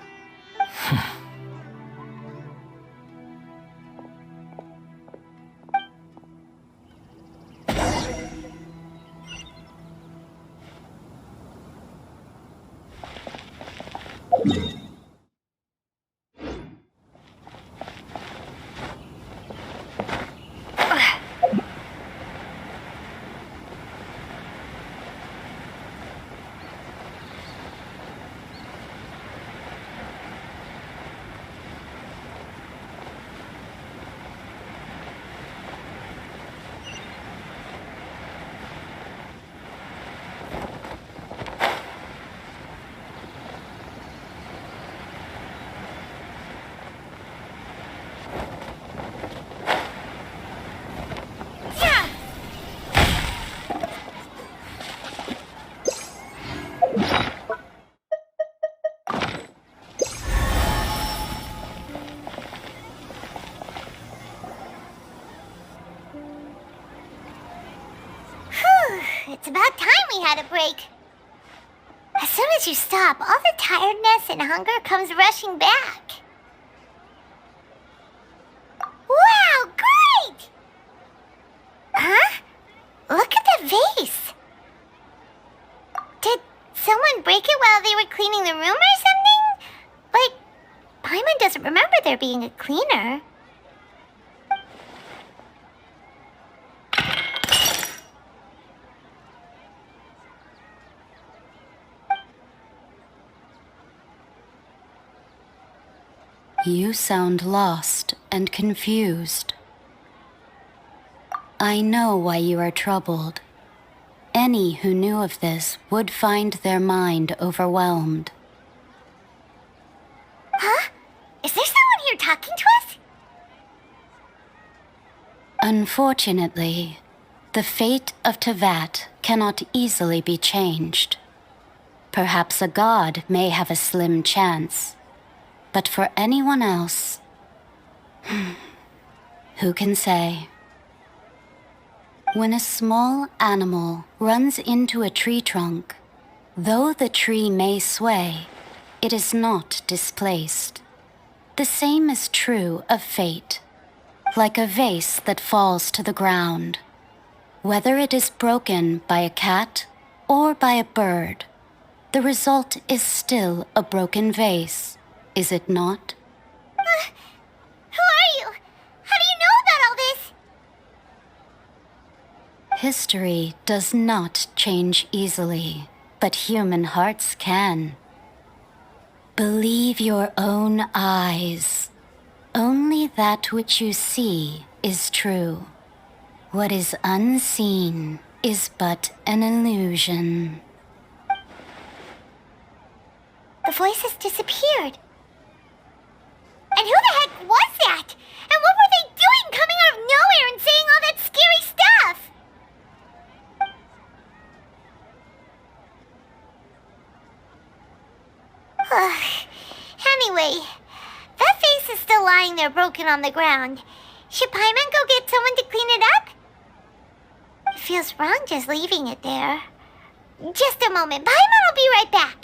It's about time we had a break. soon as you stop, all the tiredness and hunger comes rushing back. Wow, great! Huh? Look at the vase. Did someone break it while they were cleaning the room or something? But Paimon doesn't remember there being a cleaner. You sound lost and confused. I know why you are troubled. Any who knew of this would find their mind overwhelmed. Huh? Is there someone here talking to us? Unfortunately, the fate of Tevat cannot easily be changed. Perhaps a god may have a slim chance, but for anyone else, who can say? When a small animal runs into a tree trunk, though the tree may sway, it is not displaced. The same is true of fate, like a vase that falls to the ground. Whether it is broken by a cat or by a bird, the result is still a broken vase, is it not? Who are you? How do you know about all this? History does not change easily, but human hearts can. Believe your own eyes. Only that which you see is true. What is unseen is but an illusion. The voice has disappeared. And who the heck was that? And what were they doing coming out of nowhere and saying all that scary stuff? Anyway, that vase is still lying there broken on the ground. Should Paimon go get someone to clean it up? It feels wrong just leaving it there. Just a moment. Paimon will be right back.